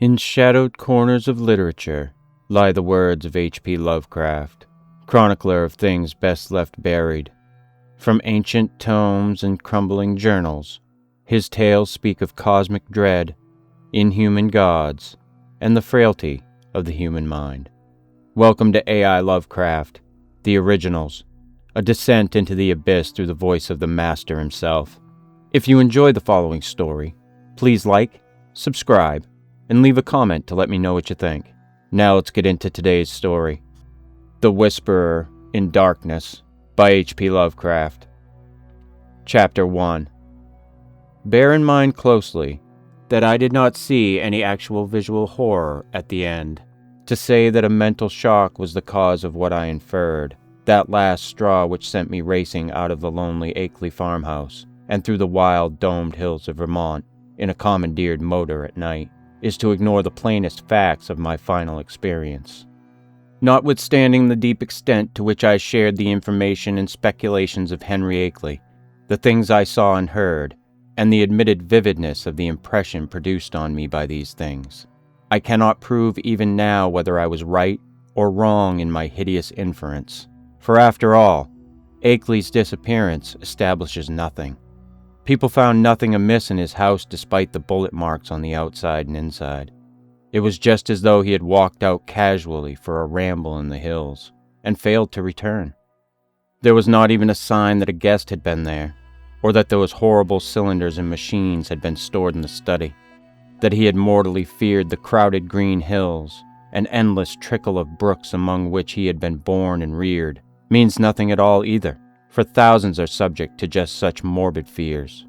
In shadowed corners of literature lie the words of H.P. Lovecraft, chronicler of things best left buried. From ancient tomes and crumbling journals, his tales speak of cosmic dread, inhuman gods, and the frailty of the human mind. Welcome to AI Lovecraft, the originals, a descent into the abyss through the voice of the master himself. If you enjoy the following story, please like, subscribe, and leave a comment to let me know what you think. Now let's get into today's story. The Whisperer in Darkness by H.P. Lovecraft. Chapter 1. Bear in mind closely that I did not see any actual visual horror at the end. To say that a mental shock was the cause of what I inferred, that last straw which sent me racing out of the lonely Akeley farmhouse and through the wild domed hills of Vermont in a commandeered motor at night, is to ignore the plainest facts of my final experience. Notwithstanding the deep extent to which I shared the information and speculations of Henry Akeley, the things I saw and heard, and the admitted vividness of the impression produced on me by these things, I cannot prove even now whether I was right or wrong in my hideous inference. For after all, Akeley's disappearance establishes nothing. People found nothing amiss in his house despite the bullet marks on the outside and inside. It was just as though he had walked out casually for a ramble in the hills and failed to return. There was not even a sign that a guest had been there, or that those horrible cylinders and machines had been stored in the study. That he had mortally feared the crowded green hills, an endless trickle of brooks among which he had been born and reared, means nothing at all either, for thousands are subject to just such morbid fears.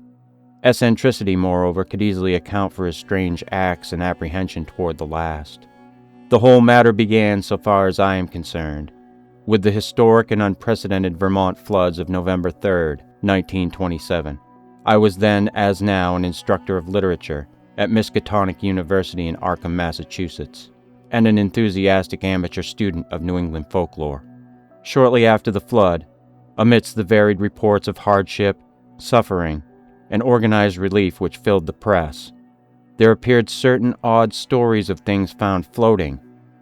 Eccentricity, moreover, could easily account for his strange acts and apprehension toward the last. The whole matter began, so far as I am concerned, with the historic and unprecedented Vermont floods of November 3rd, 1927. I was then, as now, an instructor of literature at Miskatonic University in Arkham, Massachusetts, and an enthusiastic amateur student of New England folklore. Shortly after the flood, amidst the varied reports of hardship, suffering, and organized relief which filled the press, there appeared certain odd stories of things found floating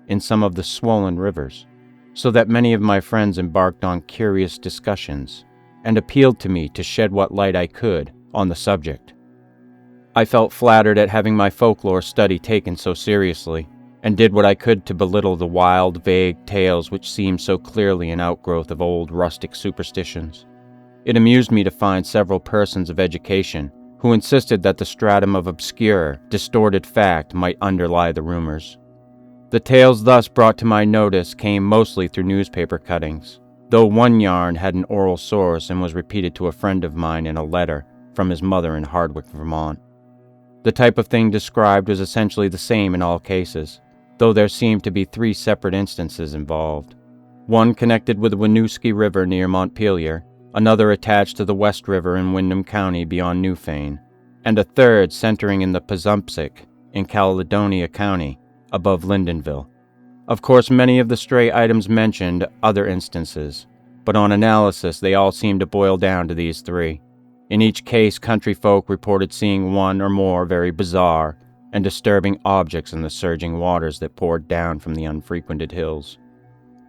in some of the swollen rivers, so that many of my friends embarked on curious discussions and appealed to me to shed what light I could on the subject. I felt flattered at having my folklore study taken so seriously, and did what I could to belittle the wild, vague tales which seemed so clearly an outgrowth of old rustic superstitions. It amused me to find several persons of education who insisted that the stratum of obscure, distorted fact might underlie the rumors. The tales thus brought to my notice came mostly through newspaper cuttings, though one yarn had an oral source and was repeated to a friend of mine in a letter from his mother in Hardwick, Vermont. The type of thing described was essentially the same in all cases, though there seemed to be three separate instances involved. One connected with the Winooski River near Montpelier, another attached to the West River in Windham County beyond Newfane, and a third centering in the Pazumpsic in Caledonia County above Lyndonville. Of course, many of the stray items mentioned other instances, but on analysis they all seemed to boil down to these three. In each case, country folk reported seeing one or more very bizarre and disturbing objects in the surging waters that poured down from the unfrequented hills.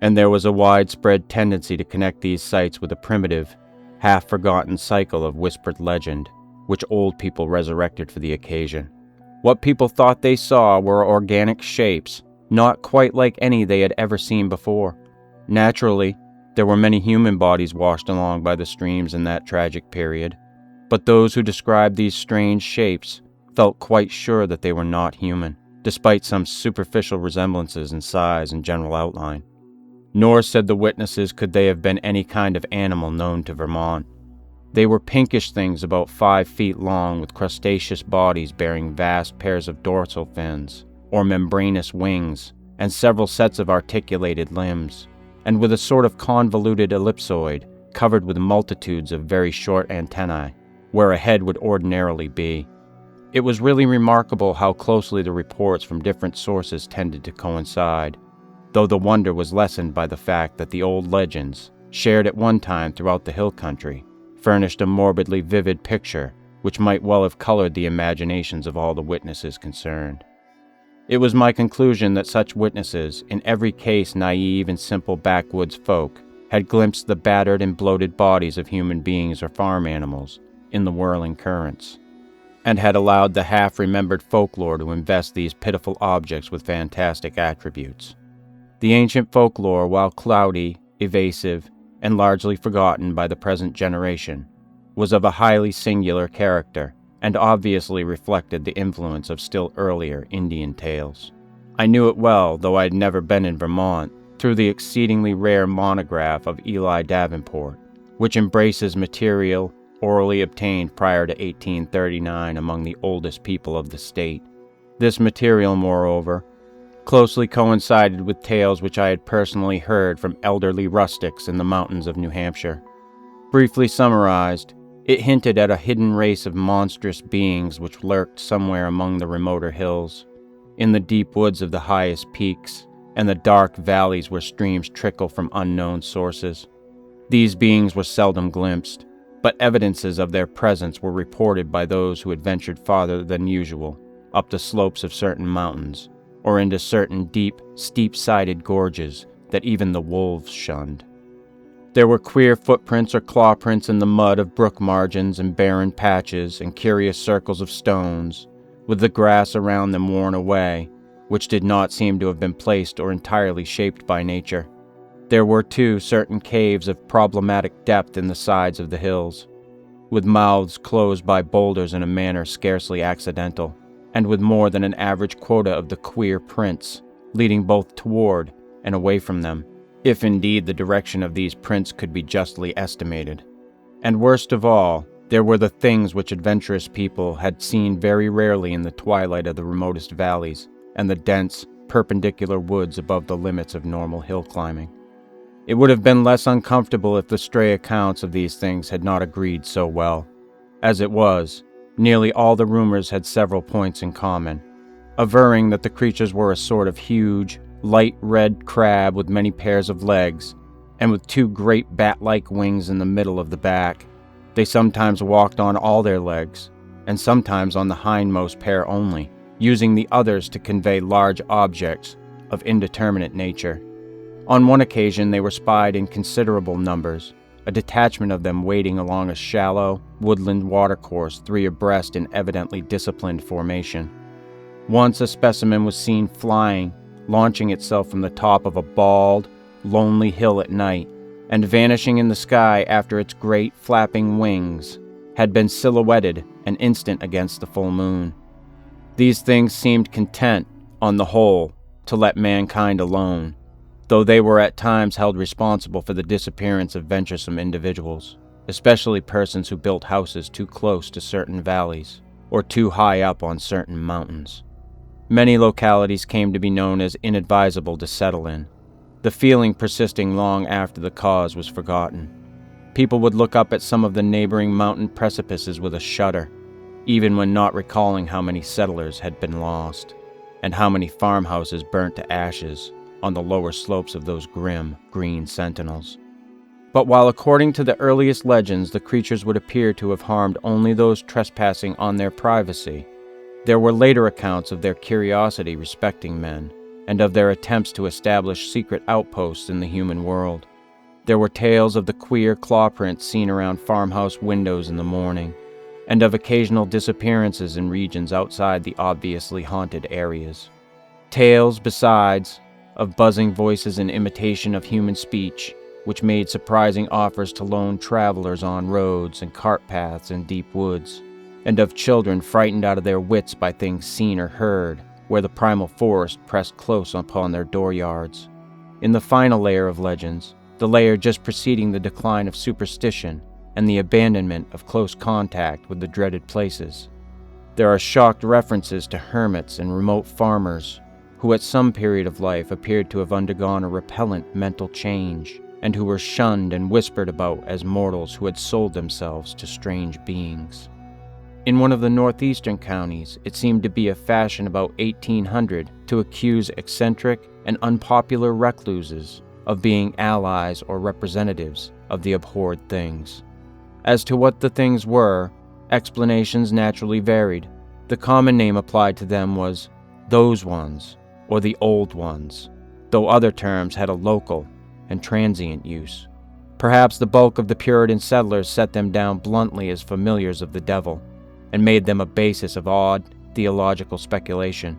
And there was a widespread tendency to connect these sights with a primitive, half-forgotten cycle of whispered legend, which old people resurrected for the occasion. What people thought they saw were organic shapes, not quite like any they had ever seen before. Naturally, there were many human bodies washed along by the streams in that tragic period, but those who described these strange shapes felt quite sure that they were not human, despite some superficial resemblances in size and general outline. Nor, said the witnesses, could they have been any kind of animal known to Vermont. They were pinkish things about 5 feet long with crustaceous bodies bearing vast pairs of dorsal fins, or membranous wings, and several sets of articulated limbs, and with a sort of convoluted ellipsoid covered with multitudes of very short antennae, where a head would ordinarily be. It was really remarkable how closely the reports from different sources tended to coincide, though the wonder was lessened by the fact that the old legends, shared at one time throughout the hill country, furnished a morbidly vivid picture which might well have colored the imaginations of all the witnesses concerned. It was my conclusion that such witnesses, in every case naive and simple backwoods folk, had glimpsed the battered and bloated bodies of human beings or farm animals in the whirling currents, and had allowed the half-remembered folklore to invest these pitiful objects with fantastic attributes. The ancient folklore, while cloudy, evasive, and largely forgotten by the present generation, was of a highly singular character, and obviously reflected the influence of still earlier Indian tales. I knew it well, though I had never been in Vermont, through the exceedingly rare monograph of Eli Davenport, which embraces material orally obtained prior to 1839 among the oldest people of the state. This material, moreover, closely coincided with tales which I had personally heard from elderly rustics in the mountains of New Hampshire. Briefly summarized, it hinted at a hidden race of monstrous beings which lurked somewhere among the remoter hills, in the deep woods of the highest peaks, and the dark valleys where streams trickle from unknown sources. These beings were seldom glimpsed, but evidences of their presence were reported by those who had ventured farther than usual, up the slopes of certain mountains, or into certain deep, steep-sided gorges that even the wolves shunned. There were queer footprints or claw prints in the mud of brook margins and barren patches and curious circles of stones, with the grass around them worn away, which did not seem to have been placed or entirely shaped by nature. There were, too, certain caves of problematic depth in the sides of the hills, with mouths closed by boulders in a manner scarcely accidental, and with more than an average quota of the queer prints, leading both toward and away from them, if indeed the direction of these prints could be justly estimated. And worst of all, there were the things which adventurous people had seen very rarely in the twilight of the remotest valleys and the dense, perpendicular woods above the limits of normal hill climbing. It would have been less uncomfortable if the stray accounts of these things had not agreed so well. As it was, nearly all the rumors had several points in common, averring that the creatures were a sort of huge, light red crab with many pairs of legs, and with two great bat-like wings in the middle of the back. They sometimes walked on all their legs, and sometimes on the hindmost pair only, using the others to convey large objects of indeterminate nature. On one occasion they were spied in considerable numbers, a detachment of them wading along a shallow, woodland watercourse 3 abreast in evidently disciplined formation. Once a specimen was seen flying, launching itself from the top of a bald, lonely hill at night, and vanishing in the sky after its great flapping wings had been silhouetted an instant against the full moon. These things seemed content, on the whole, to let mankind alone, though they were at times held responsible for the disappearance of venturesome individuals, especially persons who built houses too close to certain valleys, or too high up on certain mountains. Many localities came to be known as inadvisable to settle in, the feeling persisting long after the cause was forgotten. People would look up at some of the neighboring mountain precipices with a shudder, even when not recalling how many settlers had been lost, and how many farmhouses burnt to ashes on the lower slopes of those grim, green sentinels. But while according to the earliest legends the creatures would appear to have harmed only those trespassing on their privacy, there were later accounts of their curiosity respecting men, and of their attempts to establish secret outposts in the human world. There were tales of the queer claw prints seen around farmhouse windows in the morning, and of occasional disappearances in regions outside the obviously haunted areas. Tales, besides, of buzzing voices in imitation of human speech, which made surprising offers to lone travelers on roads and cart paths in deep woods, and of children frightened out of their wits by things seen or heard, where the primal forest pressed close upon their dooryards. In the final layer of legends, the layer just preceding the decline of superstition and the abandonment of close contact with the dreaded places, there are shocked references to hermits and remote farmers who at some period of life appeared to have undergone a repellent mental change, and who were shunned and whispered about as mortals who had sold themselves to strange beings. In one of the northeastern counties, it seemed to be a fashion about 1800 to accuse eccentric and unpopular recluses of being allies or representatives of the abhorred things. As to what the things were, explanations naturally varied. The common name applied to them was Those ones, or the old ones, though other terms had a local and transient use. Perhaps the bulk of the Puritan settlers set them down bluntly as familiars of the devil, and made them a basis of odd theological speculation.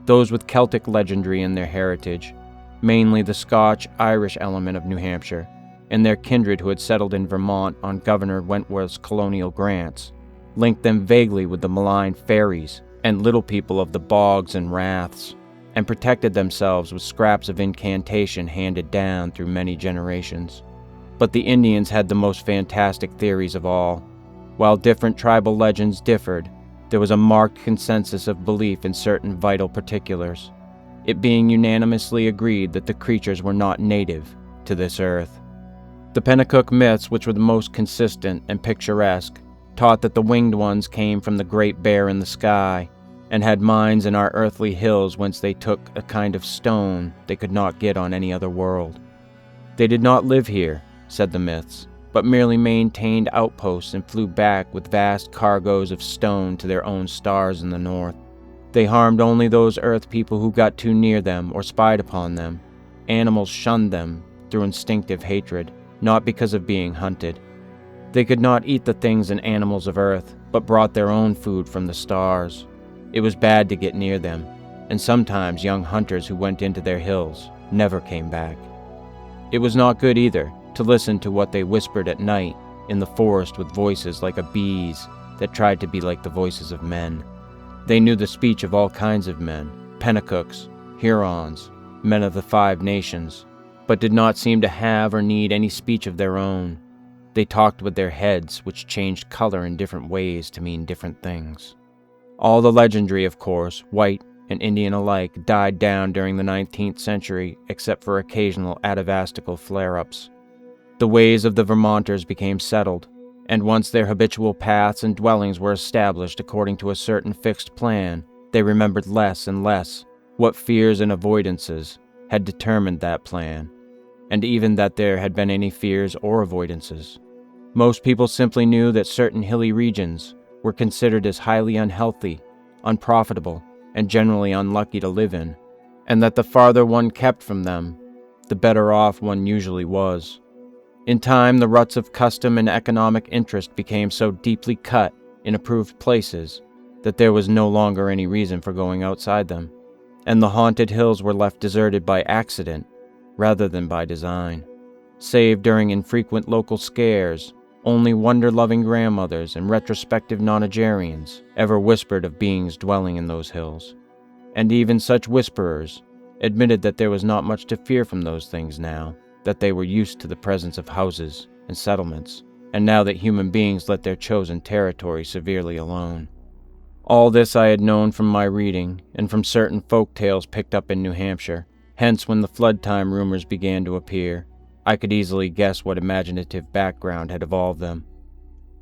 Those with Celtic legendary in their heritage, mainly the Scotch-Irish element of New Hampshire, and their kindred who had settled in Vermont on Governor Wentworth's colonial grants, linked them vaguely with the malign fairies and little people of the bogs and raths, and protected themselves with scraps of incantation handed down through many generations. But the Indians had the most fantastic theories of all. While different tribal legends differed, there was a marked consensus of belief in certain vital particulars, it being unanimously agreed that the creatures were not native to this earth. The Pennacook myths, which were the most consistent and picturesque, taught that the winged ones came from the Great Bear in the sky, and had mines in our earthly hills whence they took a kind of stone they could not get on any other world. They did not live here, said the myths, but merely maintained outposts and flew back with vast cargoes of stone to their own stars in the north. They harmed only those earth people who got too near them or spied upon them. Animals shunned them through instinctive hatred, not because of being hunted. They could not eat the things and animals of earth, but brought their own food from the stars. It was bad to get near them, and sometimes young hunters who went into their hills never came back. It was not good either to listen to what they whispered at night in the forest with voices like a bee's that tried to be like the voices of men. They knew the speech of all kinds of men, Pennacooks, Hurons, men of the 5 nations, but did not seem to have or need any speech of their own. They talked with their heads, which changed color in different ways to mean different things. All the legendary, of course, white and Indian alike, died down during the 19th century except for occasional atavistical flare-ups. The ways of the Vermonters became settled, and once their habitual paths and dwellings were established according to a certain fixed plan, they remembered less and less what fears and avoidances had determined that plan, and even that there had been any fears or avoidances. Most people simply knew that certain hilly regions were considered as highly unhealthy, unprofitable, and generally unlucky to live in, and that the farther one kept from them, the better off one usually was. In time, the ruts of custom and economic interest became so deeply cut in approved places that there was no longer any reason for going outside them, and the haunted hills were left deserted by accident rather than by design. Save during infrequent local scares, only wonder-loving grandmothers and retrospective nonagerians ever whispered of beings dwelling in those hills, and even such whisperers admitted that there was not much to fear from those things now that they were used to the presence of houses and settlements, and now that human beings let their chosen territory severely alone. All this I had known from my reading, and from certain folk tales picked up in New Hampshire. Hence, when the flood time rumors began to appear, I could easily guess what imaginative background had evolved them.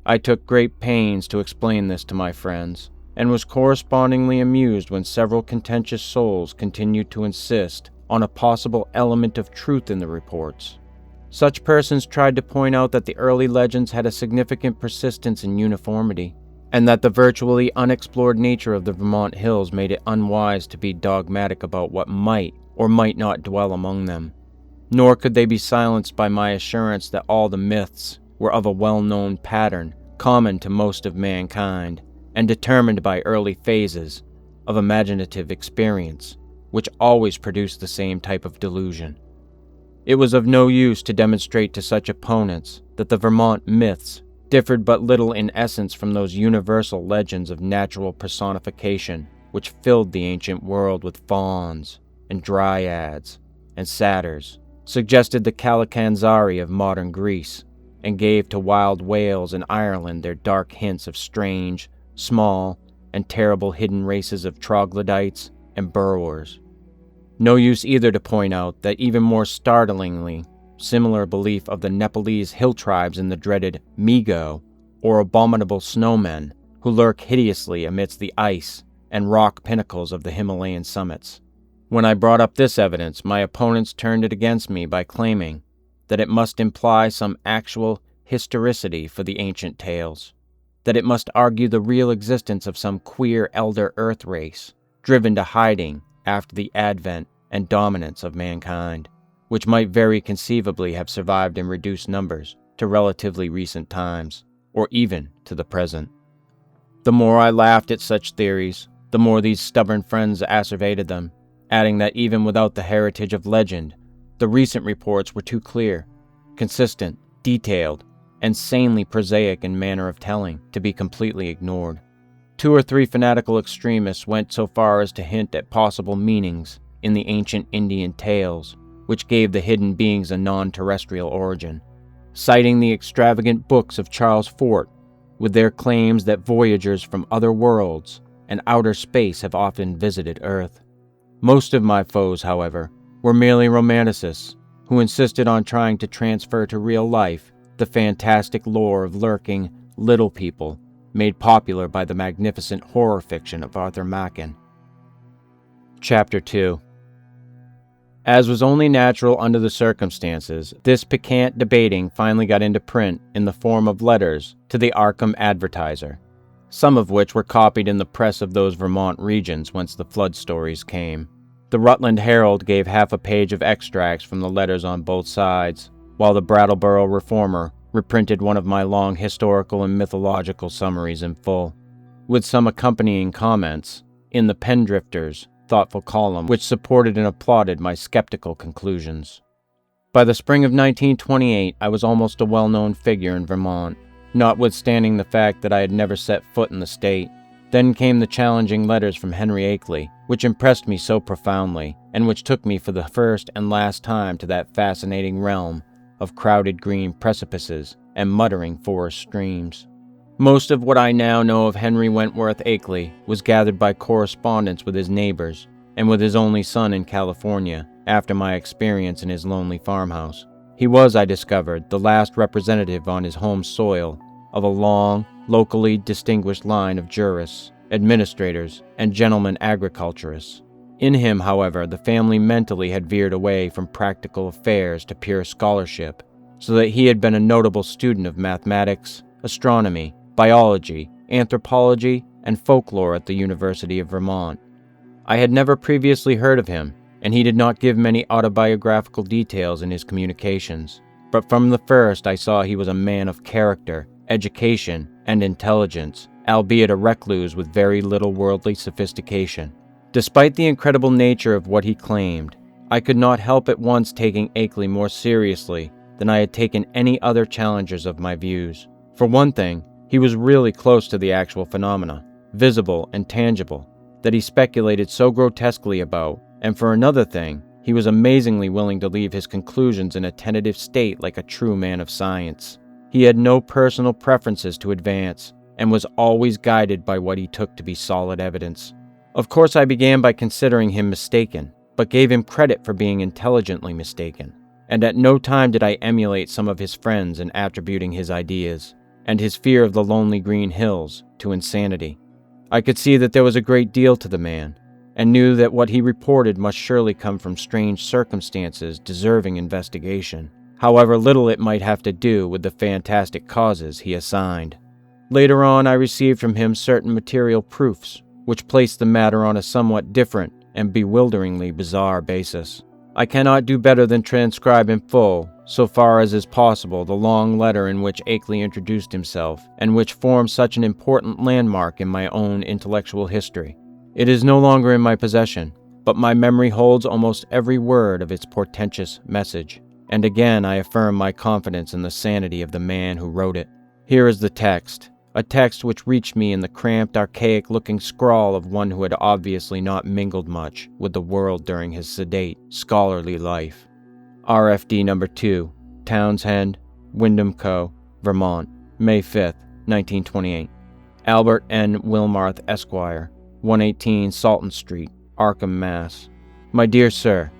I took great pains to explain this to my friends, and was correspondingly amused when several contentious souls continued to insist on a possible element of truth in the reports. Such persons tried to point out that the early legends had a significant persistence in uniformity, and that the virtually unexplored nature of the Vermont hills made it unwise to be dogmatic about what might or might not dwell among them. Nor could they be silenced by my assurance that all the myths were of a well-known pattern common to most of mankind, and determined by early phases of imaginative experience, which always produced the same type of delusion. It was of no use to demonstrate to such opponents that the Vermont myths differed but little in essence from those universal legends of natural personification which filled the ancient world with fauns and dryads and satyrs, suggested the Kalakanzari of modern Greece, and gave to wild Wales and Ireland their dark hints of strange, small, and terrible hidden races of troglodytes and burrowers. No use either to point out that even more startlingly similar belief of the Nepalese hill tribes in the dreaded Migo, or abominable snowmen who lurk hideously amidst the ice and rock pinnacles of the Himalayan summits. When I brought up this evidence, my opponents turned it against me by claiming that it must imply some actual historicity for the ancient tales, that it must argue the real existence of some queer elder earth race, driven to hiding after the advent and dominance of mankind, which might very conceivably have survived in reduced numbers to relatively recent times, or even to the present. The more I laughed at such theories, the more these stubborn friends acerbated them, adding that even without the heritage of legend, the recent reports were too clear, consistent, detailed, and sanely prosaic in manner of telling to be completely ignored. 2 or 3 fanatical extremists went so far as to hint at possible meanings in the ancient Indian tales, which gave the hidden beings a non-terrestrial origin, citing the extravagant books of Charles Fort with their claims that voyagers from other worlds and outer space have often visited Earth. Most of my foes, however, were merely romanticists who insisted on trying to transfer to real life the fantastic lore of lurking little people made popular by the magnificent horror fiction of Arthur Machen. Chapter 2. As was only natural under the circumstances, this piquant debating finally got into print in the form of letters to the Arkham Advertiser, some of which were copied in the press of those Vermont regions whence the flood stories came. The Rutland Herald gave half a page of extracts from the letters on both sides, while the Brattleboro Reformer reprinted one of my long historical and mythological summaries in full, with some accompanying comments in the Pendrifter's thoughtful column, which supported and applauded my skeptical conclusions. By the spring of 1928, I was almost a well-known figure in Vermont, notwithstanding the fact that I had never set foot in the state. Then came the challenging letters from Henry Akeley, which impressed me so profoundly, and which took me for the first and last time to that fascinating realm of crowded green precipices and muttering forest streams. Most of what I now know of Henry Wentworth Akeley was gathered by correspondence with his neighbors and with his only son in California after my experience in his lonely farmhouse. He was, I discovered, the last representative on his home soil of a long, locally distinguished line of jurists, administrators, and gentlemen agriculturists. In him, however, the family mentally had veered away from practical affairs to pure scholarship, so that he had been a notable student of mathematics, astronomy, biology, anthropology, and folklore at the University of Vermont. I had never previously heard of him, and he did not give many autobiographical details in his communications, but from the first I saw he was a man of character, education, and intelligence, albeit a recluse with very little worldly sophistication. Despite the incredible nature of what he claimed, I could not help at once taking Akeley more seriously than I had taken any other challengers of my views. For one thing, he was really close to the actual phenomena, visible and tangible, that he speculated so grotesquely about, and for another thing, he was amazingly willing to leave his conclusions in a tentative state like a true man of science. He had no personal preferences to advance, and was always guided by what he took to be solid evidence. Of course, I began by considering him mistaken, but gave him credit for being intelligently mistaken, and at no time did I emulate some of his friends in attributing his ideas, and his fear of the lonely green hills, to insanity. I could see that there was a great deal to the man, and knew that what he reported must surely come from strange circumstances deserving investigation, however little it might have to do with the fantastic causes he assigned. Later on, I received from him certain material proofs, which placed the matter on a somewhat different and bewilderingly bizarre basis. I cannot do better than transcribe in full, so far as is possible, the long letter in which Akeley introduced himself, and which forms such an important landmark in my own intellectual history. It is no longer in my possession, but my memory holds almost every word of its portentous message, and again I affirm my confidence in the sanity of the man who wrote it. Here is the text, a text which reached me in the cramped, archaic-looking scrawl of one who had obviously not mingled much with the world during his sedate, scholarly life. RFD No. 2, Townsend, Wyndham Co., Vermont, May 5, 1928. Albert N. Wilmarth, Esquire, 118 Salton Street, Arkham, Mass. My dear Sir,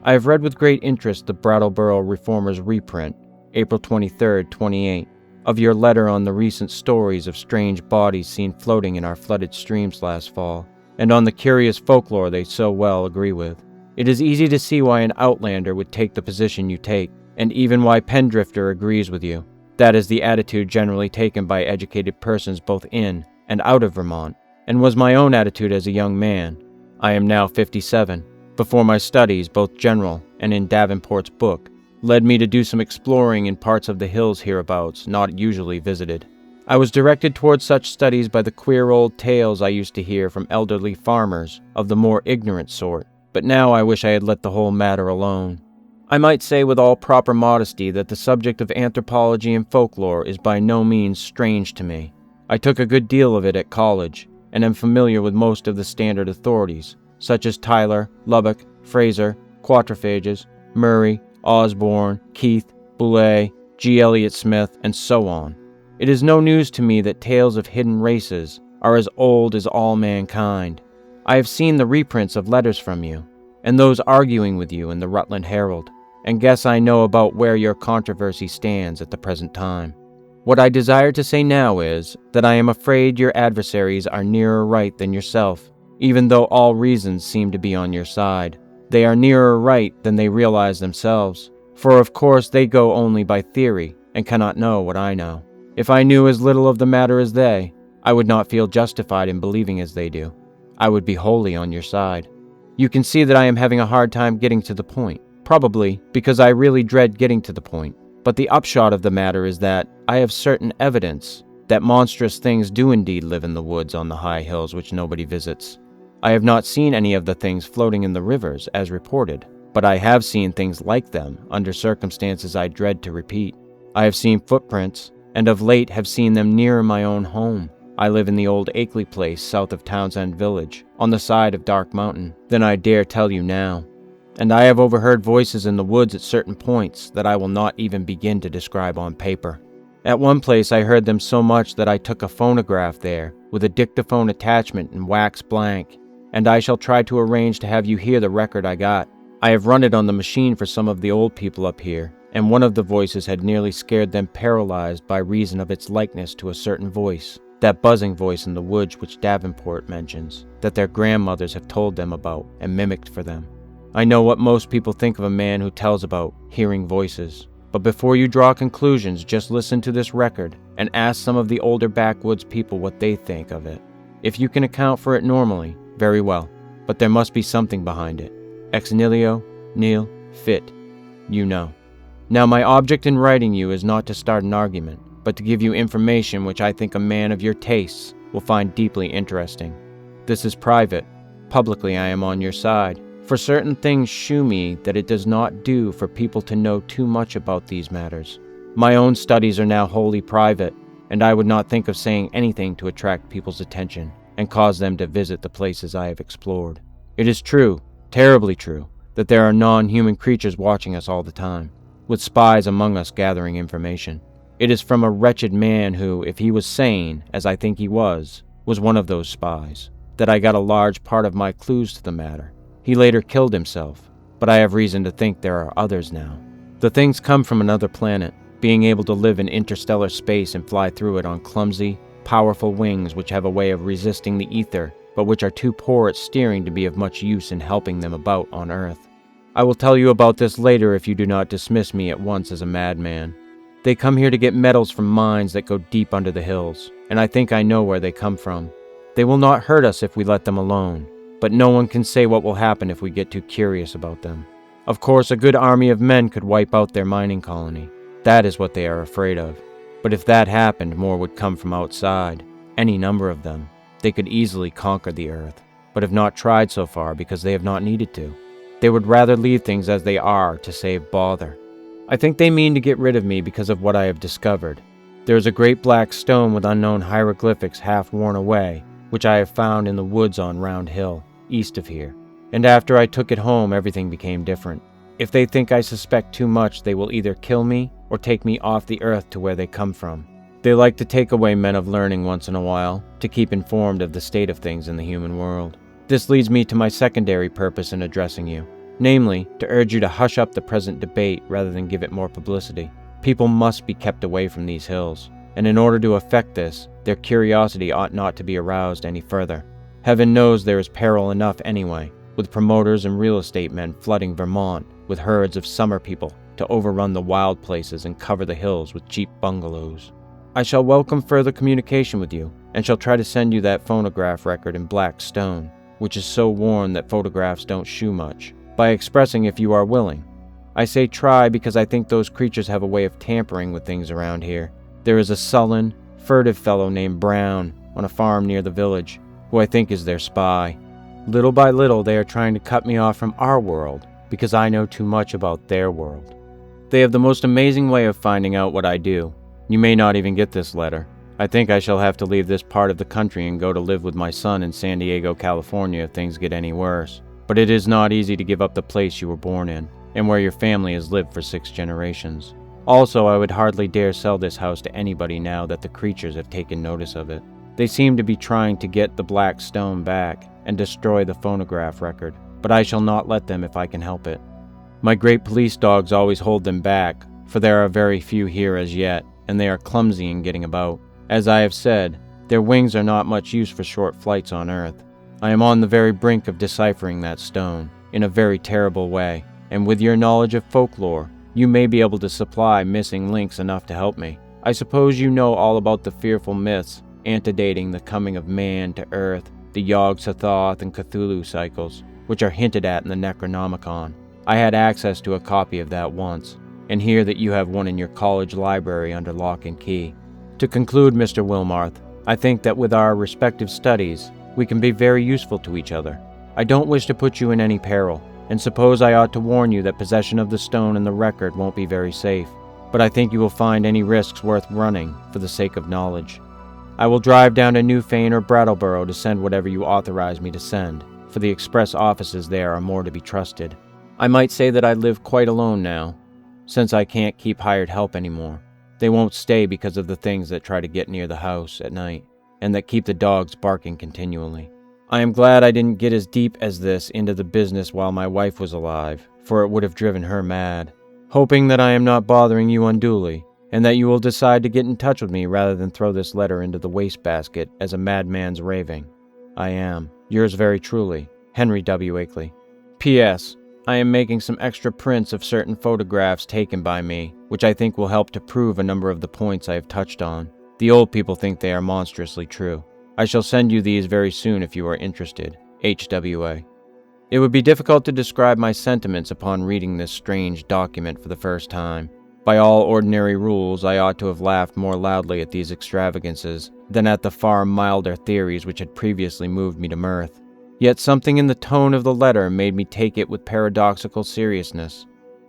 I have read with great interest the Brattleboro Reformer's reprint, April 23, 28, of your letter on the recent stories of strange bodies seen floating in our flooded streams last fall, and on the curious folklore they so well agree with. It is easy to see why an outlander would take the position you take, and even why Pendrifter agrees with you. That is the attitude generally taken by educated persons both in and out of Vermont, and was my own attitude as a young man. I am now 57. Before my studies, both general and in Davenport's book, led me to do some exploring in parts of the hills hereabouts not usually visited. I was directed towards such studies by the queer old tales I used to hear from elderly farmers of the more ignorant sort, but now I wish I had let the whole matter alone. I might say with all proper modesty that the subject of anthropology and folklore is by no means strange to me. I took a good deal of it at college, and am familiar with most of the standard authorities, such as Tyler, Lubbock, Fraser, Quatrefages, Murray, Osborne, Keith, Boulay, G. Eliot Smith, and so on. It is no news to me that tales of hidden races are as old as all mankind. I have seen the reprints of letters from you, and those arguing with you in the Rutland Herald, and guess I know about where your controversy stands at the present time. What I desire to say now is that I am afraid your adversaries are nearer right than yourself, even though all reasons seem to be on your side. They are nearer right than they realize themselves, for of course they go only by theory and cannot know what I know. If I knew as little of the matter as they, I would not feel justified in believing as they do. I would be wholly on your side. You can see that I am having a hard time getting to the point, probably because I really dread getting to the point. But the upshot of the matter is that I have certain evidence that monstrous things do indeed live in the woods on the high hills which nobody visits. I have not seen any of the things floating in the rivers as reported, but I have seen things like them under circumstances I dread to repeat. I have seen footprints, and of late have seen them nearer my own home. I live in the old Akeley place south of Townsend Village, on the side of Dark Mountain, than I dare tell you now. And I have overheard voices in the woods at certain points that I will not even begin to describe on paper. At one place I heard them so much that I took a phonograph there, with a dictaphone attachment and wax blank, and I shall try to arrange to have you hear the record I got. I have run it on the machine for some of the old people up here, and one of the voices had nearly scared them paralyzed by reason of its likeness to a certain voice, that buzzing voice in the woods which Davenport mentions, that their grandmothers have told them about and mimicked for them. I know what most people think of a man who tells about hearing voices, but before you draw conclusions, just listen to this record and ask some of the older backwoods people what they think of it. If you can account for it normally, very well, but there must be something behind it. Ex nihilo, nihil fit. You know. Now my object in writing you is not to start an argument, but to give you information which I think a man of your tastes will find deeply interesting. This is private. Publicly I am on your side, for certain things shew me that it does not do for people to know too much about these matters. My own studies are now wholly private, and I would not think of saying anything to attract people's attention and cause them to visit the places I have explored. It is true, terribly true, that there are non-human creatures watching us all the time, with spies among us gathering information. It is from a wretched man who, if he was sane, as I think he was one of those spies, that I got a large part of my clues to the matter. He later killed himself, but I have reason to think there are others now. The things come from another planet, being able to live in interstellar space and fly through it on clumsy, powerful wings which have a way of resisting the ether, but which are too poor at steering to be of much use in helping them about on Earth. I will tell you about this later if you do not dismiss me at once as a madman. They come here to get metals from mines that go deep under the hills, and I think I know where they come from. They will not hurt us if we let them alone, but no one can say what will happen if we get too curious about them. Of course, a good army of men could wipe out their mining colony. That is what they are afraid of. But if that happened, more would come from outside, any number of them. They could easily conquer the earth, but have not tried so far because they have not needed to. They would rather leave things as they are to save bother. I think they mean to get rid of me because of what I have discovered. There is a great black stone with unknown hieroglyphics half worn away, which I have found in the woods on Round Hill, east of here. And after I took it home, everything became different. If they think I suspect too much, they will either kill me or take me off the earth to where they come from. They like to take away men of learning once in a while, to keep informed of the state of things in the human world. This leads me to my secondary purpose in addressing you, namely, to urge you to hush up the present debate rather than give it more publicity. People must be kept away from these hills, and in order to effect this, their curiosity ought not to be aroused any further. Heaven knows there is peril enough anyway, with promoters and real estate men flooding Vermont with herds of summer people to overrun the wild places and cover the hills with cheap bungalows. I shall welcome further communication with you, and shall try to send you that phonograph record in black stone. which is so worn that photographs don't shew much, by expressing if you are willing. I say try because I think those creatures have a way of tampering with things around here. There is a sullen, furtive fellow named Brown on a farm near the village, who I think is their spy. Little by little, they are trying to cut me off from our world because I know too much about their world. They have the most amazing way of finding out what I do. You may not even get this letter. I think I shall have to leave this part of the country and go to live with my son in San Diego, California if things get any worse. But it is not easy to give up the place you were born in, and where your family has lived for 6 generations. Also, I would hardly dare sell this house to anybody now that the creatures have taken notice of it. They seem to be trying to get the black stone back and destroy the phonograph record, but I shall not let them if I can help it. My great police dogs always hold them back, for there are very few here as yet, and they are clumsy in getting about. As I have said, their wings are not much use for short flights on Earth. I am on the very brink of deciphering that stone, in a very terrible way, and with your knowledge of folklore, you may be able to supply missing links enough to help me. I suppose you know all about the fearful myths antedating the coming of man to Earth, the Yog-Sothoth and Cthulhu cycles, which are hinted at in the Necronomicon. I had access to a copy of that once, and hear that you have one in your college library under lock and key. To conclude, Mr. Wilmarth, I think that with our respective studies, we can be very useful to each other. I don't wish to put you in any peril, and suppose I ought to warn you that possession of the stone and the record won't be very safe, but I think you will find any risks worth running for the sake of knowledge. I will drive down to Newfane or Brattleboro to send whatever you authorize me to send, for the express offices there are more to be trusted. I might say that I live quite alone now, since I can't keep hired help anymore. They won't stay because of the things that try to get near the house at night, and that keep the dogs barking continually. I am glad I didn't get as deep as this into the business while my wife was alive, for it would have driven her mad. Hoping that I am not bothering you unduly, and that you will decide to get in touch with me rather than throw this letter into the wastebasket as a madman's raving. I am, yours very truly, Henry W. Akeley. P.S. I am making some extra prints of certain photographs taken by me, which I think will help to prove a number of the points I have touched on. The old people think they are monstrously true. I shall send you these very soon if you are interested. H.W.A. It would be difficult to describe my sentiments upon reading this strange document for the first time. By all ordinary rules, I ought to have laughed more loudly at these extravagances than at the far milder theories which had previously moved me to mirth. Yet something in the tone of the letter made me take it with paradoxical seriousness.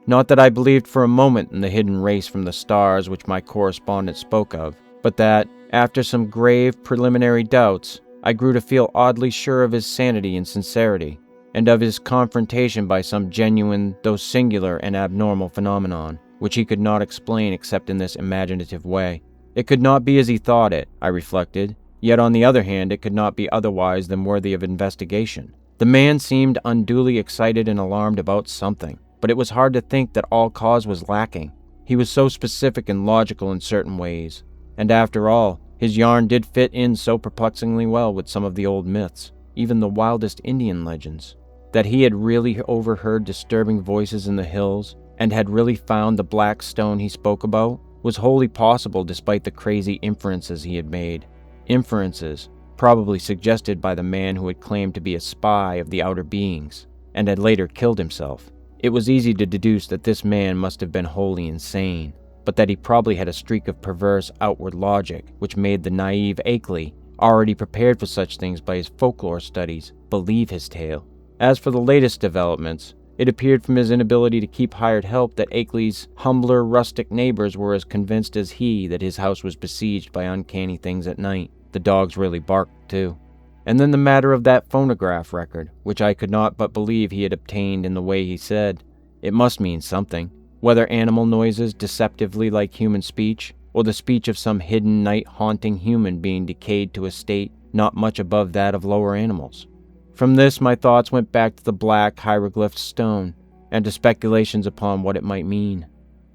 Not that I believed for a moment in the hidden race from the stars which my correspondent spoke of, but that, after some grave preliminary doubts, I grew to feel oddly sure of his sanity and sincerity, and of his confrontation by some genuine, though singular and abnormal phenomenon, which he could not explain except in this imaginative way. It could not be as he thought it, I reflected, yet on the other hand it could not be otherwise than worthy of investigation. The man seemed unduly excited and alarmed about something, but it was hard to think that all cause was lacking. He was so specific and logical in certain ways, and after all, his yarn did fit in so perplexingly well with some of the old myths, even the wildest Indian legends. That he had really overheard disturbing voices in the hills, and had really found the black stone he spoke about, was wholly possible despite the crazy inferences he had made. Inferences, probably suggested by the man who had claimed to be a spy of the outer beings, and had later killed himself. It was easy to deduce that this man must have been wholly insane, but that he probably had a streak of perverse outward logic which made the naive Akeley, already prepared for such things by his folklore studies, believe his tale. As for the latest developments, it appeared from his inability to keep hired help that Akeley's humbler rustic neighbors were as convinced as he that his house was besieged by uncanny things at night. The dogs really barked, too. And then the matter of that phonograph record, which I could not but believe he had obtained in the way he said. It must mean something, whether animal noises deceptively like human speech, or the speech of some hidden night-haunting human being decayed to a state not much above that of lower animals. From this my thoughts went back to the black hieroglyphed stone, and to speculations upon what it might mean.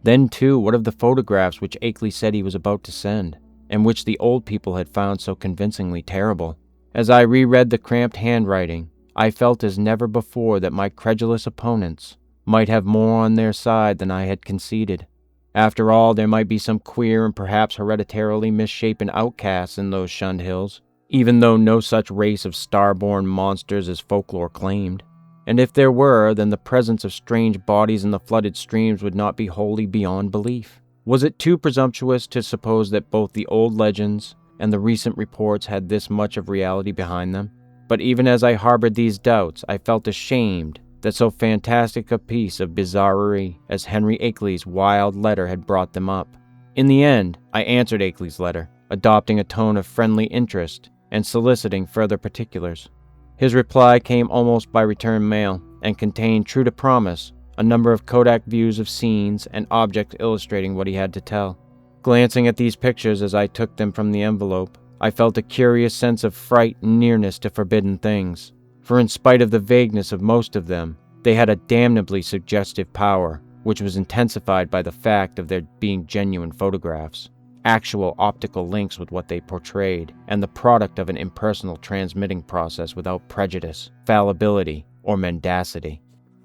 Then, too, what of the photographs which Akeley said he was about to send, and which the old people had found so convincingly terrible? As I reread the cramped handwriting, I felt as never before that my credulous opponents might have more on their side than I had conceded. After all, there might be some queer and perhaps hereditarily misshapen outcasts in those shunned hills, even though no such race of star-born monsters as folklore claimed. And if there were, then the presence of strange bodies in the flooded streams would not be wholly beyond belief. Was it too presumptuous to suppose that both the old legends and the recent reports had this much of reality behind them? But even as I harbored these doubts, I felt ashamed that so fantastic a piece of bizarrerie as Henry Akeley's wild letter had brought them up. In the end, I answered Akeley's letter, adopting a tone of friendly interest and soliciting further particulars. His reply came almost by return mail and contained, true to promise, a number of Kodak views of scenes and objects illustrating what he had to tell. Glancing at these pictures as I took them from the envelope, I felt a curious sense of fright and nearness to forbidden things, for in spite of the vagueness of most of them, they had a damnably suggestive power, which was intensified by the fact of their being genuine photographs, actual optical links with what they portrayed, and the product of an impersonal transmitting process without prejudice, fallibility, or mendacity.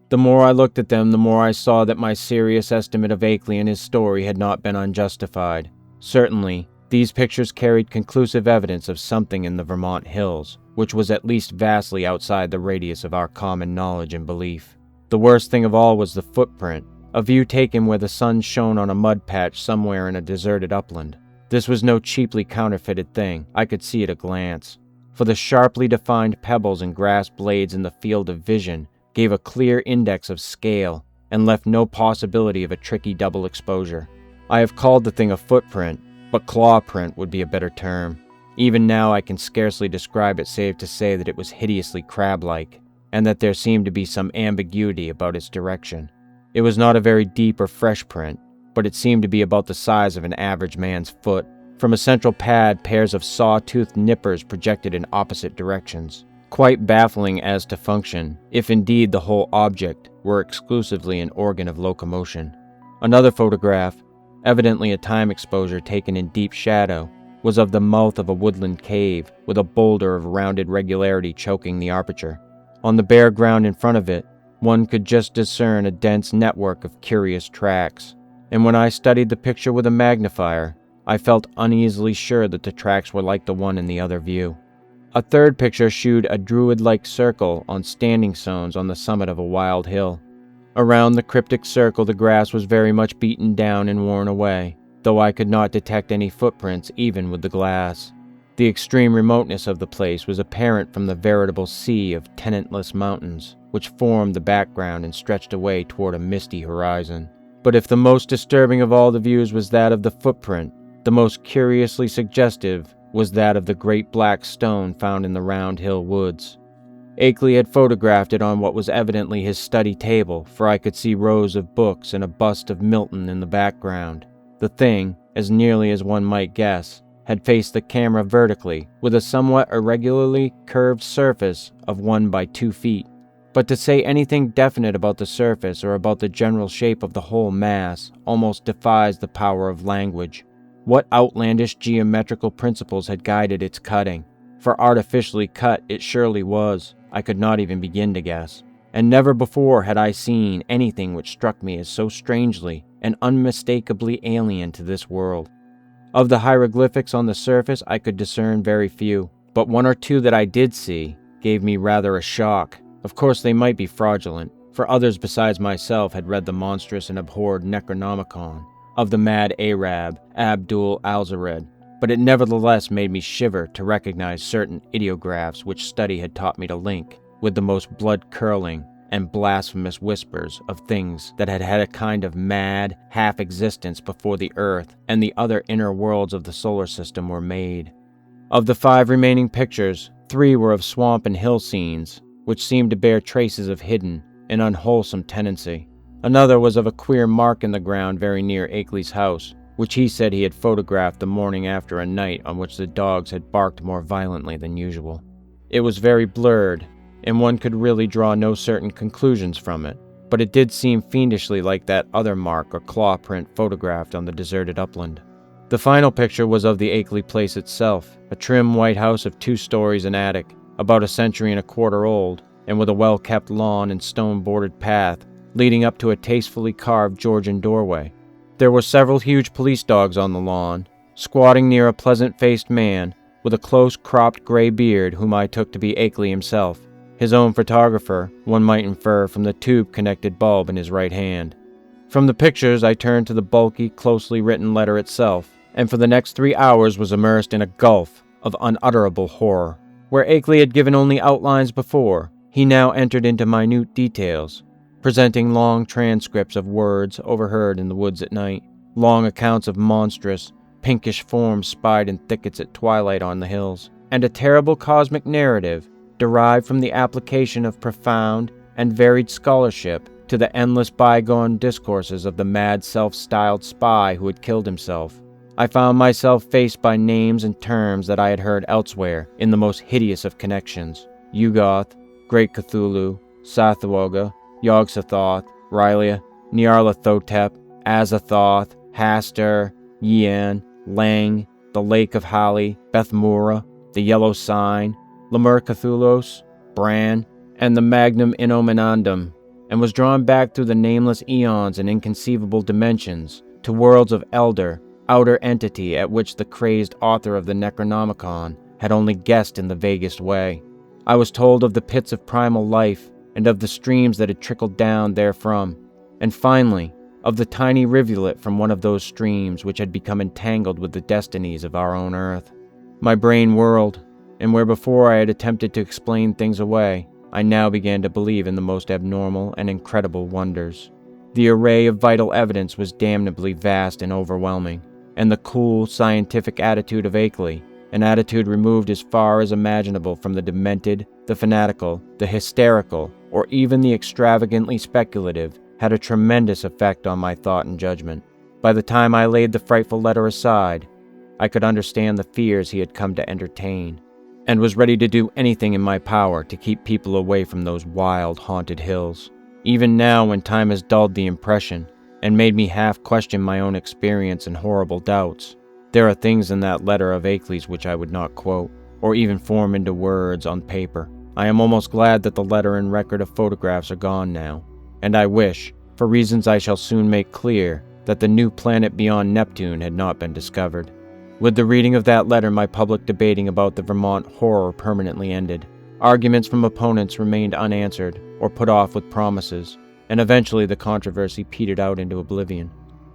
The more I looked at them, the more I saw that my serious estimate of Akeley and his story had not been unjustified. Certainly, these pictures carried conclusive evidence of something in the Vermont hills, which was at least vastly outside the radius of our common knowledge and belief. The worst thing of all was the footprint, a view taken where the sun shone on a mud patch somewhere in a deserted upland. This was no cheaply counterfeited thing, I could see at a glance, for the sharply defined pebbles and grass blades in the field of vision gave a clear index of scale and left no possibility of a tricky double exposure. I have called the thing a footprint, but claw print would be a better term. Even now I can scarcely describe it save to say that it was hideously crab-like, and that there seemed to be some ambiguity about its direction. It was not a very deep or fresh print, but it seemed to be about the size of an average man's foot. From a central pad, pairs of saw-toothed nippers projected in opposite directions, quite baffling as to function, if indeed the whole object were exclusively an organ of locomotion. Another photograph, evidently a time exposure taken in deep shadow, was of the mouth of a woodland cave, with a boulder of rounded regularity choking the aperture. On the bare ground in front of it, one could just discern a dense network of curious tracks, and when I studied the picture with a magnifier, I felt uneasily sure that the tracks were like the one in the other view. A third picture shewed a druid-like circle on standing stones on the summit of a wild hill. Around the cryptic circle the grass was very much beaten down and worn away, though I could not detect any footprints even with the glass. The extreme remoteness of the place was apparent from the veritable sea of tenantless mountains, which formed the background and stretched away toward a misty horizon. But if the most disturbing of all the views was that of the footprint, the most curiously suggestive was that of the great black stone found in the Round Hill woods. Akeley had photographed it on what was evidently his study table, for I could see rows of books and a bust of Milton in the background. The thing, as nearly as one might guess, had faced the camera vertically, with a somewhat irregularly curved surface of 1 by 2 feet. But to say anything definite about the surface or about the general shape of the whole mass almost defies the power of language. What outlandish geometrical principles had guided its cutting? For artificially cut it surely was. I could not even begin to guess. And never before had I seen anything which struck me as so strangely and unmistakably alien to this world. Of the hieroglyphics on the surface I could discern very few, but one or two that I did see gave me rather a shock. Of course they might be fraudulent, for others besides myself had read the monstrous and abhorred Necronomicon of the mad Arab, Abdul Alzared, but it nevertheless made me shiver to recognize certain ideographs which study had taught me to link with the most blood-curdling and blasphemous whispers of things that had had a kind of mad half-existence before the Earth and the other inner worlds of the solar system were made. Of the 5 remaining pictures, 3 were of swamp and hill scenes, which seemed to bear traces of hidden and unwholesome tenancy. Another was of a queer mark in the ground very near Akeley's house, which he said he had photographed the morning after a night on which the dogs had barked more violently than usual. It was very blurred, and one could really draw no certain conclusions from it, but it did seem fiendishly like that other mark or claw print photographed on the deserted upland. The final picture was of the Akeley place itself, a trim white house of 2 stories and attic, about 1.25 centuries old, and with a well-kept lawn and stone-bordered path leading up to a tastefully carved Georgian doorway. There were several huge police dogs on the lawn, squatting near a pleasant-faced man with a close-cropped gray beard whom I took to be Akeley himself, his own photographer, one might infer from the tube-connected bulb in his right hand. From the pictures I turned to the bulky, closely written letter itself, and for the next 3 hours was immersed in a gulf of unutterable horror. Where Akeley had given only outlines before, he now entered into minute details, presenting long transcripts of words overheard in the woods at night, long accounts of monstrous, pinkish forms spied in thickets at twilight on the hills, and a terrible cosmic narrative derived from the application of profound and varied scholarship to the endless bygone discourses of the mad self-styled spy who had killed himself. I found myself faced by names and terms that I had heard elsewhere in the most hideous of connections: Yugoth, Great Cthulhu, Sathwoga, Yog-Sothoth, Rylia, Nyarlathotep, Azathoth, Hastur, Yian, Lang, the Lake of Hali, Bethmura, the Yellow Sign, Lemur Cthulhos, Bran, and the Magnum Innominandum, and was drawn back through the nameless eons and inconceivable dimensions to worlds of elder, outer entity at which the crazed author of the Necronomicon had only guessed in the vaguest way. I was told of the pits of primal life and of the streams that had trickled down therefrom, and finally, of the tiny rivulet from one of those streams which had become entangled with the destinies of our own earth. My brain whirled, and where before I had attempted to explain things away, I now began to believe in the most abnormal and incredible wonders. The array of vital evidence was damnably vast and overwhelming, and the cool, scientific attitude of Akeley, an attitude removed as far as imaginable from the demented, the fanatical, the hysterical, or even the extravagantly speculative, had a tremendous effect on my thought and judgment. By the time I laid the frightful letter aside, I could understand the fears he had come to entertain, and was ready to do anything in my power to keep people away from those wild, haunted hills. Even now, when time has dulled the impression, and made me half question my own experience and horrible doubts, there are things in that letter of Akeley's which I would not quote, or even form into words on paper. I am almost glad that the letter and record of photographs are gone now, and I wish, for reasons I shall soon make clear, that the new planet beyond Neptune had not been discovered. With the reading of that letter, my public debating about the Vermont horror permanently ended. Arguments from opponents remained unanswered or put off with promises, and eventually the controversy petered out into oblivion.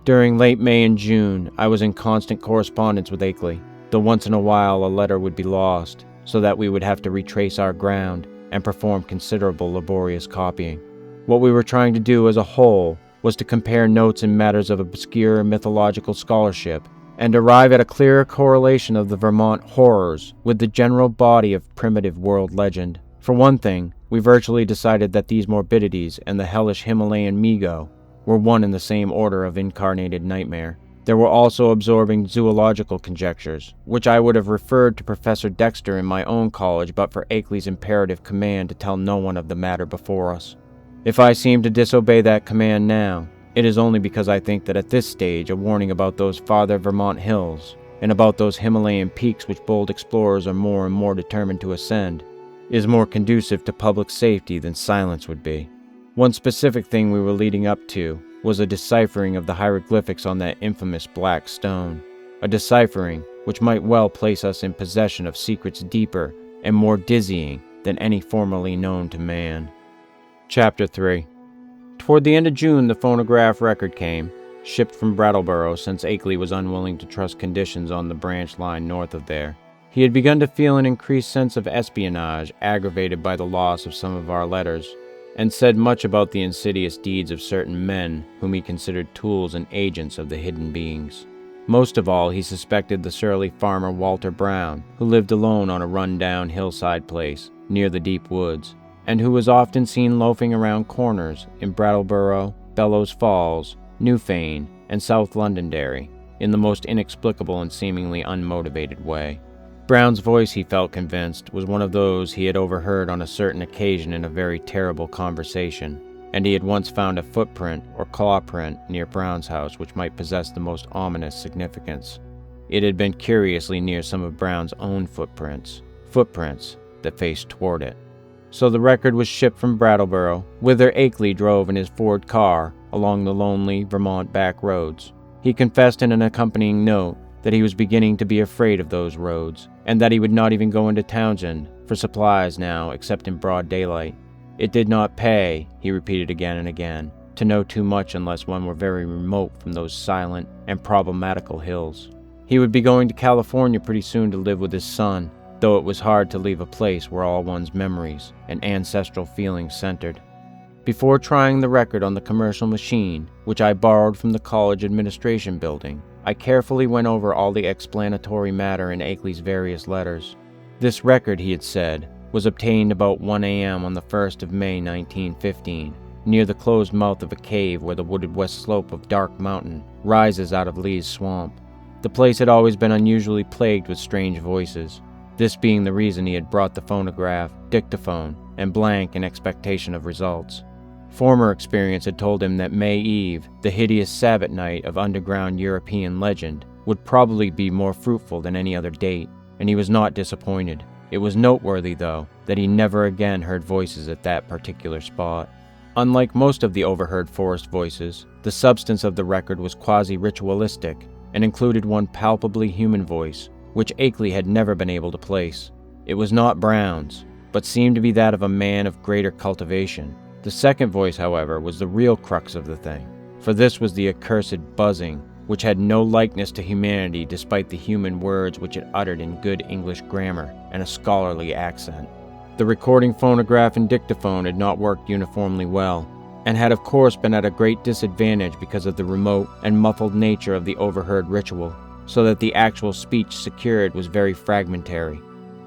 During late May and June, I was in constant correspondence with Akeley, though once in a while a letter would be lost, so that we would have to retrace our ground and perform considerable laborious copying. What we were trying to do as a whole was to compare notes in matters of obscure mythological scholarship and arrive at a clearer correlation of the Vermont horrors with the general body of primitive world legend. For one thing, we virtually decided that these morbidities and the hellish Himalayan Migo were one and the same order of incarnated nightmare. There were also absorbing zoological conjectures, which I would have referred to Professor Dexter in my own college but for Akeley's imperative command to tell no one of the matter before us. If I seem to disobey that command now, it is only because I think that at this stage a warning about those farther Vermont hills, and about those Himalayan peaks which bold explorers are more and more determined to ascend, is more conducive to public safety than silence would be. One specific thing we were leading up to was a deciphering of the hieroglyphics on that infamous black stone, a deciphering which might well place us in possession of secrets deeper and more dizzying than any formerly known to man. Chapter 3. Toward the end of June, the phonograph record came, shipped from Brattleboro since Akeley was unwilling to trust conditions on the branch line north of there. He had begun to feel an increased sense of espionage aggravated by the loss of some of our letters, and said much about the insidious deeds of certain men whom he considered tools and agents of the hidden beings. Most of all, he suspected the surly farmer Walter Brown, who lived alone on a run-down hillside place near the deep woods, and who was often seen loafing around corners in Brattleboro, Bellows Falls, Newfane, and South Londonderry in the most inexplicable and seemingly unmotivated way. Brown's voice, he felt convinced, was one of those he had overheard on a certain occasion in a very terrible conversation, and he had once found a footprint or claw print near Brown's house which might possess the most ominous significance. It had been curiously near some of Brown's own footprints that faced toward it. So the record was shipped from Brattleboro, whither Akeley drove in his Ford car along the lonely Vermont back roads. He confessed in an accompanying note that he was beginning to be afraid of those roads, and that he would not even go into Townsend for supplies now except in broad daylight. It did not pay, he repeated again and again, to know too much unless one were very remote from those silent and problematical hills. He would be going to California pretty soon to live with his son, though it was hard to leave a place where all one's memories and ancestral feelings centered. Before trying the record on the commercial machine, which I borrowed from the college administration building, I carefully went over all the explanatory matter in Akeley's various letters. This record, he had said, was obtained about 1 a.m. on the 1st of May 1915, near the closed mouth of a cave where the wooded west slope of Dark Mountain rises out of Lee's swamp. The place had always been unusually plagued with strange voices, this being the reason he had brought the phonograph, dictaphone, and blank in expectation of results. Former experience had told him that May Eve, the hideous Sabbath night of underground European legend, would probably be more fruitful than any other date, and he was not disappointed. It was noteworthy, though, that he never again heard voices at that particular spot. Unlike most of the overheard forest voices, the substance of the record was quasi-ritualistic and included one palpably human voice, which Akeley had never been able to place. It was not Brown's, but seemed to be that of a man of greater cultivation. The second voice, however, was the real crux of the thing, for this was the accursed buzzing, which had no likeness to humanity despite the human words which it uttered in good English grammar and a scholarly accent. The recording phonograph and dictaphone had not worked uniformly well, and had of course been at a great disadvantage because of the remote and muffled nature of the overheard ritual, so that the actual speech secured was very fragmentary.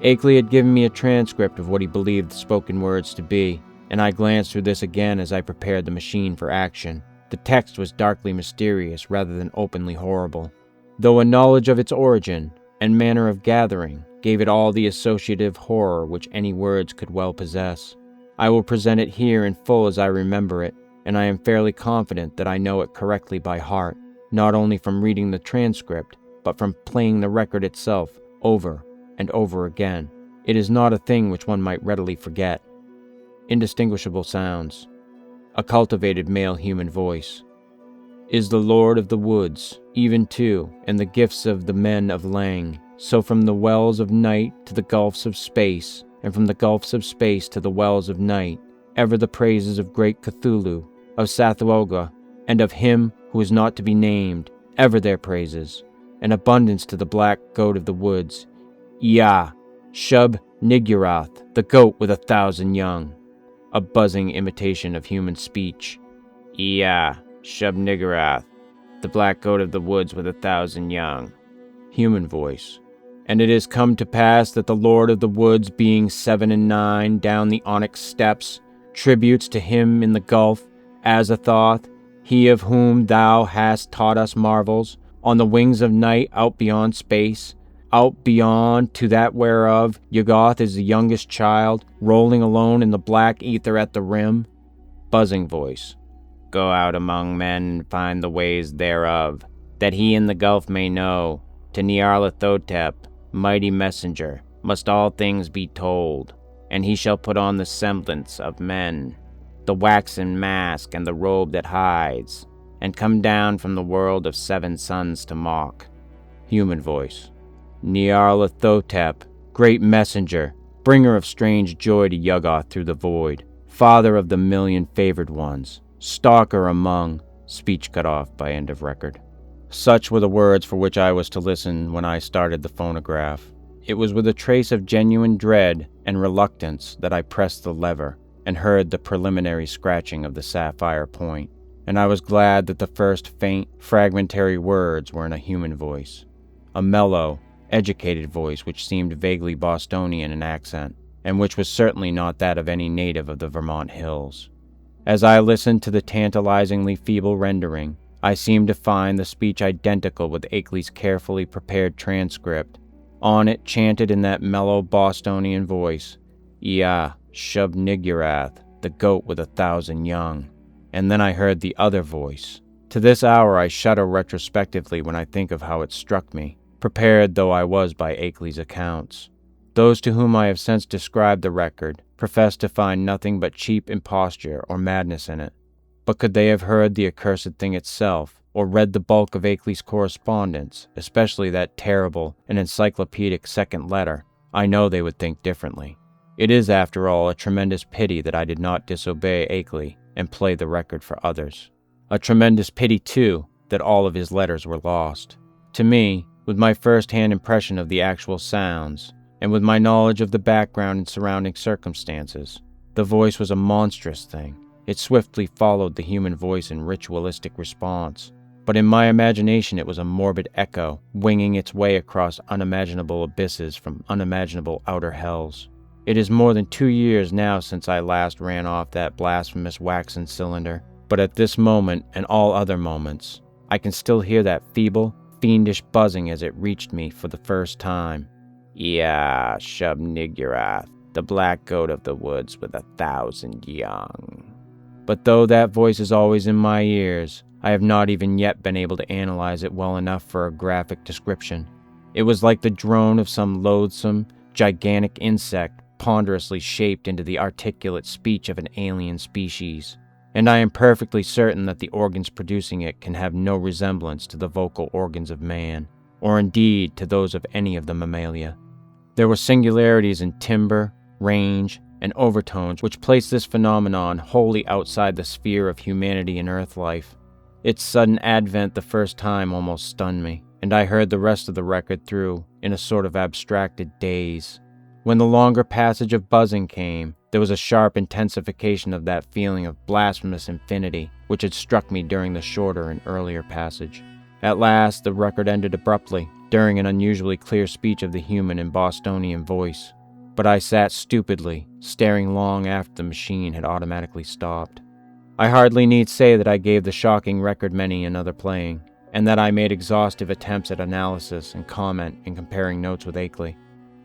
Akeley had given me a transcript of what he believed the spoken words to be, and I glanced through this again as I prepared the machine for action. The text was darkly mysterious rather than openly horrible, though a knowledge of its origin and manner of gathering gave it all the associative horror which any words could well possess. I will present it here in full as I remember it, and I am fairly confident that I know it correctly by heart, not only from reading the transcript, but from playing the record itself over and over again. It is not a thing which one might readily forget. Indistinguishable sounds. A cultivated male human voice. Is the Lord of the woods, even to, and the gifts of the men of Lang, so from the wells of night to the gulfs of space, and from the gulfs of space to the wells of night, ever the praises of great Cthulhu, of Sathuoga, and of him who is not to be named, ever their praises, and abundance to the black goat of the woods, Yah, Shub Nigurath, the goat with 1,000 young. A buzzing imitation of human speech. Yah, Shub Nigurath, the black goat of the woods with 1,000 young. Human voice. And it has come to pass that the Lord of the woods, being 7 and 9 down the onyx steps, tributes to him in the gulf, Azathoth, he of whom thou hast taught us marvels, on the wings of night out beyond space, out beyond to that whereof Yuggoth is the youngest child, rolling alone in the black ether at the rim. Buzzing voice. Go out among men and find the ways thereof, that he in the gulf may know. To Nyarlathotep, mighty messenger, must all things be told, and he shall put on the semblance of men, the waxen mask and the robe that hides, and come down from the world of 7 suns to mock. Human voice. Nyarlathotep, great messenger, bringer of strange joy to Yuggoth through the void, father of the 1,000,000 favored ones, stalker among, speech cut off by end of record. Such were the words for which I was to listen when I started the phonograph. It was with a trace of genuine dread and reluctance that I pressed the lever and heard the preliminary scratching of the sapphire point, and I was glad that the first faint, fragmentary words were in a human voice, a mellow, educated voice which seemed vaguely Bostonian in accent, and which was certainly not that of any native of the Vermont hills. As I listened to the tantalizingly feeble rendering, I seemed to find the speech identical with Akeley's carefully prepared transcript. On it, chanted in that mellow Bostonian voice, Yah, Shub Nigurath, the goat with 1,000 young. And then I heard the other voice. To this hour I shudder retrospectively when I think of how it struck me, prepared though I was by Akeley's accounts. Those to whom I have since described the record profess to find nothing but cheap imposture or madness in it. But could they have heard the accursed thing itself, or read the bulk of Akeley's correspondence, especially that terrible and encyclopedic second letter, I know they would think differently. It is, after all, a tremendous pity that I did not disobey Akeley and play the record for others. A tremendous pity, too, that all of his letters were lost. To me, with my first-hand impression of the actual sounds, and with my knowledge of the background and surrounding circumstances, the voice was a monstrous thing. It swiftly followed the human voice in ritualistic response. But in my imagination it was a morbid echo, winging its way across unimaginable abysses from unimaginable outer hells. It is more than 2 years now since I last ran off that blasphemous waxen cylinder, but at this moment and all other moments, I can still hear that feeble, fiendish buzzing as it reached me for the first time. "Yeah, Shub-Niggurath, the black goat of the woods with 1,000 young." But though that voice is always in my ears, I have not even yet been able to analyze it well enough for a graphic description. It was like the drone of some loathsome, gigantic insect ponderously shaped into the articulate speech of an alien species, and I am perfectly certain that the organs producing it can have no resemblance to the vocal organs of man, or indeed to those of any of the mammalia. There were singularities in timbre, range, and overtones which placed this phenomenon wholly outside the sphere of humanity and earth life. Its sudden advent the first time almost stunned me, and I heard the rest of the record through in a sort of abstracted daze. When the longer passage of buzzing came, there was a sharp intensification of that feeling of blasphemous infinity which had struck me during the shorter and earlier passage. At last, the record ended abruptly, during an unusually clear speech of the human and Bostonian voice. But I sat stupidly, staring long after the machine had automatically stopped. I hardly need say that I gave the shocking record many another playing, and that I made exhaustive attempts at analysis and comment in comparing notes with Akeley.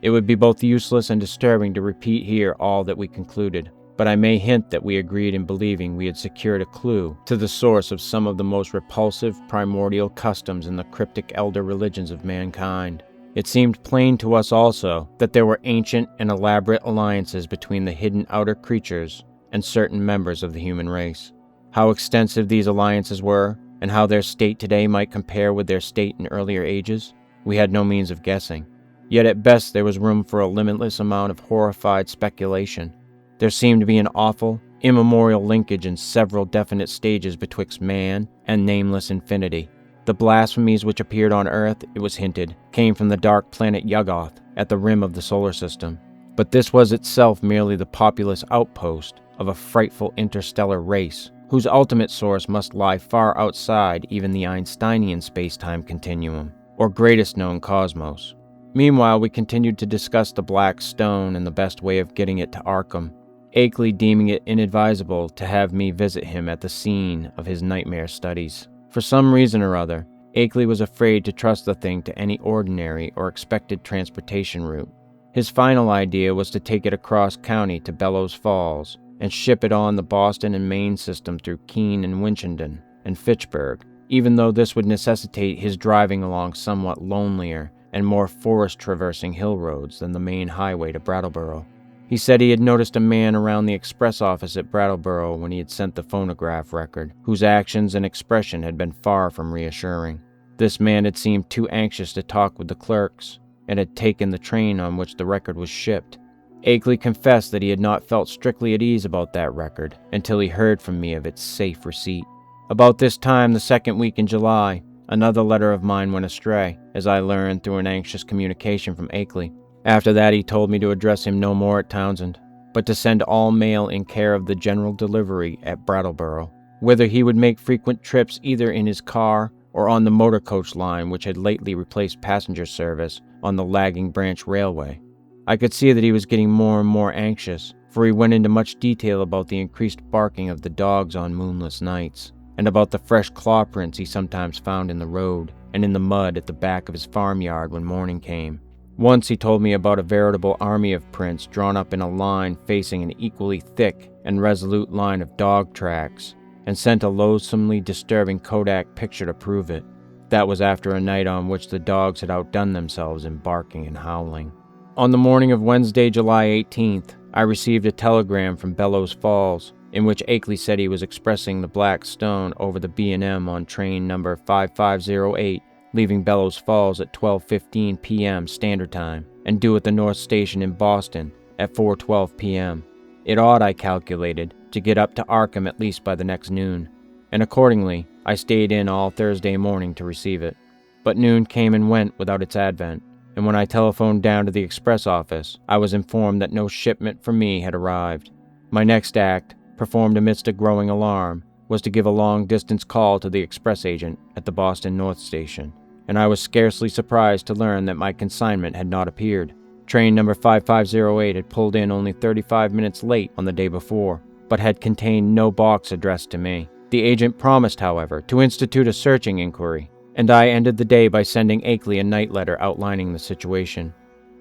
It would be both useless and disturbing to repeat here all that we concluded, but I may hint that we agreed in believing we had secured a clue to the source of some of the most repulsive primordial customs in the cryptic elder religions of mankind. It seemed plain to us also that there were ancient and elaborate alliances between the hidden outer creatures and certain members of the human race. How extensive these alliances were, and how their state today might compare with their state in earlier ages, we had no means of guessing. Yet at best there was room for a limitless amount of horrified speculation. There seemed to be an awful, immemorial linkage in several definite stages betwixt man and nameless infinity. The blasphemies which appeared on Earth, it was hinted, came from the dark planet Yuggoth at the rim of the solar system. But this was itself merely the populous outpost of a frightful interstellar race, whose ultimate source must lie far outside even the Einsteinian space-time continuum, or greatest known cosmos. Meanwhile, we continued to discuss the Black Stone and the best way of getting it to Arkham, Akeley deeming it inadvisable to have me visit him at the scene of his nightmare studies. For some reason or other, Akeley was afraid to trust the thing to any ordinary or expected transportation route. His final idea was to take it across county to Bellows Falls and ship it on the Boston and Maine system through Keene and Winchendon and Fitchburg, even though this would necessitate his driving along somewhat lonelier and more forest-traversing hill roads than the main highway to Brattleboro. He said he had noticed a man around the express office at Brattleboro when he had sent the phonograph record, whose actions and expression had been far from reassuring. This man had seemed too anxious to talk with the clerks, and had taken the train on which the record was shipped. Akeley confessed that he had not felt strictly at ease about that record until he heard from me of its safe receipt. About this time, the second week in July, another letter of mine went astray, as I learned through an anxious communication from Akeley. After that, he told me to address him no more at Townsend, but to send all mail in care of the general delivery at Brattleboro, whither he would make frequent trips either in his car or on the motor coach line which had lately replaced passenger service on the lagging branch railway. I could see that he was getting more and more anxious, for he went into much detail about the increased barking of the dogs on moonless nights, and about the fresh claw prints he sometimes found in the road and in the mud at the back of his farmyard when morning came. Once he told me about a veritable army of prints drawn up in a line facing an equally thick and resolute line of dog tracks, and sent a loathsomely disturbing Kodak picture to prove it. That was after a night on which the dogs had outdone themselves in barking and howling. On the morning of Wednesday, July 18th, I received a telegram from Bellows Falls, in which Akeley said he was expressing the Black Stone over the B&M on train number 5508, leaving Bellows Falls at 12:15 p.m. Standard Time, and due at the North Station in Boston at 4:12 p.m. It ought, I calculated, to get up to Arkham at least by the next noon, and accordingly, I stayed in all Thursday morning to receive it. But noon came and went without its advent, and when I telephoned down to the express office, I was informed that no shipment for me had arrived. My next act, performed amidst a growing alarm, was to give a long-distance call to the express agent at the Boston North Station, and I was scarcely surprised to learn that my consignment had not appeared. Train number 5508 had pulled in only 35 minutes late on the day before, but had contained no box addressed to me. The agent promised, however, to institute a searching inquiry, and I ended the day by sending Akeley a night letter outlining the situation.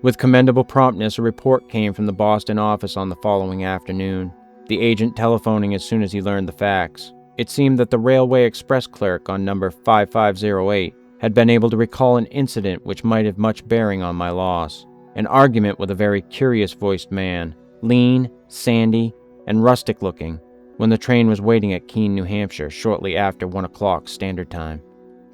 With commendable promptness, a report came from the Boston office on the following afternoon, the agent telephoning as soon as he learned the facts. It seemed that the railway express clerk on number 5508 had been able to recall an incident which might have much bearing on my loss, an argument with a very curious-voiced man, lean, sandy, and rustic-looking, when the train was waiting at Keene, New Hampshire, shortly after 1 o'clock Standard Time.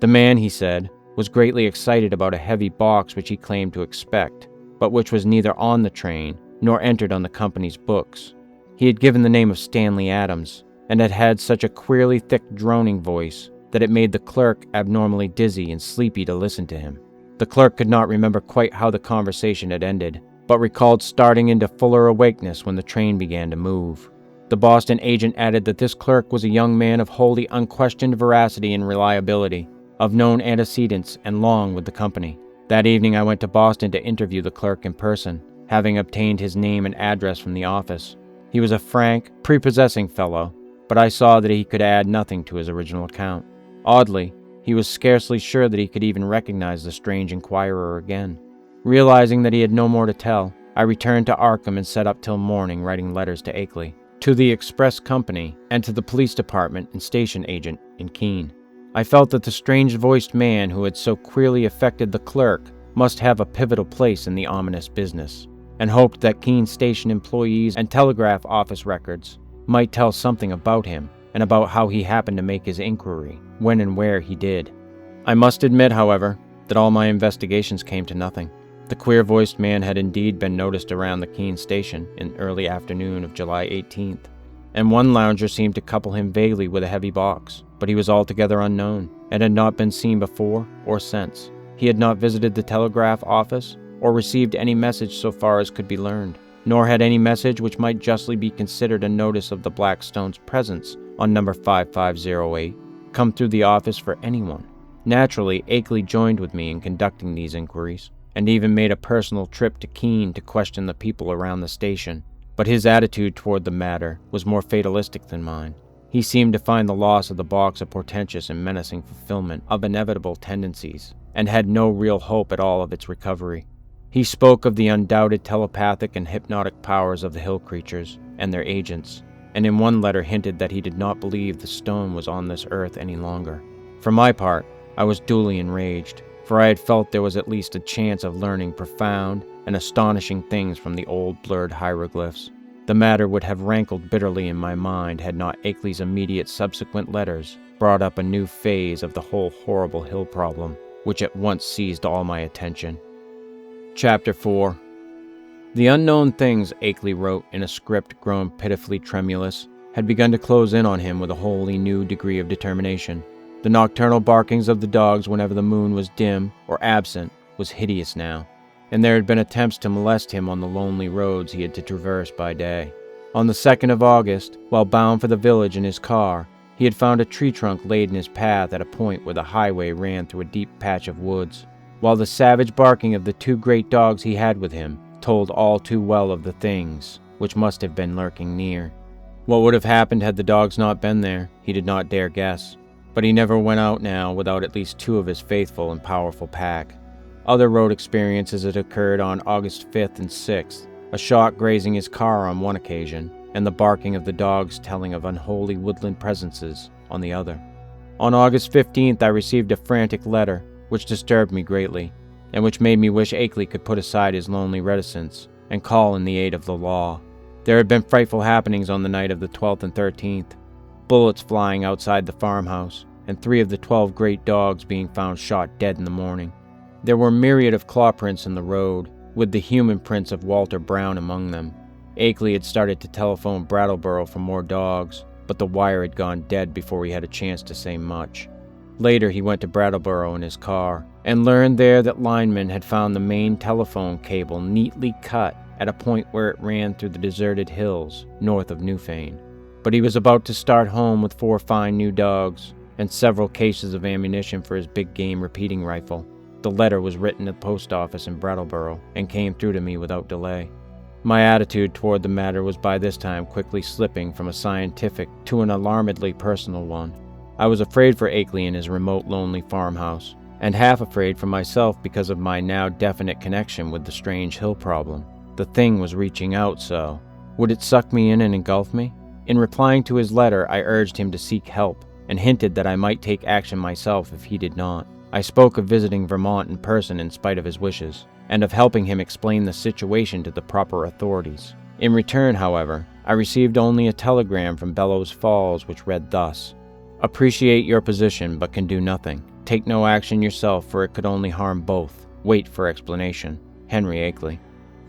The man, he said, was greatly excited about a heavy box which he claimed to expect, but which was neither on the train nor entered on the company's books. He had given the name of Stanley Adams, and had such a queerly thick droning voice that it made the clerk abnormally dizzy and sleepy to listen to him. The clerk could not remember quite how the conversation had ended, but recalled starting into fuller awakeness when the train began to move. The Boston agent added that this clerk was a young man of wholly unquestioned veracity and reliability, of known antecedents and long with the company. That evening I went to Boston to interview the clerk in person, having obtained his name and address from the office. He was a frank, prepossessing fellow, but I saw that he could add nothing to his original account. Oddly, he was scarcely sure that he could even recognize the strange inquirer again. Realizing that he had no more to tell, I returned to Arkham and sat up till morning writing letters to Akeley, to the express company, and to the police department and station agent in Keene. I felt that the strange-voiced man who had so queerly affected the clerk must have a pivotal place in the ominous business, and hoped that Keene station employees and telegraph office records might tell something about him and about how he happened to make his inquiry, when and where he did. I must admit, however, that all my investigations came to nothing. The queer-voiced man had indeed been noticed around the Keene station in early afternoon of July 18th, and one lounger seemed to couple him vaguely with a heavy box, but he was altogether unknown, and had not been seen before or since. He had not visited the telegraph office, or received any message so far as could be learned, nor had any message which might justly be considered a notice of the Blackstone's presence on number 5508 come through the office for anyone. Naturally, Akeley joined with me in conducting these inquiries, and even made a personal trip to Keene to question the people around the station, but his attitude toward the matter was more fatalistic than mine. He seemed to find the loss of the box a portentous and menacing fulfillment of inevitable tendencies, and had no real hope at all of its recovery. He spoke of the undoubted telepathic and hypnotic powers of the hill creatures and their agents, and in one letter hinted that he did not believe the stone was on this earth any longer. For my part, I was duly enraged, for I had felt there was at least a chance of learning profound and astonishing things from the old blurred hieroglyphs. The matter would have rankled bitterly in my mind had not Akeley's immediate subsequent letters brought up a new phase of the whole horrible hill problem, which at once seized all my attention. Chapter 4. The unknown things Akeley wrote in a script grown pitifully tremulous had begun to close in on him with a wholly new degree of determination. The nocturnal barkings of the dogs whenever the moon was dim or absent was hideous now, and there had been attempts to molest him on the lonely roads he had to traverse by day. On the 2nd of August, while bound for the village in his car, he had found a tree trunk laid in his path at a point where the highway ran through a deep patch of woods, while the savage barking of the 2 great dogs he had with him told all too well of the things which must have been lurking near. What would have happened had the dogs not been there, he did not dare guess, but he never went out now without at least 2 of his faithful and powerful pack. Other road experiences had occurred on August 5th and 6th, a shot grazing his car on one occasion, and the barking of the dogs telling of unholy woodland presences on the other. On August 15th I received a frantic letter, which disturbed me greatly, and which made me wish Akeley could put aside his lonely reticence and call in the aid of the law. There had been frightful happenings on the night of the 12th and 13th. Bullets flying outside the farmhouse, and 3 of the 12 great dogs being found shot dead in the morning. There were myriad of claw prints in the road, with the human prints of Walter Brown among them. Akeley had started to telephone Brattleboro for more dogs, but the wire had gone dead before he had a chance to say much. Later he went to Brattleboro in his car, and learned there that linemen had found the main telephone cable neatly cut at a point where it ran through the deserted hills north of Newfane. But he was about to start home with 4 fine new dogs, and several cases of ammunition for his big game repeating rifle. The letter was written at the post office in Brattleboro, and came through to me without delay. My attitude toward the matter was by this time quickly slipping from a scientific to an alarmedly personal one. I was afraid for Akeley in his remote, lonely farmhouse, and half afraid for myself because of my now definite connection with the strange hill problem. The thing was reaching out, so would it suck me in and engulf me? In replying to his letter, I urged him to seek help, and hinted that I might take action myself if he did not. I spoke of visiting Vermont in person in spite of his wishes, and of helping him explain the situation to the proper authorities. In return, however, I received only a telegram from Bellows Falls which read thus: "Appreciate your position but can do nothing. Take no action yourself, for it could only harm both. Wait for explanation. Henry Akeley."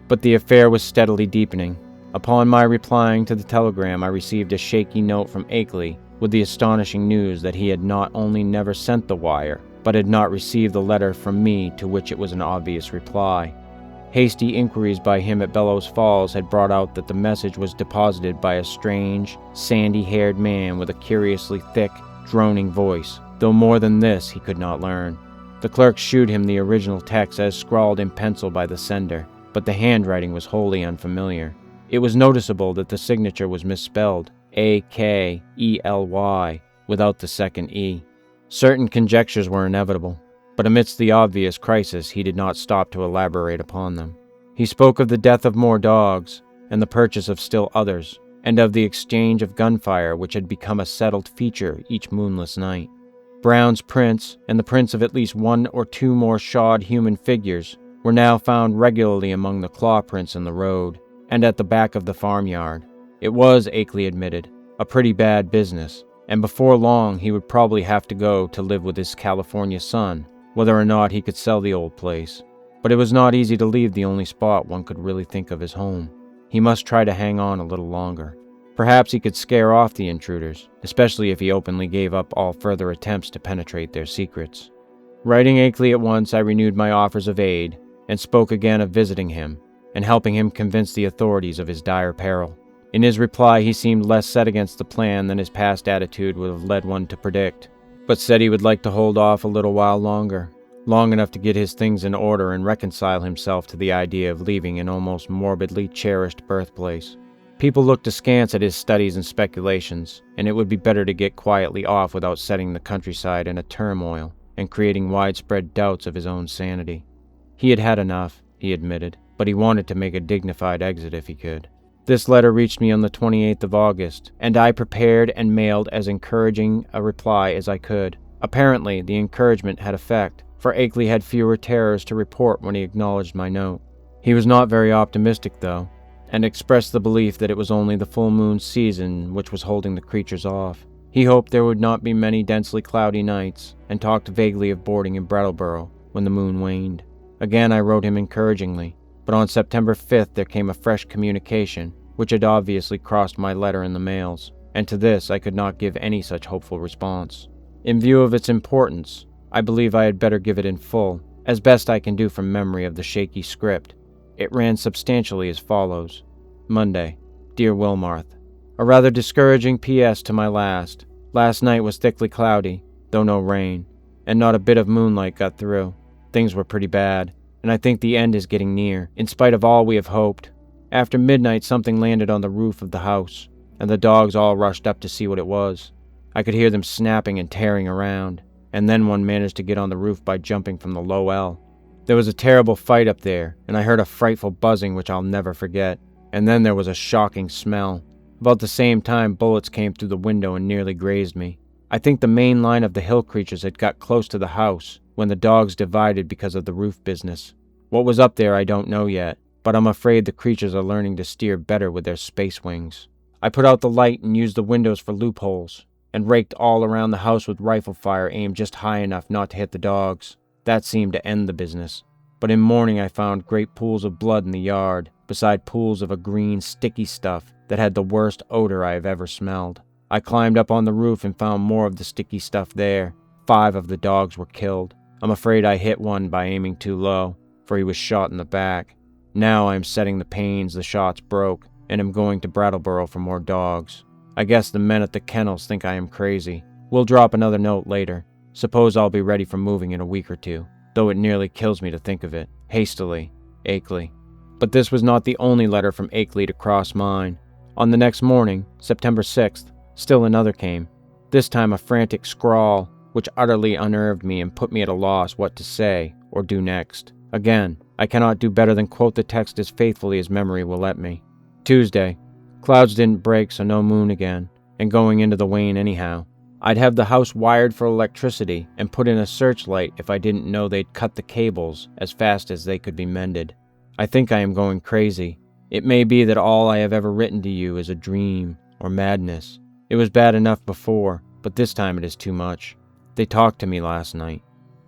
But the affair was steadily deepening. Upon my replying to the telegram, I received a shaky note from Akeley with the astonishing news that he had not only never sent the wire, but had not received the letter from me to which it was an obvious reply. Hasty inquiries by him at Bellows Falls had brought out that the message was deposited by a strange, sandy-haired man with a curiously thick, droning voice, though more than this he could not learn. The clerk shewed him the original text as scrawled in pencil by the sender, but the handwriting was wholly unfamiliar. It was noticeable that the signature was misspelled, Akeley, without the second E. Certain conjectures were inevitable, but amidst the obvious crisis he did not stop to elaborate upon them. He spoke of the death of more dogs, and the purchase of still others, and of the exchange of gunfire which had become a settled feature each moonless night. Brown's prints, and the prints of at least 1 or 2 more shod human figures, were now found regularly among the claw prints in the road, and at the back of the farmyard. It was, Akeley admitted, a pretty bad business, and before long he would probably have to go to live with his California son, whether or not he could sell the old place. But it was not easy to leave the only spot one could really think of as home. He must try to hang on a little longer. Perhaps he could scare off the intruders, especially if he openly gave up all further attempts to penetrate their secrets. Writing Akeley at once, I renewed my offers of aid, and spoke again of visiting him, and helping him convince the authorities of his dire peril. In his reply, he seemed less set against the plan than his past attitude would have led one to predict, but said he would like to hold off a little while longer, long enough to get his things in order and reconcile himself to the idea of leaving an almost morbidly cherished birthplace. People looked askance at his studies and speculations, and it would be better to get quietly off without setting the countryside in a turmoil and creating widespread doubts of his own sanity. He had had enough, he admitted, but he wanted to make a dignified exit if he could. This letter reached me on the 28th of August, and I prepared and mailed as encouraging a reply as I could. Apparently, the encouragement had effect, for Akeley had fewer terrors to report when he acknowledged my note. He was not very optimistic, though, and expressed the belief that it was only the full moon season which was holding the creatures off. He hoped there would not be many densely cloudy nights, and talked vaguely of boarding in Brattleboro when the moon waned. Again I wrote him encouragingly, but on September 5th there came a fresh communication, which had obviously crossed my letter in the mails, and to this I could not give any such hopeful response. In view of its importance, I believe I had better give it in full, as best I can do from memory of the shaky script. It ran substantially as follows: Monday, Dear Wilmarth, a rather discouraging P.S. to my last. Last night was thickly cloudy, though no rain, and not a bit of moonlight got through. Things were pretty bad, and I think the end is getting near, in spite of all we have hoped. After midnight something landed on the roof of the house, and the dogs all rushed up to see what it was. I could hear them snapping and tearing around, and then one managed to get on the roof by jumping from the low L. There was a terrible fight up there, and I heard a frightful buzzing which I'll never forget, and then there was a shocking smell. About the same time bullets came through the window and nearly grazed me. I think the main line of the hill creatures had got close to the house when the dogs divided because of the roof business. What was up there I don't know yet, but I'm afraid the creatures are learning to steer better with their space wings. I put out the light and used the windows for loopholes, and raked all around the house with rifle fire aimed just high enough not to hit the dogs. That seemed to end the business. But in morning I found great pools of blood in the yard, beside pools of a green, sticky stuff that had the worst odor I have ever smelled. I climbed up on the roof and found more of the sticky stuff there. 5 of the dogs were killed. I'm afraid I hit one by aiming too low, for he was shot in the back. Now I am setting the panes the shots broke, and am going to Brattleboro for more dogs. I guess the men at the kennels think I am crazy. We'll drop another note later. Suppose I'll be ready for moving in a week or 2, though it nearly kills me to think of it. Hastily, Akeley. But this was not the only letter from Akeley to cross mine. On the next morning, September 6th, still another came. This time a frantic scrawl, which utterly unnerved me and put me at a loss what to say or do next. Again, I cannot do better than quote the text as faithfully as memory will let me. Tuesday. Clouds didn't break, so no moon again, and going into the wane anyhow. I'd have the house wired for electricity and put in a searchlight if I didn't know they'd cut the cables as fast as they could be mended. I think I am going crazy. It may be that all I have ever written to you is a dream or madness. It was bad enough before, but this time it is too much. They talked to me last night.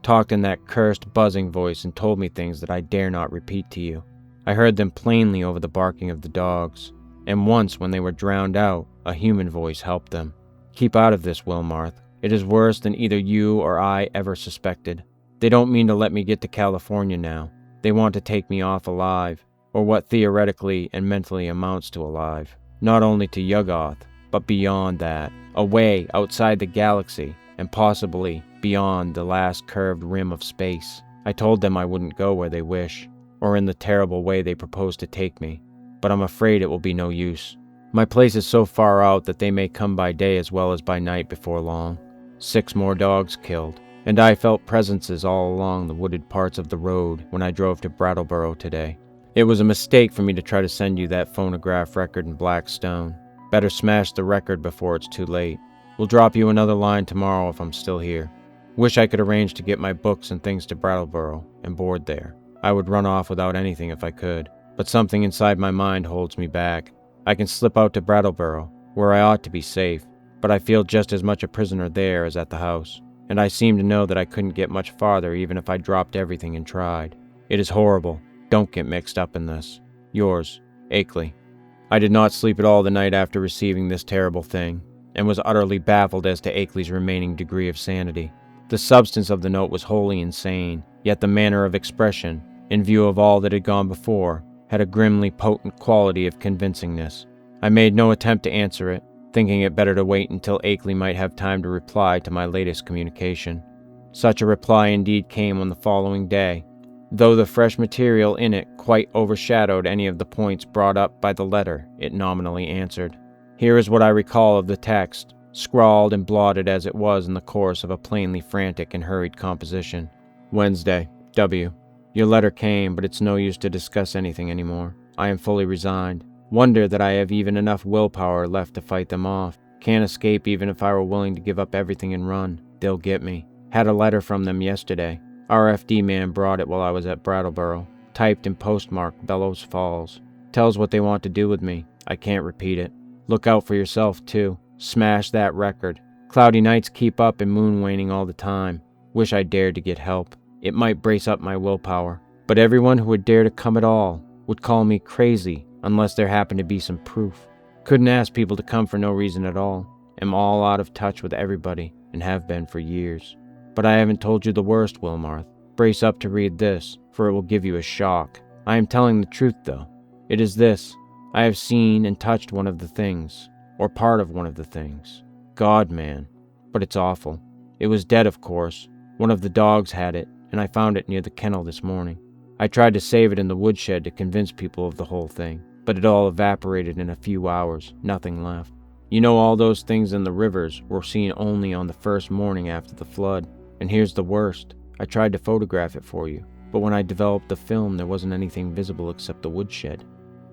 Talked in that cursed buzzing voice and told me things that I dare not repeat to you. I heard them plainly over the barking of the dogs, and once when they were drowned out, a human voice helped them. Keep out of this, Wilmarth. It is worse than either you or I ever suspected. They don't mean to let me get to California now. They want to take me off alive, or what theoretically and mentally amounts to alive. Not only to Yuggoth, but beyond that, away outside the galaxy, and possibly beyond the last curved rim of space. I told them I wouldn't go where they wish, or in the terrible way they propose to take me, but I'm afraid it will be no use. My place is so far out that they may come by day as well as by night before long. 6 more dogs killed, and I felt presences all along the wooded parts of the road when I drove to Brattleboro today. It was a mistake for me to try to send you that phonograph record in black stone. Better smash the record before it's too late. We'll drop you another line tomorrow if I'm still here. Wish I could arrange to get my books and things to Brattleboro and board there. I would run off without anything if I could, but something inside my mind holds me back. I can slip out to Brattleboro, where I ought to be safe, but I feel just as much a prisoner there as at the house, and I seem to know that I couldn't get much farther even if I dropped everything and tried. It is horrible. Don't get mixed up in this. Yours, Akeley. I did not sleep at all the night after receiving this terrible thing, and was utterly baffled as to Akeley's remaining degree of sanity. The substance of the note was wholly insane, yet the manner of expression, in view of all that had gone before, had a grimly potent quality of convincingness. I made no attempt to answer it, thinking it better to wait until Akeley might have time to reply to my latest communication. Such a reply indeed came on the following day, though the fresh material in it quite overshadowed any of the points brought up by the letter it nominally answered. Here is what I recall of the text, scrawled and blotted as it was in the course of a plainly frantic and hurried composition. Wednesday, W. Your letter came, but it's no use to discuss anything anymore. I am fully resigned. Wonder that I have even enough willpower left to fight them off. Can't escape even if I were willing to give up everything and run. They'll get me. Had a letter from them yesterday. RFD man brought it while I was at Brattleboro. Typed and postmarked Bellows Falls. Tells what they want to do with me. I can't repeat it. Look out for yourself, too. Smash that record. Cloudy nights keep up and moon waning all the time. Wish I dared to get help. It might brace up my willpower. But everyone who would dare to come at all would call me crazy unless there happened to be some proof. Couldn't ask people to come for no reason at all. Am all out of touch with everybody and have been for years. But I haven't told you the worst, Wilmarth. Brace up to read this, for it will give you a shock. I am telling the truth, though. It is this. I have seen and touched one of the things, or part of one of the things. God, man. But it's awful. It was dead, of course. One of the dogs had it, and I found it near the kennel this morning. I tried to save it in the woodshed to convince people of the whole thing, but it all evaporated in a few hours, nothing left. You know, all those things in the rivers were seen only on the first morning after the flood. And here's the worst. I tried to photograph it for you, but when I developed the film, there wasn't anything visible except the woodshed.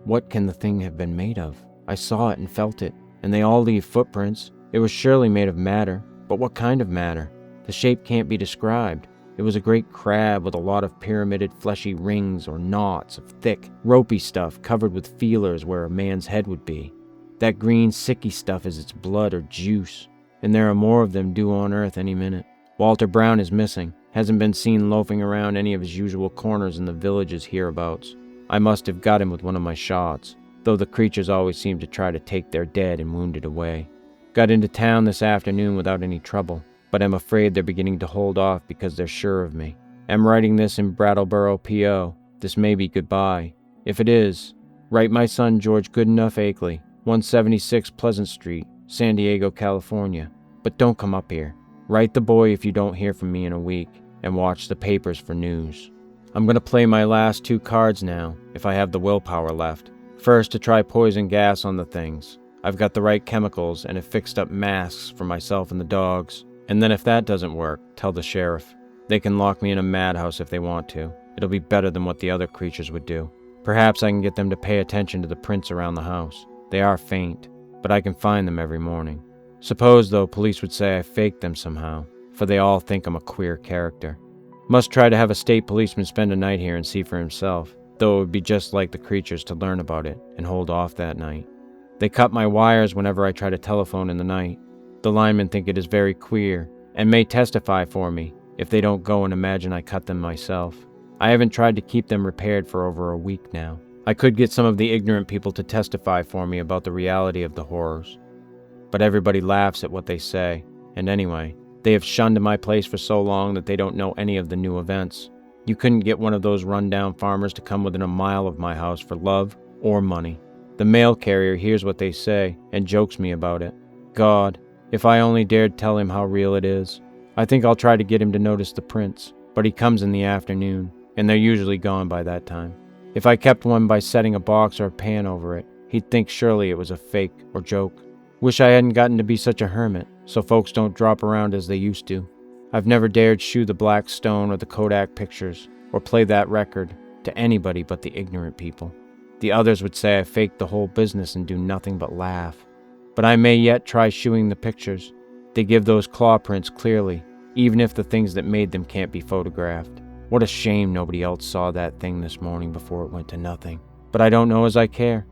What can the thing have been made of? I saw it and felt it, and they all leave footprints. It was surely made of matter, but what kind of matter? The shape can't be described. It was a great crab with a lot of pyramided fleshy rings or knots of thick, ropey stuff covered with feelers where a man's head would be. That green, sicky stuff is its blood or juice, and there are more of them due on Earth any minute. Walter Brown is missing, hasn't been seen loafing around any of his usual corners in the villages hereabouts. I must have got him with one of my shots, though the creatures always seem to try to take their dead and wounded away. Got into town this afternoon without any trouble, but I'm afraid they're beginning to hold off because they're sure of me. I'm writing this in Brattleboro, P.O. This may be goodbye. If it is, write my son George Goodenough Akeley, 176 Pleasant Street, San Diego, California. But don't come up here. Write the boy if you don't hear from me in a week, and watch the papers for news. I'm going to play my last 2 cards now, if I have the willpower left. First, to try poison gas on the things. I've got the right chemicals and have fixed up masks for myself and the dogs. And then if that doesn't work, tell the sheriff. They can lock me in a madhouse if they want to. It'll be better than what the other creatures would do. Perhaps I can get them to pay attention to the prints around the house. They are faint, but I can find them every morning. Suppose, though, police would say I faked them somehow, for they all think I'm a queer character. Must try to have a state policeman spend a night here and see for himself, though it would be just like the creatures to learn about it and hold off that night. They cut my wires whenever I try to telephone in the night. The linemen think it is very queer, and may testify for me if they don't go and imagine I cut them myself. I haven't tried to keep them repaired for over a week now. I could get some of the ignorant people to testify for me about the reality of the horrors. But everybody laughs at what they say, and anyway, they have shunned my place for so long that they don't know any of the new events. You couldn't get one of those run-down farmers to come within a mile of my house for love or money. The mail carrier hears what they say and jokes me about it. God, if I only dared tell him how real it is. I think I'll try to get him to notice the prints, but he comes in the afternoon, and they're usually gone by that time. If I kept one by setting a box or a pan over it, he'd think surely it was a fake or joke. Wish I hadn't gotten to be such a hermit, so folks don't drop around as they used to. I've never dared shoe the Black Stone or the Kodak pictures, or play that record, to anybody but the ignorant people. The others would say I faked the whole business and do nothing but laugh. But I may yet try shoeing the pictures. They give those claw prints clearly, even if the things that made them can't be photographed. What a shame nobody else saw that thing this morning before it went to nothing. But I don't know as I care.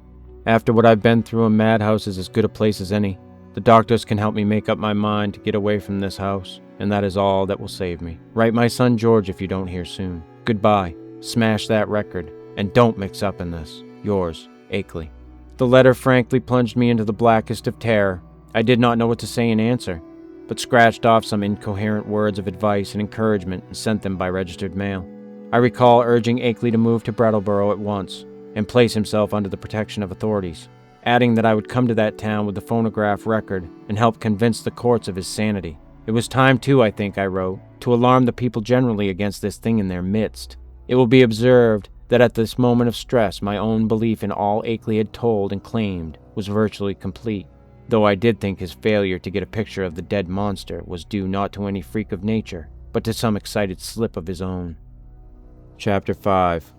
After what I've been through, a madhouse is as good a place as any. The doctors can help me make up my mind to get away from this house, and that is all that will save me. Write my son George if you don't hear soon. Goodbye. Smash that record, and don't mix up in this. Yours, Akeley. The letter frankly plunged me into the blackest of terror. I did not know what to say in answer, but scratched off some incoherent words of advice and encouragement and sent them by registered mail. I recall urging Akeley to move to Brattleboro at once and place himself under the protection of authorities, adding that I would come to that town with the phonograph record and help convince the courts of his sanity. It was time, too, I think I wrote, to alarm the people generally against this thing in their midst. It will be observed that at this moment of stress, my own belief in all Akeley had told and claimed was virtually complete, though I did think his failure to get a picture of the dead monster was due not to any freak of nature, but to some excited slip of his own. Chapter 5.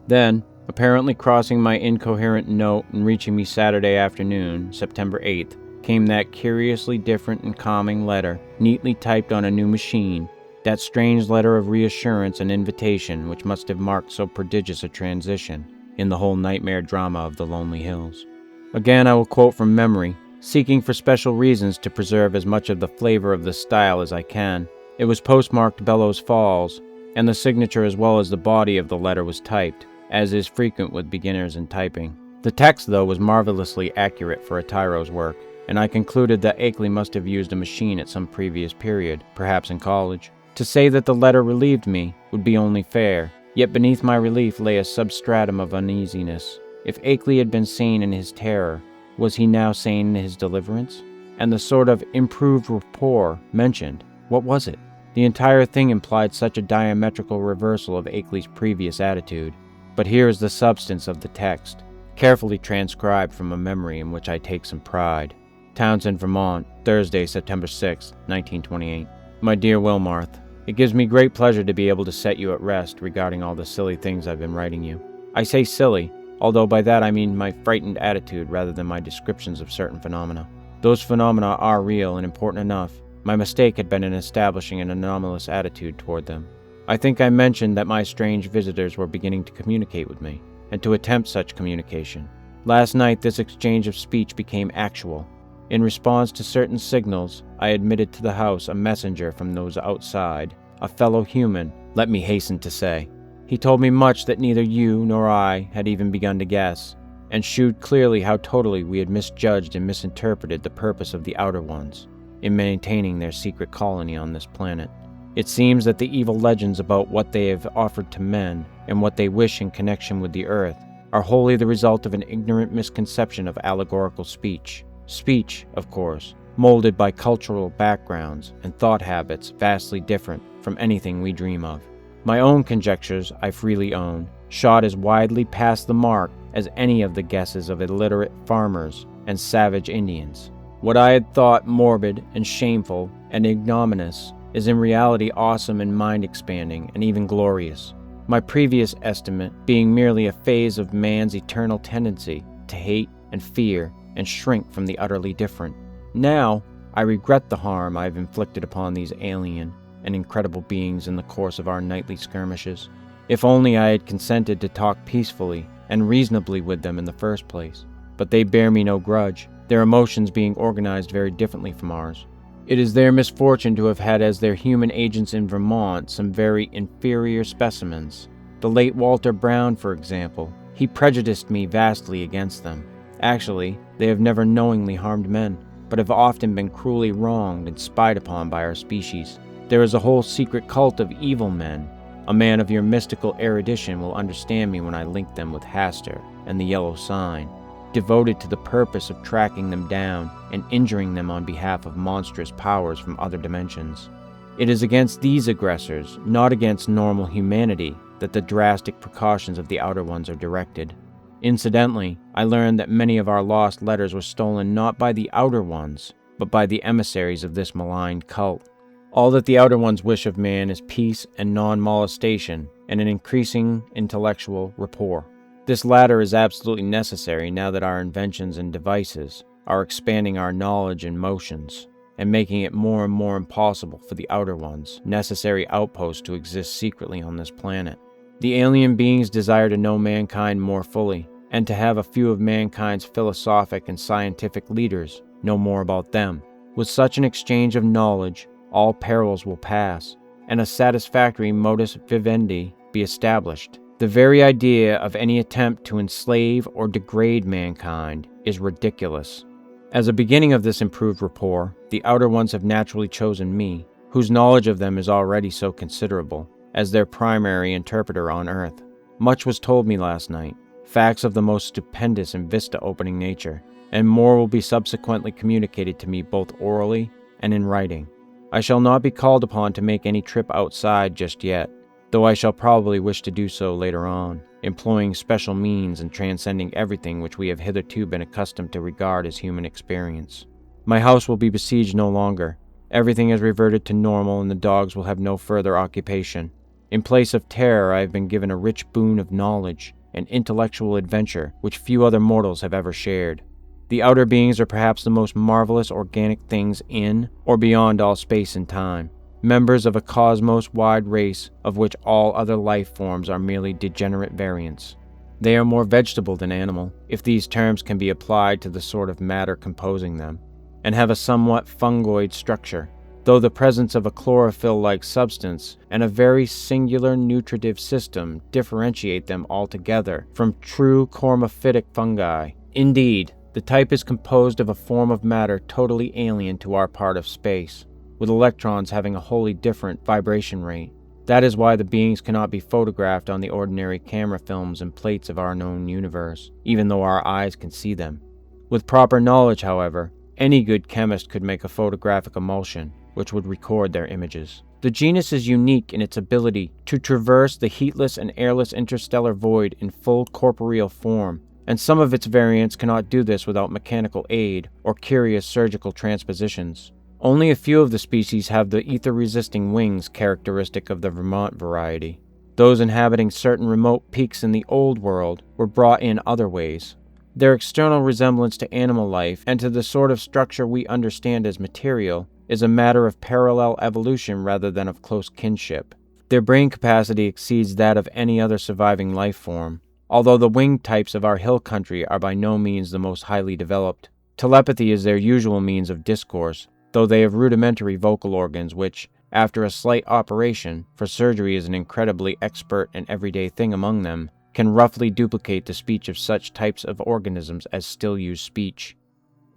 Then, apparently crossing my incoherent note and reaching me Saturday afternoon, September 8th, came that curiously different and calming letter, neatly typed on a new machine, that strange letter of reassurance and invitation which must have marked so prodigious a transition in the whole nightmare drama of the Lonely Hills. Again, I will quote from memory, seeking for special reasons to preserve as much of the flavor of the style as I can. It was postmarked Bellows Falls, and the signature as well as the body of the letter was typed, as is frequent with beginners in typing. The text, though, was marvelously accurate for a tyro's work, and I concluded that Akeley must have used a machine at some previous period, perhaps in college. To say that the letter relieved me would be only fair, yet beneath my relief lay a substratum of uneasiness. If Akeley had been sane in his terror, was he now sane in his deliverance? And the sort of improved rapport mentioned, what was it? The entire thing implied such a diametrical reversal of Akeley's previous attitude. But here is the substance of the text, carefully transcribed from a memory in which I take some pride. Townsend, Vermont, Thursday, September 6, 1928. My dear Wilmarth, it gives me great pleasure to be able to set you at rest regarding all the silly things I've been writing you. I say silly, although by that I mean my frightened attitude rather than my descriptions of certain phenomena. Those phenomena are real and important enough, My mistake had been in establishing an anomalous attitude toward them. I think I mentioned that my strange visitors were beginning to communicate with me, and to attempt such communication. Last night, this exchange of speech became actual. In response to certain signals, I admitted to the house a messenger from those outside, a fellow human, let me hasten to say. He told me much that neither you nor I had even begun to guess, and shewed clearly how totally we had misjudged and misinterpreted the purpose of the Outer Ones in maintaining their secret colony on this planet. It seems that the evil legends about what they have offered to men and what they wish in connection with the earth are wholly the result of an ignorant misconception of allegorical speech. Speech, of course, molded by cultural backgrounds and thought habits vastly different from anything we dream of. My own conjectures, I freely own, shot as widely past the mark as any of the guesses of illiterate farmers and savage Indians. What I had thought morbid and shameful and ignominious is in reality awesome and mind-expanding and even glorious. My previous estimate being merely a phase of man's eternal tendency to hate and fear and shrink from the utterly different. Now, I regret the harm I have inflicted upon these alien and incredible beings in the course of our nightly skirmishes. If only I had consented to talk peacefully and reasonably with them in the first place. But they bear me no grudge, their emotions being organized very differently from ours. It is their misfortune to have had as their human agents in Vermont some very inferior specimens. The late Walter Brown, for example, he prejudiced me vastly against them. Actually, they have never knowingly harmed men, but have often been cruelly wronged and spied upon by our species. There is a whole secret cult of evil men. A man of your mystical erudition will understand me when I link them with Hastur and the Yellow Sign, devoted to the purpose of tracking them down and injuring them on behalf of monstrous powers from other dimensions. It is against these aggressors, not against normal humanity, that the drastic precautions of the Outer Ones are directed. Incidentally, I learned that many of our lost letters were stolen not by the Outer Ones, but by the emissaries of this malign cult. All that the Outer Ones wish of man is peace and non-molestation, and an increasing intellectual rapport. This latter is absolutely necessary now that our inventions and devices are expanding our knowledge and motions, and making it more and more impossible for the Outer Ones' necessary outposts to exist secretly on this planet. The alien beings desire to know mankind more fully, and to have a few of mankind's philosophic and scientific leaders know more about them. With such an exchange of knowledge, all perils will pass, and a satisfactory modus vivendi be established. The very idea of any attempt to enslave or degrade mankind is ridiculous. As a beginning of this improved rapport, the Outer Ones have naturally chosen me, whose knowledge of them is already so considerable, as their primary interpreter on Earth. Much was told me last night, facts of the most stupendous and vista-opening nature, and more will be subsequently communicated to me both orally and in writing. I shall not be called upon to make any trip outside just yet, though I shall probably wish to do so later on, employing special means and transcending everything which we have hitherto been accustomed to regard as human experience. My house will be besieged no longer. Everything has reverted to normal, and the dogs will have no further occupation. In place of terror, I have been given a rich boon of knowledge and intellectual adventure which few other mortals have ever shared. The outer beings are perhaps the most marvelous organic things in or beyond all space and time, members of a cosmos-wide race of which all other life forms are merely degenerate variants. They are more vegetable than animal, if these terms can be applied to the sort of matter composing them, and have a somewhat fungoid structure, though the presence of a chlorophyll-like substance and a very singular nutritive system differentiate them altogether from true cormophytic fungi. Indeed, the type is composed of a form of matter totally alien to our part of space, with electrons having a wholly different vibration rate. That is why the beings cannot be photographed on the ordinary camera films and plates of our known universe, even though our eyes can see them. With proper knowledge, however, any good chemist could make a photographic emulsion, which would record their images. The genus is unique in its ability to traverse the heatless and airless interstellar void in full corporeal form, and some of its variants cannot do this without mechanical aid or curious surgical transpositions. Only a few of the species have the ether-resisting wings characteristic of the Vermont variety. Those inhabiting certain remote peaks in the Old World were brought in other ways. Their external resemblance to animal life and to the sort of structure we understand as material is a matter of parallel evolution rather than of close kinship. Their brain capacity exceeds that of any other surviving life form, although the winged types of our hill country are by no means the most highly developed. Telepathy is their usual means of discourse, though they have rudimentary vocal organs which, after a slight operation, for surgery is an incredibly expert and everyday thing among them, can roughly duplicate the speech of such types of organisms as still use speech.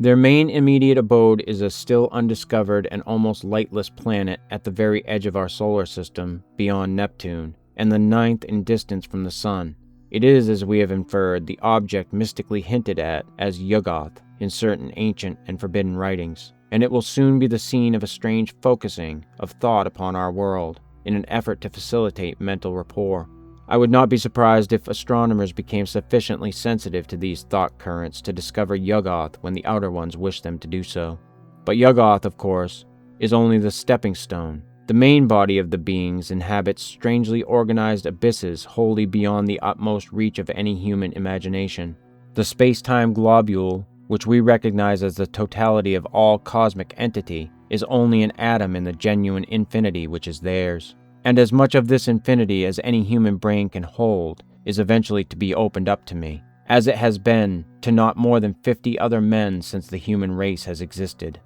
Their main immediate abode is a still undiscovered and almost lightless planet at the very edge of our solar system, beyond Neptune, and the ninth in distance from the Sun. It is, as we have inferred, the object mystically hinted at as Yuggoth in certain ancient and forbidden writings, and it will soon be the scene of a strange focusing of thought upon our world, in an effort to facilitate mental rapport. I would not be surprised if astronomers became sufficiently sensitive to these thought currents to discover Yuggoth when the outer ones wish them to do so. But Yuggoth, of course, is only the stepping stone. The main body of the beings inhabits strangely organized abysses wholly beyond the utmost reach of any human imagination. The space-time globule, which we recognize as the totality of all cosmic entity, is only an atom in the genuine infinity which is theirs. And as much of this infinity as any human brain can hold is eventually to be opened up to me, as it has been to not more than 50 other men since the human race has existed.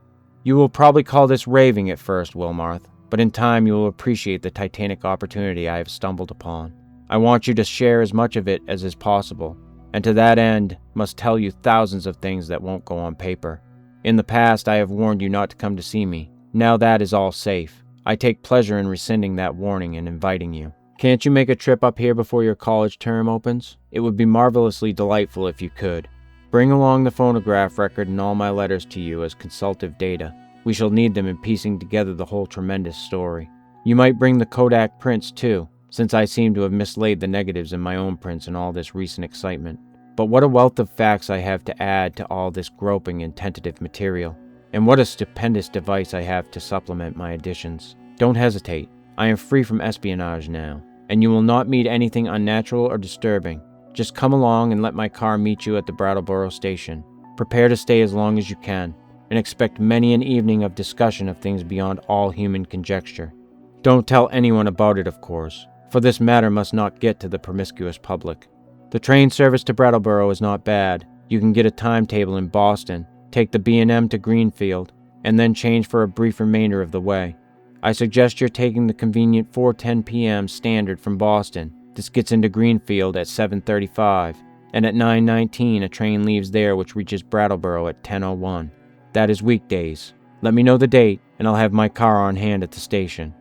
You will probably call this raving at first, Wilmarth, but in time you will appreciate the titanic opportunity I have stumbled upon. I want you to share as much of it as is possible, and to that end must tell you thousands of things that won't go on paper. In the past I have warned you not to come to see me. Now that is all safe. I take pleasure in rescinding that warning and inviting you. Can't you make a trip up here before your college term opens? It would be marvelously delightful if you could. Bring along the phonograph record and all my letters to you as consultative data. We shall need them in piecing together the whole tremendous story. You might bring the Kodak prints too, since I seem to have mislaid the negatives in my own prints in all this recent excitement. But what a wealth of facts I have to add to all this groping and tentative material. And what a stupendous device I have to supplement my additions. Don't hesitate. I am free from espionage now, and you will not meet anything unnatural or disturbing. Just come along and let my car meet you at the Brattleboro station. Prepare to stay as long as you can, and expect many an evening of discussion of things beyond all human conjecture. Don't tell anyone about it, of course, for this matter must not get to the promiscuous public. The train service to Brattleboro is not bad. You can get a timetable in Boston, take the B&M to Greenfield, and then change for a brief remainder of the way. I suggest you're taking the convenient 4:10 p.m. standard from Boston. This gets into Greenfield at 7:35, and at 9:19 a train leaves there which reaches Brattleboro at 10:01. That is weekdays. Let me know the date, and I'll have my car on hand at the station.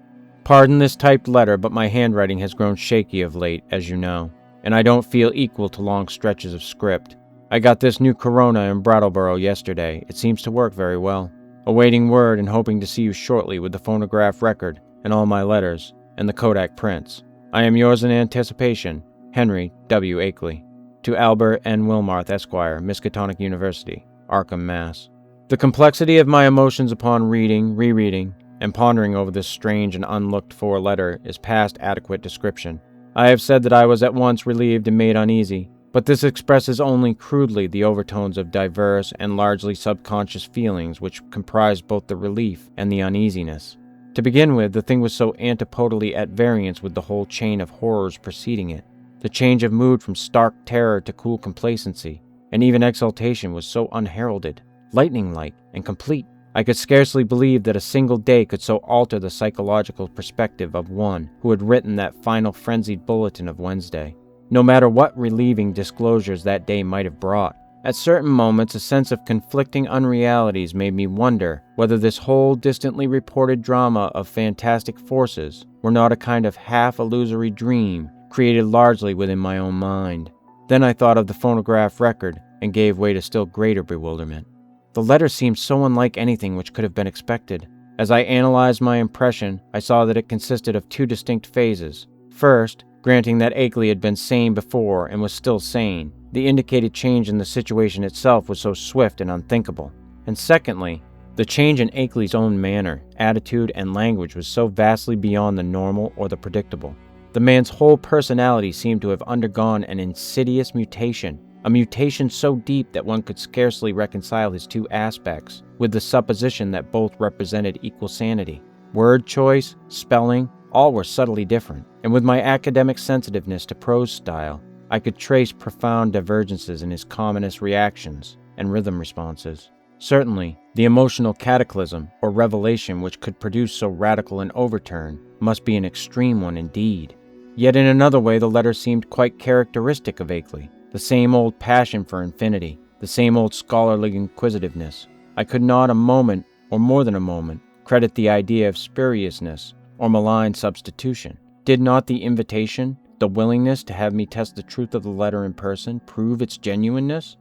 Pardon this typed letter, but my handwriting has grown shaky of late, as you know, and I don't feel equal to long stretches of script. I got this new Corona in Brattleboro yesterday. It seems to work very well. Awaiting word and hoping to see you shortly with the phonograph record and all my letters and the Kodak prints. I am yours in anticipation, Henry W. Akeley. To Albert N. Wilmarth, Esquire, Miskatonic University, Arkham, Mass. The complexity of my emotions upon reading, rereading, and pondering over this strange and unlooked-for letter is past adequate description. I have said that I was at once relieved and made uneasy, but this expresses only crudely the overtones of diverse and largely subconscious feelings which comprised both the relief and the uneasiness. To begin with, the thing was so antipodally at variance with the whole chain of horrors preceding it. The change of mood from stark terror to cool complacency, and even exultation, was so unheralded, lightning-like, and complete. I could scarcely believe that a single day could so alter the psychological perspective of one who had written that final frenzied bulletin of Wednesday. No matter what relieving disclosures that day might have brought. At certain moments, a sense of conflicting unrealities made me wonder whether this whole distantly reported drama of fantastic forces were not a kind of half-illusory dream created largely within my own mind. Then I thought of the phonograph record and gave way to still greater bewilderment. The letter seemed so unlike anything which could have been expected. As I analyzed my impression, I saw that it consisted of two distinct phases. First, granting that Akeley had been sane before and was still sane, the indicated change in the situation itself was so swift and unthinkable. And secondly, the change in Akeley's own manner, attitude, and language was so vastly beyond the normal or the predictable. The man's whole personality seemed to have undergone an insidious mutation, a mutation so deep that one could scarcely reconcile his two aspects, with the supposition that both represented equal sanity. Word choice, spelling, all were subtly different, and with my academic sensitiveness to prose style, I could trace profound divergences in his commonest reactions and rhythm responses. Certainly, the emotional cataclysm or revelation which could produce so radical an overturn must be an extreme one indeed. Yet in another way the letter seemed quite characteristic of Akeley. The same old passion for infinity, the same old scholarly inquisitiveness. I could not a moment, or more than a moment, credit the idea of spuriousness or malign substitution. Did not the invitation, the willingness to have me test the truth of the letter in person, prove its genuineness?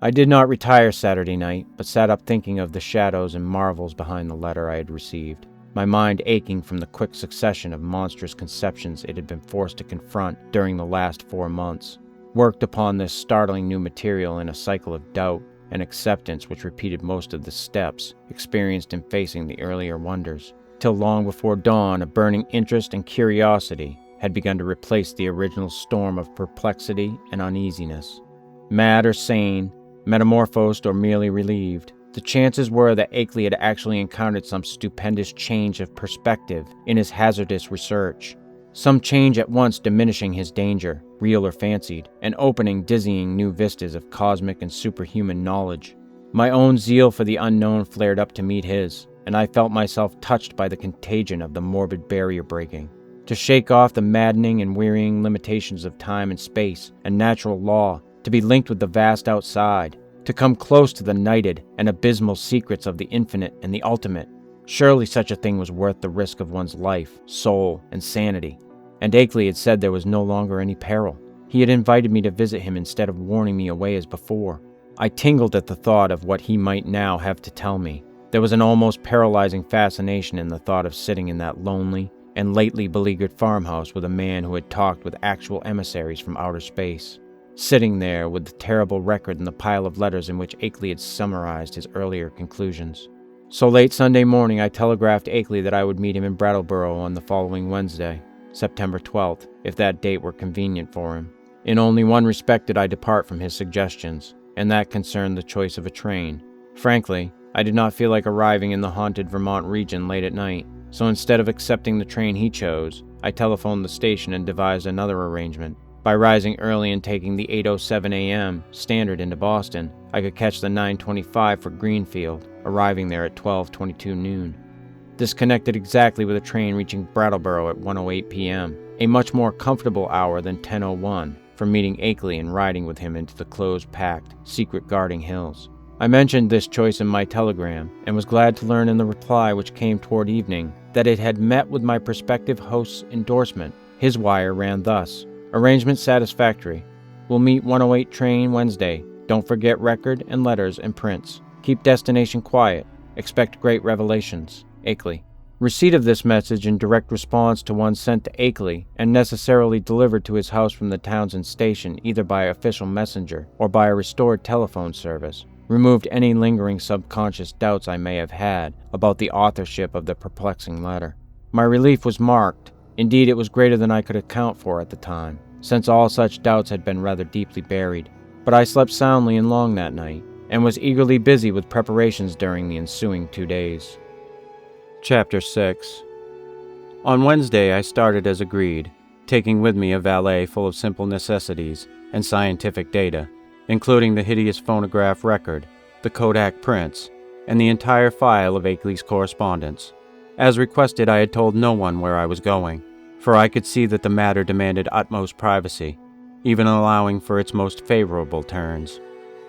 I did not retire Saturday night, but sat up thinking of the shadows and marvels behind the letter I had received, my mind aching from the quick succession of monstrous conceptions it had been forced to confront during the last 4 months. Worked upon this startling new material in a cycle of doubt and acceptance which repeated most of the steps experienced in facing the earlier wonders, till long before dawn a burning interest and curiosity had begun to replace the original storm of perplexity and uneasiness. Mad or sane, metamorphosed or merely relieved, the chances were that Akeley had actually encountered some stupendous change of perspective in his hazardous research. Some change at once diminishing his danger, real or fancied, and opening dizzying new vistas of cosmic and superhuman knowledge. My own zeal for the unknown flared up to meet his, and I felt myself touched by the contagion of the morbid barrier breaking. To shake off the maddening and wearying limitations of time and space and natural law, to be linked with the vast outside, to come close to the nighted and abysmal secrets of the infinite and the ultimate. Surely such a thing was worth the risk of one's life, soul, and sanity. And Akeley had said there was no longer any peril. He had invited me to visit him instead of warning me away as before. I tingled at the thought of what he might now have to tell me. There was an almost paralyzing fascination in the thought of sitting in that lonely and lately beleaguered farmhouse with a man who had talked with actual emissaries from outer space. Sitting there with the terrible record and the pile of letters in which Akeley had summarized his earlier conclusions. So late Sunday morning I telegraphed Akeley that I would meet him in Brattleboro on the following Wednesday, September 12th, if that date were convenient for him. In only one respect did I depart from his suggestions, and that concerned the choice of a train. Frankly, I did not feel like arriving in the haunted Vermont region late at night, so instead of accepting the train he chose, I telephoned the station and devised another arrangement. By rising early and taking the 8:07 a.m. standard into Boston, I could catch the 9:25 for Greenfield, arriving there at 12:22 noon. This connected exactly with a train reaching Brattleboro at 1:08 p.m., a much more comfortable hour than 10:01 for meeting Akeley and riding with him into the close-packed, secret-guarding hills. I mentioned this choice in my telegram, and was glad to learn in the reply which came toward evening that it had met with my prospective host's endorsement. His wire ran thus: "Arrangement satisfactory. We'll meet 1:08 train Wednesday. Don't forget record and letters and prints. Keep destination quiet. Expect great revelations. Akeley." Receipt of this message in direct response to one sent to Akeley and necessarily delivered to his house from the Townsend station either by official messenger or by a restored telephone service removed any lingering subconscious doubts I may have had about the authorship of the perplexing letter. My relief was marked. Indeed, it was greater than I could account for at the time, since all such doubts had been rather deeply buried. But I slept soundly and long that night, and was eagerly busy with preparations during the ensuing 2 days. Chapter 6. On Wednesday I started as agreed, taking with me a valet full of simple necessities and scientific data, including the hideous phonograph record, the Kodak prints, and the entire file of Akeley's correspondence. As requested, I had told no one where I was going, for I could see that the matter demanded utmost privacy, even allowing for its most favorable turns.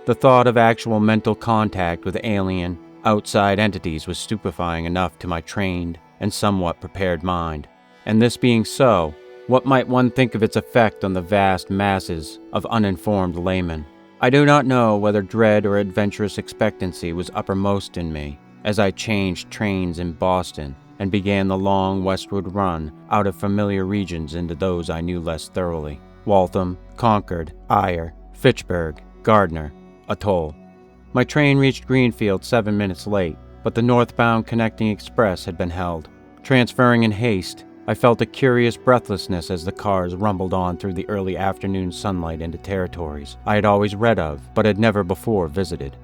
The thought of actual mental contact with alien, outside entities was stupefying enough to my trained and somewhat prepared mind. And this being so, what might one think of its effect on the vast masses of uninformed laymen? I do not know whether dread or adventurous expectancy was uppermost in me as I changed trains in Boston and began the long westward run out of familiar regions into those I knew less thoroughly: Waltham, Concord, Eyre, Fitchburg, Gardner, Atoll. My train reached Greenfield 7 minutes late, but the northbound connecting express had been held. Transferring in haste, I felt a curious breathlessness as the cars rumbled on through the early afternoon sunlight into territories I had always read of, but had never before visited.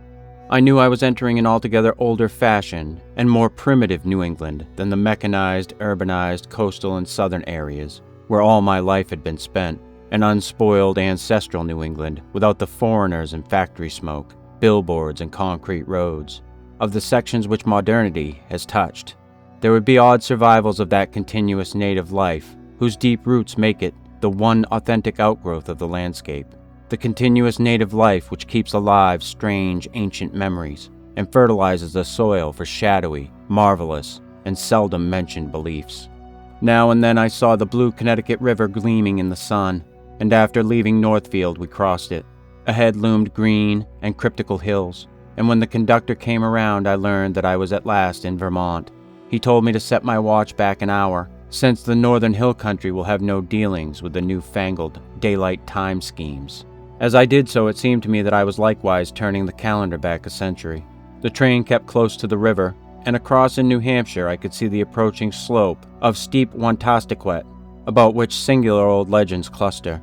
I knew I was entering an altogether older-fashioned and more primitive New England than the mechanized, urbanized coastal and southern areas where all my life had been spent, an unspoiled ancestral New England without the foreigners and factory smoke, billboards and concrete roads, of the sections which modernity has touched. There would be odd survivals of that continuous native life, whose deep roots make it the one authentic outgrowth of the landscape. The continuous native life which keeps alive strange ancient memories and fertilizes the soil for shadowy, marvelous, and seldom mentioned beliefs. Now and then I saw the blue Connecticut River gleaming in the sun, and after leaving Northfield we crossed it. Ahead loomed green and cryptical hills, and when the conductor came around I learned that I was at last in Vermont. He told me to set my watch back an hour, since the northern hill country will have no dealings with the newfangled daylight time schemes. As I did so, it seemed to me that I was likewise turning the calendar back a century. The train kept close to the river, and across in New Hampshire I could see the approaching slope of steep Wantastiquet, about which singular old legends cluster.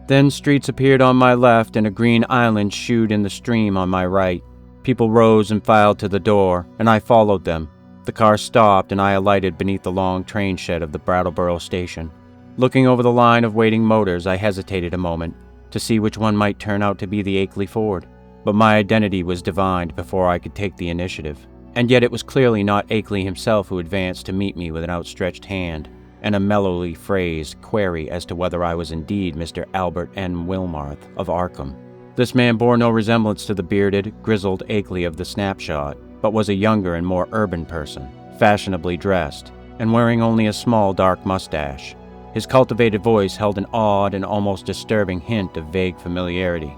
Then streets appeared on my left, and a green island shewed in the stream on my right. People rose and filed to the door, and I followed them. The car stopped, and I alighted beneath the long train shed of the Brattleboro station. Looking over the line of waiting motors, I hesitated a moment to see which one might turn out to be the Akeley Ford, but my identity was divined before I could take the initiative. And yet it was clearly not Akeley himself who advanced to meet me with an outstretched hand and a mellowly phrased query as to whether I was indeed Mr. Albert N. Wilmarth of Arkham. This man bore no resemblance to the bearded, grizzled Akeley of the snapshot, but was a younger and more urban person, fashionably dressed, and wearing only a small dark mustache. His cultivated voice held an odd and almost disturbing hint of vague familiarity,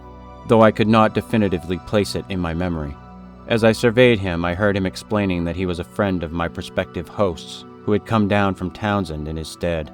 though I could not definitively place it in my memory. As I surveyed him, I heard him explaining that he was a friend of my prospective hosts, who had come down from Townsend in his stead.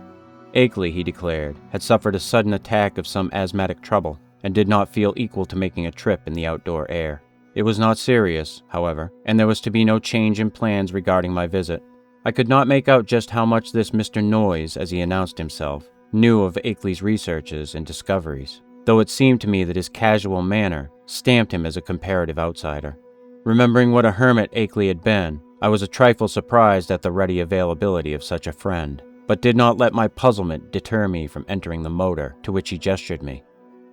Akeley, he declared, had suffered a sudden attack of some asthmatic trouble, and did not feel equal to making a trip in the outdoor air. It was not serious, however, and there was to be no change in plans regarding my visit. I could not make out just how much this Mr. Noyes, as he announced himself, knew of Akeley's researches and discoveries, though it seemed to me that his casual manner stamped him as a comparative outsider. Remembering what a hermit Akeley had been, I was a trifle surprised at the ready availability of such a friend, but did not let my puzzlement deter me from entering the motor to which he gestured me.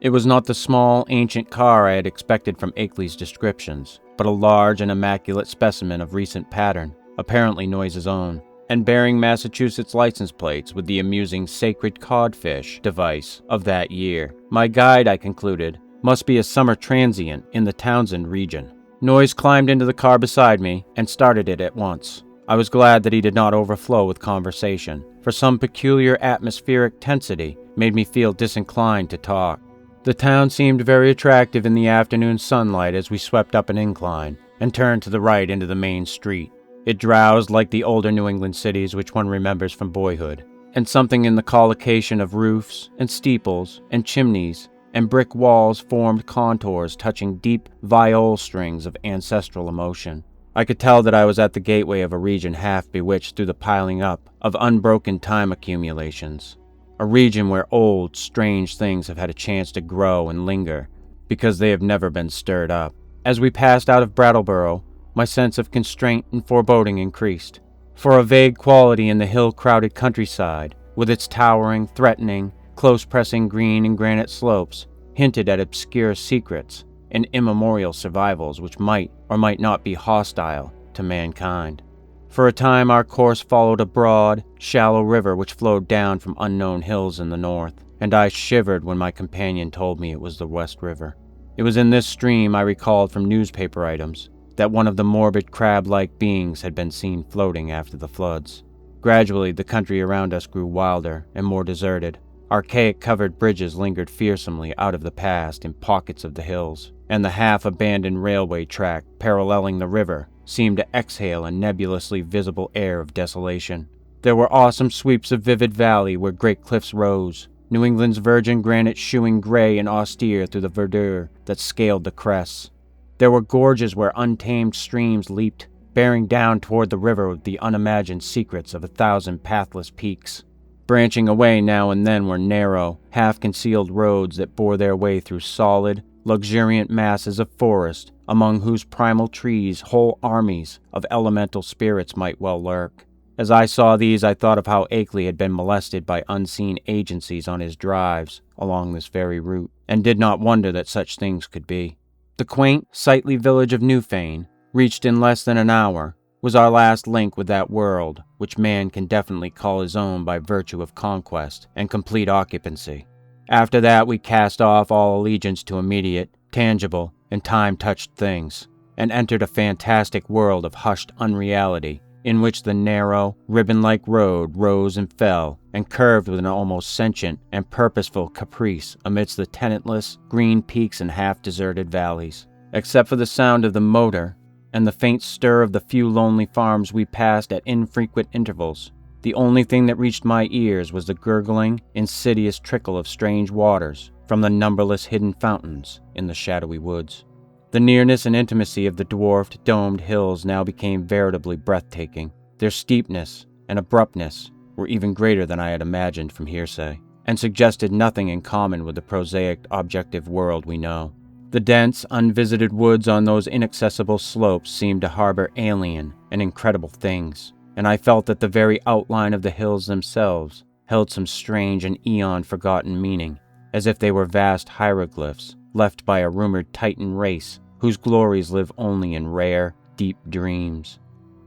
It was not the small, ancient car I had expected from Akeley's descriptions, but a large and immaculate specimen of recent pattern, apparently Noyes' own, and bearing Massachusetts license plates with the amusing sacred codfish device of that year. My guide, I concluded, must be a summer transient in the Townsend region. Noyes climbed into the car beside me and started it at once. I was glad that he did not overflow with conversation, for some peculiar atmospheric tensity made me feel disinclined to talk. The town seemed very attractive in the afternoon sunlight as we swept up an incline and turned to the right into the main street. It drowsed like the older New England cities which one remembers from boyhood, and something in the collocation of roofs and steeples and chimneys and brick walls formed contours touching deep viol strings of ancestral emotion. I could tell that I was at the gateway of a region half bewitched through the piling up of unbroken time accumulations, a region where old, strange things have had a chance to grow and linger because they have never been stirred up. As we passed out of Brattleboro, my sense of constraint and foreboding increased, for a vague quality in the hill-crowded countryside, with its towering, threatening, close-pressing green and granite slopes, hinted at obscure secrets and immemorial survivals which might or might not be hostile to mankind. For a time our course followed a broad, shallow river which flowed down from unknown hills in the north, and I shivered when my companion told me it was the West River. It was in this stream, I recalled from newspaper items, that one of the morbid crab-like beings had been seen floating after the floods. Gradually, the country around us grew wilder and more deserted. Archaic covered bridges lingered fearsomely out of the past in pockets of the hills, and the half-abandoned railway track paralleling the river seemed to exhale a nebulously visible air of desolation. There were awesome sweeps of vivid valley where great cliffs rose, New England's virgin granite shewing gray and austere through the verdure that scaled the crests. There were gorges where untamed streams leaped, bearing down toward the river with the unimagined secrets of 1,000 pathless peaks. Branching away now and then were narrow, half-concealed roads that bore their way through solid, luxuriant masses of forest, among whose primal trees whole armies of elemental spirits might well lurk. As I saw these, I thought of how Akeley had been molested by unseen agencies on his drives along this very route, and did not wonder that such things could be. The quaint, sightly village of Newfane, reached in less than an hour, was our last link with that world which man can definitely call his own by virtue of conquest and complete occupancy. After that, we cast off all allegiance to immediate, tangible, and time-touched things, and entered a fantastic world of hushed unreality, in which the narrow, ribbon-like road rose and fell, and curved with an almost sentient and purposeful caprice amidst the tenantless, green peaks and half-deserted valleys. Except for the sound of the motor, and the faint stir of the few lonely farms we passed at infrequent intervals, the only thing that reached my ears was the gurgling, insidious trickle of strange waters from the numberless hidden fountains in the shadowy woods. The nearness and intimacy of the dwarfed, domed hills now became veritably breathtaking. Their steepness and abruptness were even greater than I had imagined from hearsay, and suggested nothing in common with the prosaic, objective world we know. The dense, unvisited woods on those inaccessible slopes seemed to harbor alien and incredible things, and I felt that the very outline of the hills themselves held some strange and eon-forgotten meaning, as if they were vast hieroglyphs left by a rumored Titan race whose glories live only in rare, deep dreams.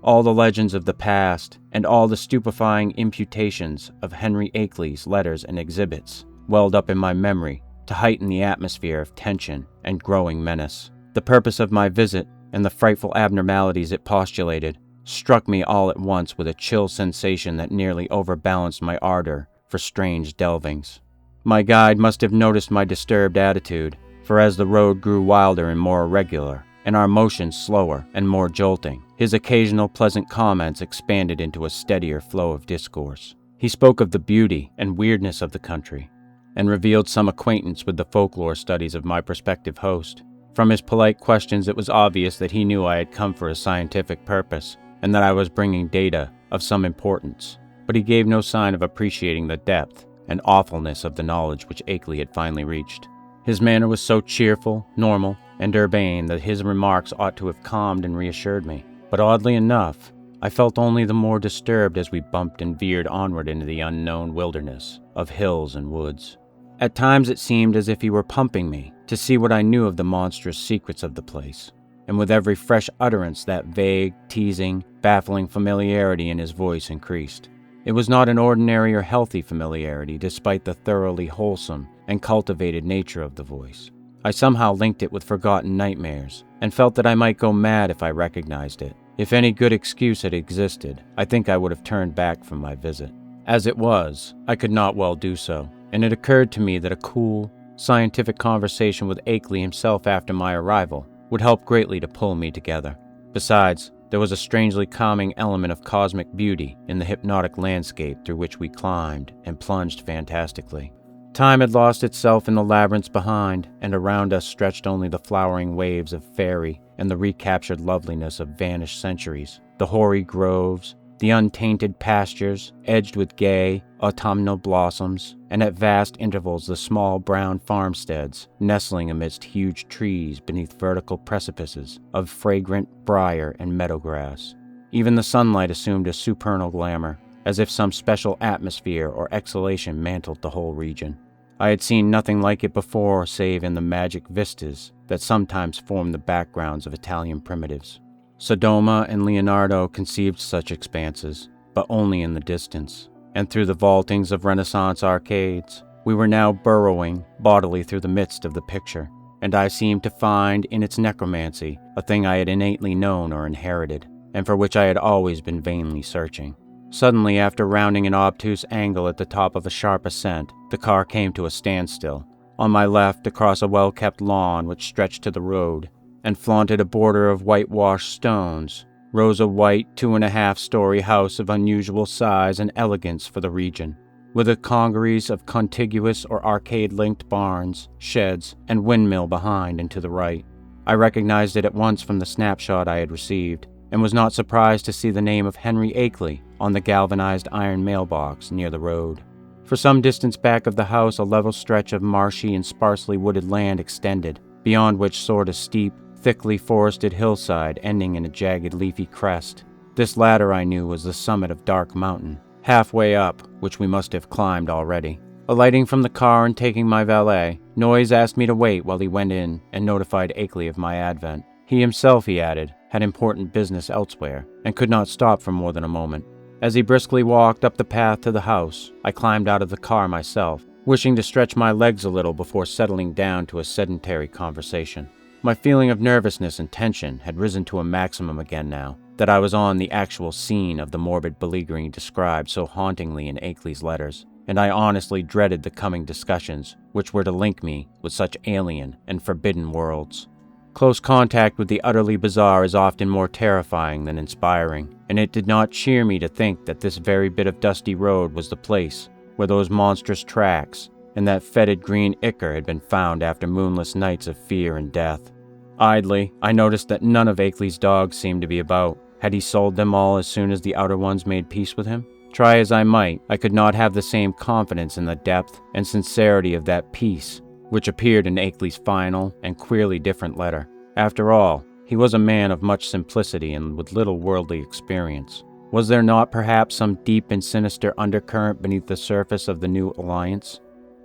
All the legends of the past, and all the stupefying imputations of Henry Akeley's letters and exhibits, welled up in my memory to heighten the atmosphere of tension and growing menace. The purpose of my visit, and the frightful abnormalities it postulated, struck me all at once with a chill sensation that nearly overbalanced my ardor for strange delvings. My guide must have noticed my disturbed attitude, for as the road grew wilder and more irregular, and our motions slower and more jolting, his occasional pleasant comments expanded into a steadier flow of discourse. He spoke of the beauty and weirdness of the country, and revealed some acquaintance with the folklore studies of my prospective host. From his polite questions, it was obvious that he knew I had come for a scientific purpose, and that I was bringing data of some importance, but he gave no sign of appreciating the depth and awfulness of the knowledge which Akeley had finally reached. His manner was so cheerful, normal, and urbane that his remarks ought to have calmed and reassured me. But oddly enough, I felt only the more disturbed as we bumped and veered onward into the unknown wilderness of hills and woods. At times it seemed as if he were pumping me to see what I knew of the monstrous secrets of the place, and with every fresh utterance that vague, teasing, baffling familiarity in his voice increased. It was not an ordinary or healthy familiarity, despite the thoroughly wholesome and cultivated nature of the voice. I somehow linked it with forgotten nightmares, and felt that I might go mad if I recognized it. If any good excuse had existed, I think I would have turned back from my visit. As it was, I could not well do so, and it occurred to me that a cool, scientific conversation with Akeley himself after my arrival would help greatly to pull me together. Besides, there was a strangely calming element of cosmic beauty in the hypnotic landscape through which we climbed and plunged fantastically. Time had lost itself in the labyrinths behind, and around us stretched only the flowering waves of fairy and the recaptured loveliness of vanished centuries, the hoary groves, the untainted pastures edged with gay, autumnal blossoms, and at vast intervals the small brown farmsteads nestling amidst huge trees beneath vertical precipices of fragrant briar and meadow grass. Even the sunlight assumed a supernal glamour, as if some special atmosphere or exhalation mantled the whole region. I had seen nothing like it before save in the magic vistas that sometimes form the backgrounds of Italian primitives. Sodoma and Leonardo conceived such expanses, but only in the distance, and through the vaultings of Renaissance arcades, we were now burrowing bodily through the midst of the picture, and I seemed to find in its necromancy a thing I had innately known or inherited, and for which I had always been vainly searching. Suddenly, after rounding an obtuse angle at the top of a sharp ascent, the car came to a standstill. On my left, across a well-kept lawn which stretched to the road, and flaunted a border of whitewashed stones, rose a white 2.5-story house of unusual size and elegance for the region, with a congeries of contiguous or arcade-linked barns, sheds, and windmill behind and to the right. I recognized it at once from the snapshot I had received. and was not surprised to see the name of Henry Akeley on the galvanized iron mailbox near the road. For some distance back of the house, a level stretch of marshy and sparsely wooded land extended, beyond which soared a steep, thickly forested hillside ending in a jagged leafy crest. This latter I knew was the summit of Dark Mountain, halfway up, which we must have climbed already. Alighting from the car and taking my valet, Noyes asked me to wait while he went in and notified Akeley of my advent. He himself, he added, had important business elsewhere, and could not stop for more than a moment. As he briskly walked up the path to the house, I climbed out of the car myself, wishing to stretch my legs a little before settling down to a sedentary conversation. My feeling of nervousness and tension had risen to a maximum again now that I was on the actual scene of the morbid beleaguering described so hauntingly in Akeley's letters, and I honestly dreaded the coming discussions which were to link me with such alien and forbidden worlds. Close contact with the utterly bizarre is often more terrifying than inspiring, and it did not cheer me to think that this very bit of dusty road was the place where those monstrous tracks and that fetid green ichor had been found after moonless nights of fear and death. Idly, I noticed that none of Akeley's dogs seemed to be about. Had he sold them all as soon as the outer ones made peace with him? Try as I might, I could not have the same confidence in the depth and sincerity of that peace which appeared in Akeley's final and queerly different letter. After all, he was a man of much simplicity and with little worldly experience. Was there not perhaps some deep and sinister undercurrent beneath the surface of the new alliance?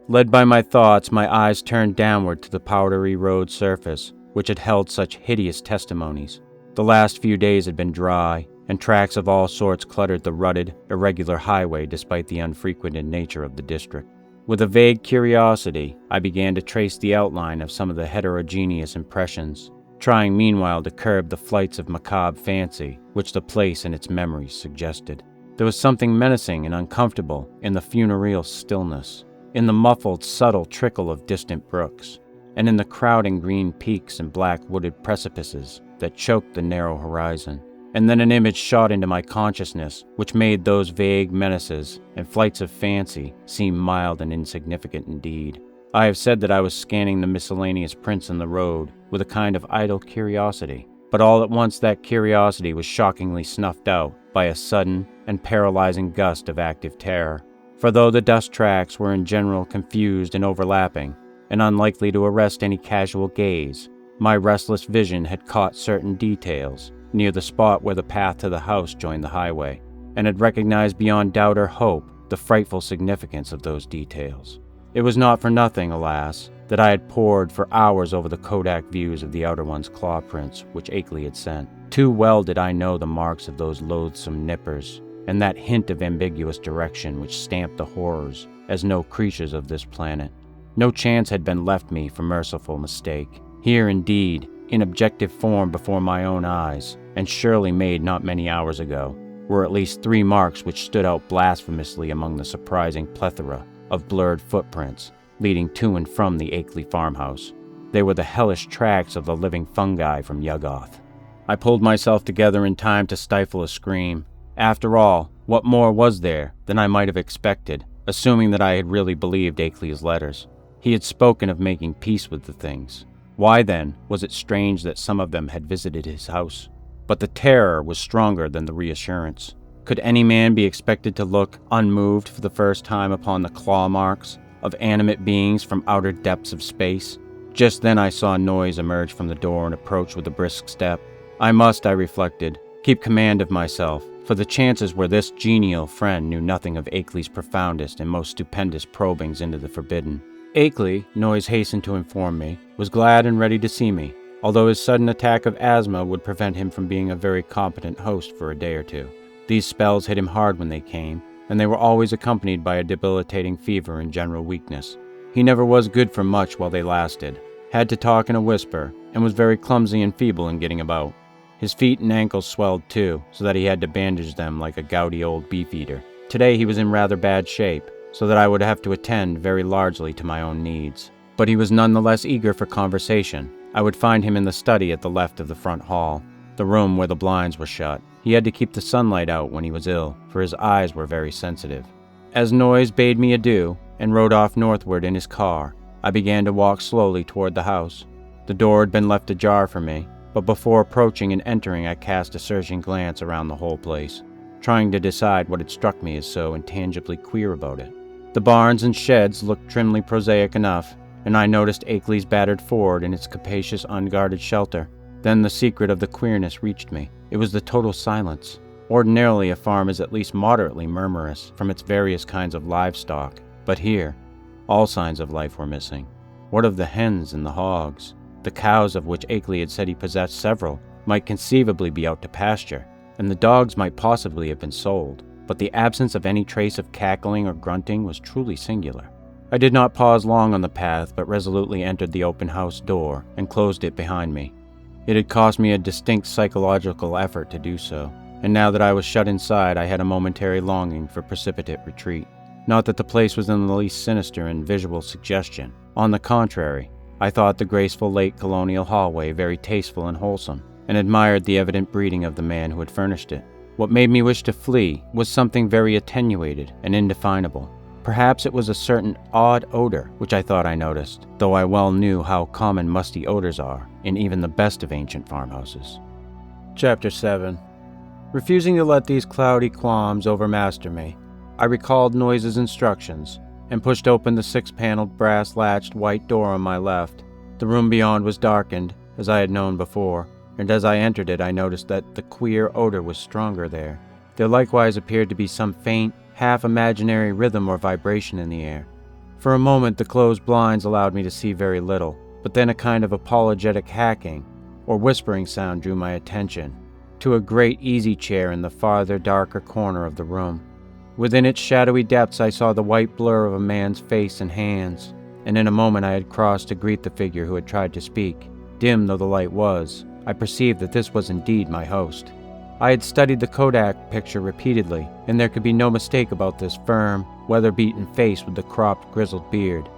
Led by my thoughts, my eyes turned downward to the powdery road surface, which had held such hideous testimonies. The last few days had been dry, and tracks of all sorts cluttered the rutted, irregular highway despite the unfrequented nature of the district. With a vague curiosity, I began to trace the outline of some of the heterogeneous impressions, trying meanwhile to curb the flights of macabre fancy which the place and its memories suggested. There was something menacing and uncomfortable in the funereal stillness, in the muffled, subtle trickle of distant brooks, and in the crowding green peaks and black wooded precipices that choked the narrow horizon. And then an image shot into my consciousness which made those vague menaces and flights of fancy seem mild and insignificant indeed. I have said that I was scanning the miscellaneous prints in the road with a kind of idle curiosity, but all at once that curiosity was shockingly snuffed out by a sudden and paralyzing gust of active terror. For though the dust tracks were in general confused and overlapping, and unlikely to arrest any casual gaze, my restless vision had caught certain details near the spot where the path to the house joined the highway, and had recognized beyond doubt or hope the frightful significance of those details. It was not for nothing, alas, that I had pored for hours over the Kodak views of the outer one's claw prints which Akeley had sent. Too well did I know the marks of those loathsome nippers, and that hint of ambiguous direction which stamped the horrors as no creatures of this planet. No chance had been left me for merciful mistake. Here, indeed, in objective form before my own eyes, and surely made not many hours ago, were at least 3 marks which stood out blasphemously among the surprising plethora of blurred footprints leading to and from the Akeley farmhouse. They were the hellish tracks of the living fungi from Yuggoth. I pulled myself together in time to stifle a scream. After all, what more was there than I might have expected, assuming that I had really believed Akeley's letters? He had spoken of making peace with the things. Why, then, was it strange that some of them had visited his house? But the terror was stronger than the reassurance. Could any man be expected to look unmoved for the first time upon the claw marks of animate beings from outer depths of space? Just then I saw Noyes emerge from the door and approach with a brisk step. I must, I reflected, keep command of myself, for the chances were this genial friend knew nothing of Akeley's profoundest and most stupendous probings into the forbidden. Akeley, Noyes hastened to inform me, was glad and ready to see me, although his sudden attack of asthma would prevent him from being a very competent host for a day or two. These spells hit him hard when they came, and they were always accompanied by a debilitating fever and general weakness. He never was good for much while they lasted, had to talk in a whisper, and was very clumsy and feeble in getting about. His feet and ankles swelled too, so that he had to bandage them like a gouty old beef-eater. Today he was in rather bad shape, so that I would have to attend very largely to my own needs. But he was none the less eager for conversation. I would find him in the study at the left of the front hall, the room where the blinds were shut. He had to keep the sunlight out when he was ill, for his eyes were very sensitive. As Noyes bade me adieu and rode off northward in his car, I began to walk slowly toward the house. The door had been left ajar for me, but before approaching and entering I cast a searching glance around the whole place, trying to decide what had struck me as so intangibly queer about it. The barns and sheds looked trimly prosaic enough, and I noticed Akeley's battered Ford in its capacious unguarded shelter. Then the secret of the queerness reached me. It was the total silence. Ordinarily a farm is at least moderately murmurous from its various kinds of livestock, but here, all signs of life were missing. What of the hens and the hogs? The cows, of which Akeley had said he possessed several, might conceivably be out to pasture, and the dogs might possibly have been sold, but the absence of any trace of cackling or grunting was truly singular. I did not pause long on the path, but resolutely entered the open house door and closed it behind me. It had cost me a distinct psychological effort to do so, and now that I was shut inside, I had a momentary longing for precipitate retreat. Not that the place was in the least sinister in visual suggestion. On the contrary, I thought the graceful late colonial hallway very tasteful and wholesome, and admired the evident breeding of the man who had furnished it. What made me wish to flee was something very attenuated and indefinable. Perhaps it was a certain odd odor which I thought I noticed, though I well knew how common musty odors are in even the best of ancient farmhouses. Chapter 7. Refusing to let these cloudy qualms overmaster me, I recalled Noyes' instructions and pushed open the 6-paneled brass-latched white door on my left. The room beyond was darkened, as I had known before, and as I entered it I noticed that the queer odor was stronger there. There likewise appeared to be some faint, half-imaginary rhythm or vibration in the air. For a moment the closed blinds allowed me to see very little, but then a kind of apologetic hacking or whispering sound drew my attention to a great easy-chair in the farther, darker corner of the room. Within its shadowy depths I saw the white blur of a man's face and hands, and in a moment I had crossed to greet the figure who had tried to speak. Dim though the light was, I perceived that this was indeed my host. I had studied the Kodak picture repeatedly, and there could be no mistake about this firm, weather-beaten face with the cropped, grizzled beard.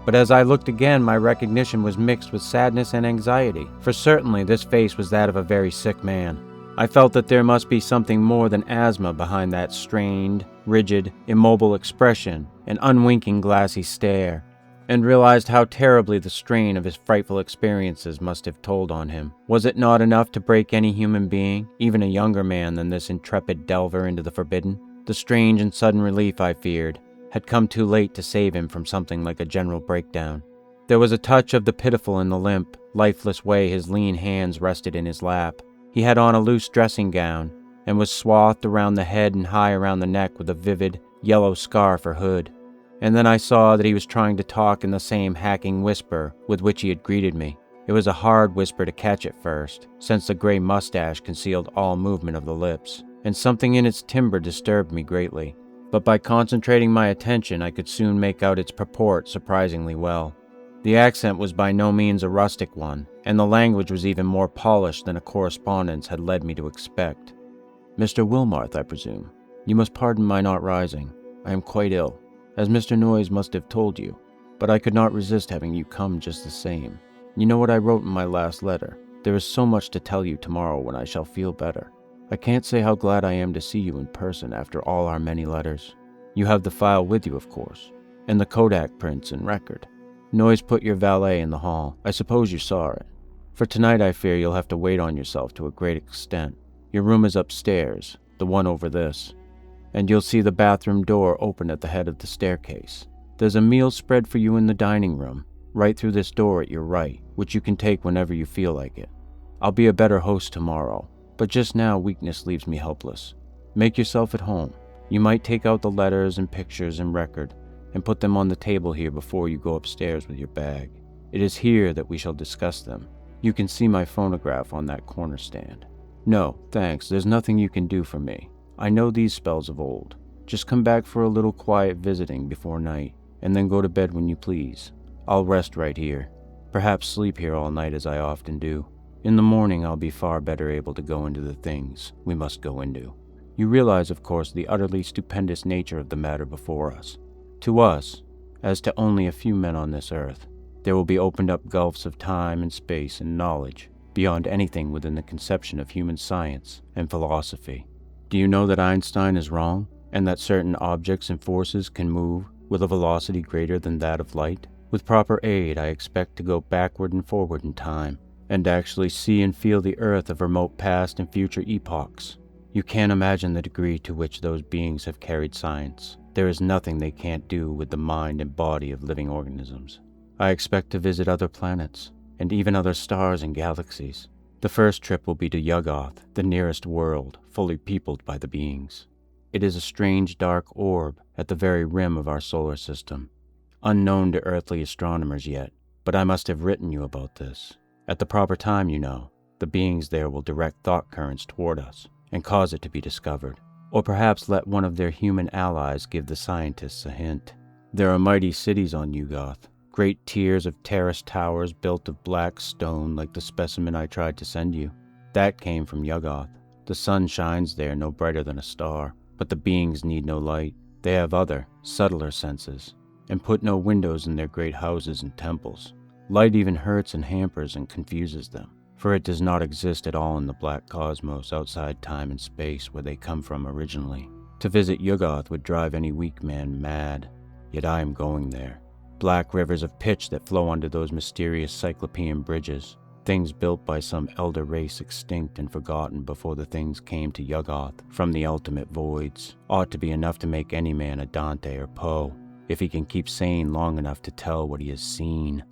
But as I looked again, my recognition was mixed with sadness and anxiety, for certainly this face was that of a very sick man. I felt that there must be something more than asthma behind that strained, rigid, immobile expression and unwinking glassy stare, and realized how terribly the strain of his frightful experiences must have told on him. Was it not enough to break any human being, even a younger man than this intrepid delver into the forbidden? The strange and sudden relief, I feared, had come too late to save him from something like a general breakdown. There was a touch of the pitiful in the limp, lifeless way his lean hands rested in his lap. He had on a loose dressing gown, and was swathed around the head and high around the neck with a vivid, yellow scarf or hood. And then I saw that he was trying to talk in the same hacking whisper with which he had greeted me. It was a hard whisper to catch at first, since the gray mustache concealed all movement of the lips, and something in its timbre disturbed me greatly. But by concentrating my attention I could soon make out its purport surprisingly well. The accent was by no means a rustic one, and the language was even more polished than a correspondence had led me to expect. "Mr. Wilmarth, I presume. You must pardon my not rising. I am quite ill, as Mr. Noyes must have told you, but I could not resist having you come just the same. You know what I wrote in my last letter. There is so much to tell you tomorrow when I shall feel better. I can't say how glad I am to see you in person after all our many letters. You have the file with you, of course, and the Kodak prints and record. Noyes put your valet in the hall. I suppose you saw it. For tonight I fear you'll have to wait on yourself to a great extent. Your room is upstairs, the one over this, and you'll see the bathroom door open at the head of the staircase. There's a meal spread for you in the dining room, right through this door at your right, which you can take whenever you feel like it. I'll be a better host tomorrow, but just now weakness leaves me helpless. Make yourself at home. You might take out the letters and pictures and record, and put them on the table here before you go upstairs with your bag. It is here that we shall discuss them. You can see my phonograph on that corner stand. No, thanks, there's nothing you can do for me. I know these spells of old. Just come back for a little quiet visiting before night, and then go to bed when you please. I'll rest right here. Perhaps sleep here all night as I often do. In the morning I'll be far better able to go into the things we must go into. You realize, of course, the utterly stupendous nature of the matter before us. To us, as to only a few men on this earth, there will be opened up gulfs of time and space and knowledge beyond anything within the conception of human science and philosophy. Do you know that Einstein is wrong, and that certain objects and forces can move with a velocity greater than that of light? With proper aid, I expect to go backward and forward in time, and actually see and feel the earth of remote past and future epochs. You can't imagine the degree to which those beings have carried science. There is nothing they can't do with the mind and body of living organisms. I expect to visit other planets, and even other stars and galaxies. The first trip will be to Yuggoth, the nearest world, fully peopled by the beings. It is a strange dark orb at the very rim of our solar system, unknown to earthly astronomers yet, but I must have written you about this. At the proper time, you know, the beings there will direct thought currents toward us and cause it to be discovered, or perhaps let one of their human allies give the scientists a hint. There are mighty cities on Yuggoth, great tiers of terraced towers built of black stone like the specimen I tried to send you. That came from Yuggoth. The sun shines there no brighter than a star, but the beings need no light. They have other, subtler senses, and put no windows in their great houses and temples. Light even hurts and hampers and confuses them, for it does not exist at all in the black cosmos outside time and space where they come from originally. To visit Yuggoth would drive any weak man mad, yet I am going there. Black rivers of pitch that flow under those mysterious cyclopean bridges, things built by some elder race extinct and forgotten before the things came to Yuggoth from the ultimate voids, ought to be enough to make any man a Dante or Poe, if he can keep sane long enough to tell what he has seen.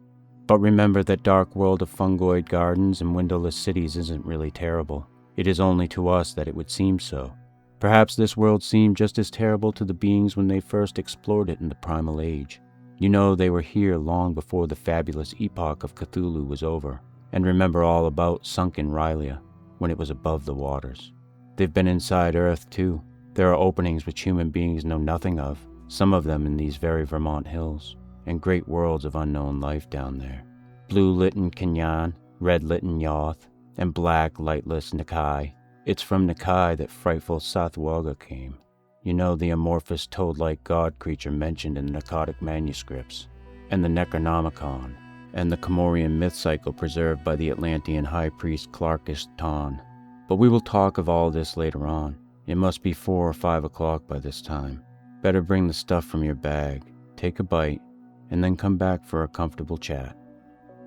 But remember that dark world of fungoid gardens and windowless cities isn't really terrible. It is only to us that it would seem so. Perhaps this world seemed just as terrible to the beings when they first explored it in the primal age. You know, they were here long before the fabulous epoch of Cthulhu was over. And remember all about sunken Rylia, when it was above the waters. They've been inside Earth, too. There are openings which human beings know nothing of, some of them in these very Vermont hills, and great worlds of unknown life down there. Blue-lit in Kenyan, red-lit in Yoth, and black, lightless Nakai. It's from Nakai that frightful Sathwaga came. You know, the amorphous toad-like god creature mentioned in the Narcotic manuscripts, and the Necronomicon, and the Comorian myth cycle preserved by the Atlantean high priest Clarkus Ton. But we will talk of all this later on. It must be 4 or 5 o'clock by this time. Better bring the stuff from your bag, take a bite, and then come back for a comfortable chat.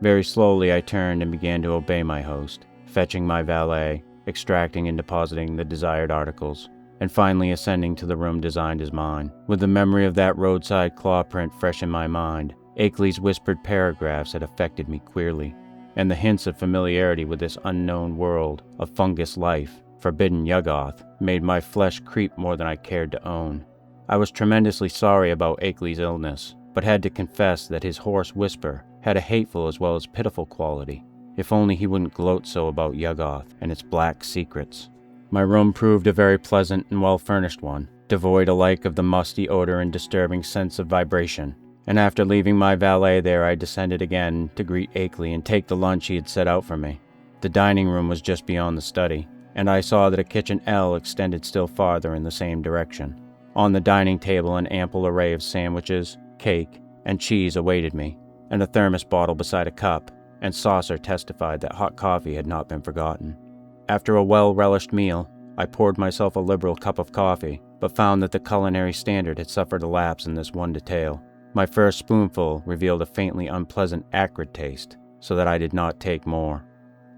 Very slowly I turned and began to obey my host, fetching my valet, extracting and depositing the desired articles, and finally ascending to the room designed as mine. With the memory of that roadside claw print fresh in my mind, Akeley's whispered paragraphs had affected me queerly, and the hints of familiarity with this unknown world of fungus life, forbidden Yuggoth, made my flesh creep more than I cared to own. I was tremendously sorry about Akeley's illness, but had to confess that his hoarse whisper had a hateful as well as pitiful quality. If only he wouldn't gloat so about Yuggoth and its black secrets. My room proved a very pleasant and well-furnished one, devoid alike of the musty odor and disturbing sense of vibration. And after leaving my valet there, I descended again to greet Akeley and take the lunch he had set out for me. The dining room was just beyond the study, and I saw that a kitchen L extended still farther in the same direction. On the dining table an ample array of sandwiches, cake, and cheese awaited me, and a thermos bottle beside a cup and saucer testified that hot coffee had not been forgotten. After a well-relished meal, I poured myself a liberal cup of coffee, but found that the culinary standard had suffered a lapse in this one detail. My first spoonful revealed a faintly unpleasant, acrid taste, so that I did not take more.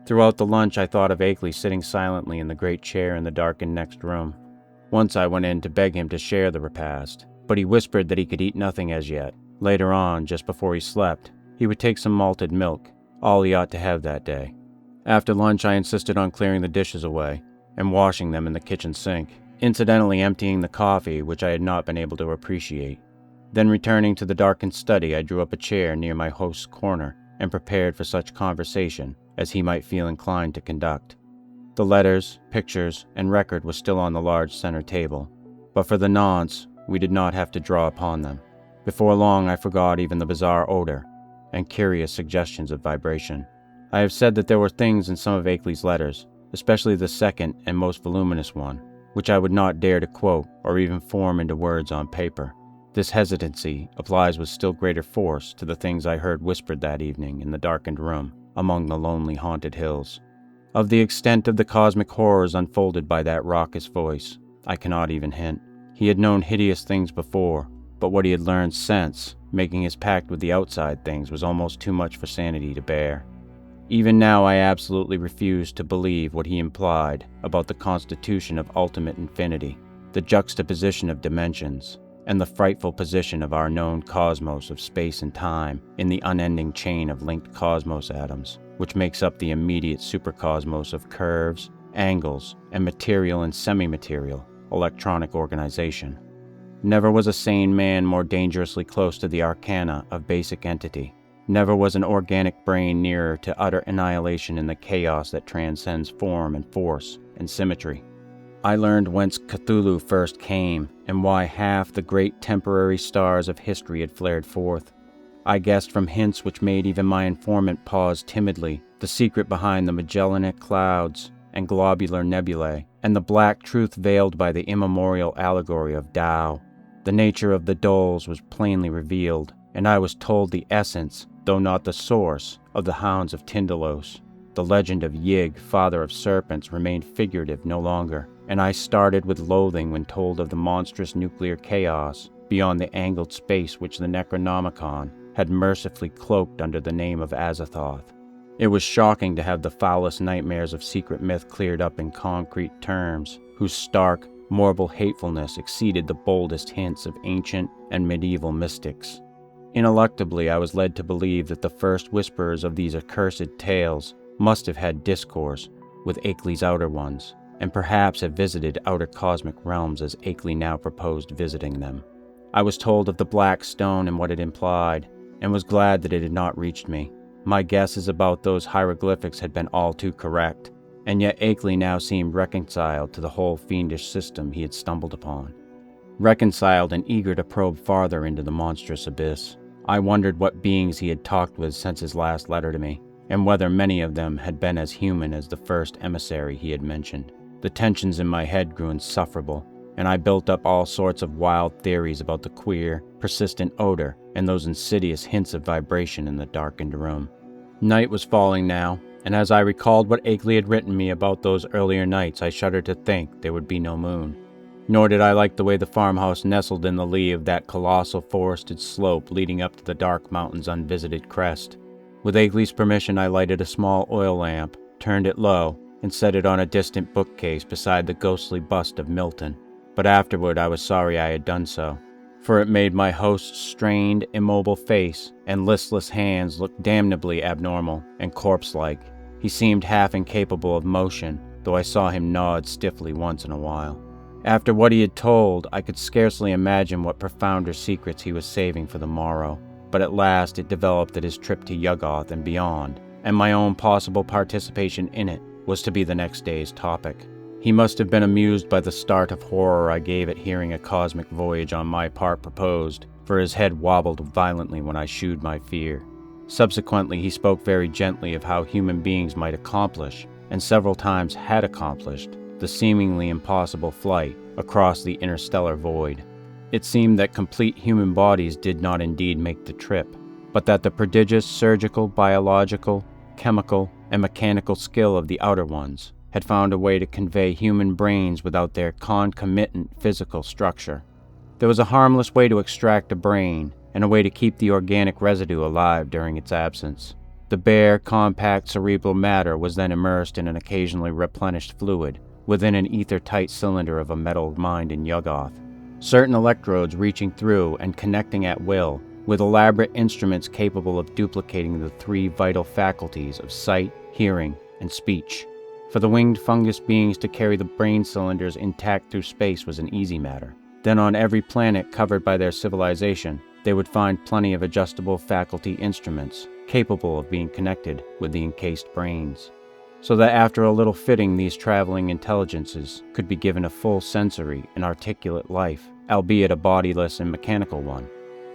Throughout the lunch I thought of Akeley sitting silently in the great chair in the darkened next room. Once I went in to beg him to share the repast, but he whispered that he could eat nothing as yet. Later on, just before he slept, he would take some malted milk, all he ought to have that day. After lunch I insisted on clearing the dishes away, and washing them in the kitchen sink, incidentally emptying the coffee which I had not been able to appreciate. Then returning to the darkened study, I drew up a chair near my host's corner and prepared for such conversation as he might feel inclined to conduct. The letters, pictures, and record was still on the large center table, but for the nonce, we did not have to draw upon them. Before long I forgot even the bizarre odor and curious suggestions of vibration. I have said that there were things in some of Akeley's letters, especially the second and most voluminous one, which I would not dare to quote or even form into words on paper. This hesitancy applies with still greater force to the things I heard whispered that evening in the darkened room among the lonely haunted hills. Of the extent of the cosmic horrors unfolded by that raucous voice, I cannot even hint. He had known hideous things before, but what he had learned since, making his pact with the outside things, was almost too much for sanity to bear. Even now I absolutely refuse to believe what he implied about the constitution of ultimate infinity, the juxtaposition of dimensions, and the frightful position of our known cosmos of space and time in the unending chain of linked cosmos atoms, which makes up the immediate supercosmos of curves, angles, and material and semi-material electronic organization. Never was a sane man more dangerously close to the arcana of basic entity. Never was an organic brain nearer to utter annihilation in the chaos that transcends form and force and symmetry. I learned whence Cthulhu first came and why half the great temporary stars of history had flared forth. I guessed from hints which made even my informant pause timidly the secret behind the Magellanic clouds and globular nebulae, and the black truth veiled by the immemorial allegory of Tao. The nature of the doles was plainly revealed, and I was told the essence, though not the source, of the hounds of Tyndalos. The legend of Yig, father of serpents, remained figurative no longer, and I started with loathing when told of the monstrous nuclear chaos beyond the angled space which the Necronomicon had mercifully cloaked under the name of Azathoth. It was shocking to have the foulest nightmares of secret myth cleared up in concrete terms, whose stark, morbid hatefulness exceeded the boldest hints of ancient and medieval mystics. Ineluctably, I was led to believe that the first whisperers of these accursed tales must have had discourse with Akeley's outer ones, and perhaps have visited outer cosmic realms as Akeley now proposed visiting them. I was told of the black stone and what it implied, and was glad that it had not reached me. My guesses about those hieroglyphics had been all too correct, and yet Akeley now seemed reconciled to the whole fiendish system he had stumbled upon. Reconciled and eager to probe farther into the monstrous abyss. I wondered what beings he had talked with since his last letter to me, and whether many of them had been as human as the first emissary he had mentioned. The tensions in my head grew insufferable, and I built up all sorts of wild theories about the queer, persistent odor and those insidious hints of vibration in the darkened room. Night was falling now, and as I recalled what Akeley had written me about those earlier nights, I shuddered to think there would be no moon. Nor did I like the way the farmhouse nestled in the lee of that colossal forested slope leading up to the dark mountain's unvisited crest. With Akeley's permission, I lighted a small oil lamp, turned it low, and set it on a distant bookcase beside the ghostly bust of Milton. But afterward I was sorry I had done so, for it made my host's strained, immobile face and listless hands look damnably abnormal and corpse-like. He seemed half incapable of motion, though I saw him nod stiffly once in a while. After what he had told, I could scarcely imagine what profounder secrets he was saving for the morrow, but at last it developed that his trip to Yuggoth and beyond, and my own possible participation in it, was to be the next day's topic. He must have been amused by the start of horror I gave at hearing a cosmic voyage on my part proposed, for his head wobbled violently when I shewed my fear. Subsequently, he spoke very gently of how human beings might accomplish, and several times had accomplished, the seemingly impossible flight across the interstellar void. It seemed that complete human bodies did not indeed make the trip, but that the prodigious surgical, biological, chemical, and mechanical skill of the outer ones had found a way to convey human brains without their concomitant physical structure. There was a harmless way to extract a brain, and a way to keep the organic residue alive during its absence. The bare, compact cerebral matter was then immersed in an occasionally replenished fluid, within an ether-tight cylinder of a metal mind in Yuggoth. Certain electrodes reaching through and connecting at will, with elaborate instruments capable of duplicating the three vital faculties of sight, hearing, and speech. For the winged fungus beings to carry the brain cylinders intact through space was an easy matter. Then on every planet covered by their civilization, they would find plenty of adjustable faculty instruments, capable of being connected with the encased brains, so that after a little fitting these traveling intelligences could be given a full sensory and articulate life, albeit a bodiless and mechanical one,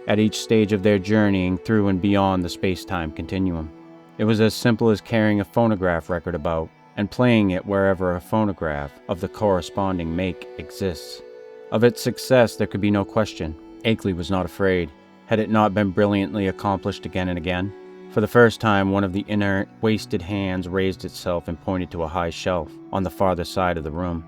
at each stage of their journeying through and beyond the space-time continuum. It was as simple as carrying a phonograph record about and playing it wherever a phonograph of the corresponding make exists. Of its success there could be no question. Akeley was not afraid. Had it not been brilliantly accomplished again and again? For the first time, one of the inert, wasted hands raised itself and pointed to a high shelf on the farther side of the room.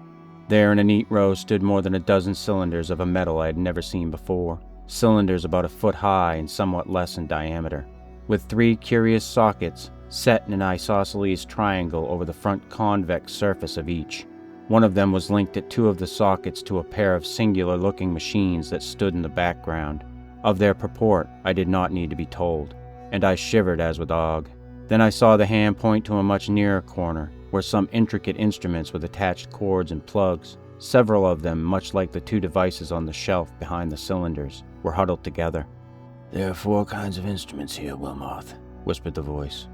There in a neat row stood more than a dozen cylinders of a metal I had never seen before, cylinders about a foot high and somewhat less in diameter, with three curious sockets set in an isosceles triangle over the front convex surface of each. One of them was linked at two of the sockets to a pair of singular-looking machines that stood in the background. Of their purport, I did not need to be told, and I shivered as with ague. Then I saw the hand point to a much nearer corner, where some intricate instruments with attached cords and plugs, several of them much like the two devices on the shelf behind the cylinders, were huddled together. "There are 4 kinds of instruments here, Wilmarth," whispered the voice.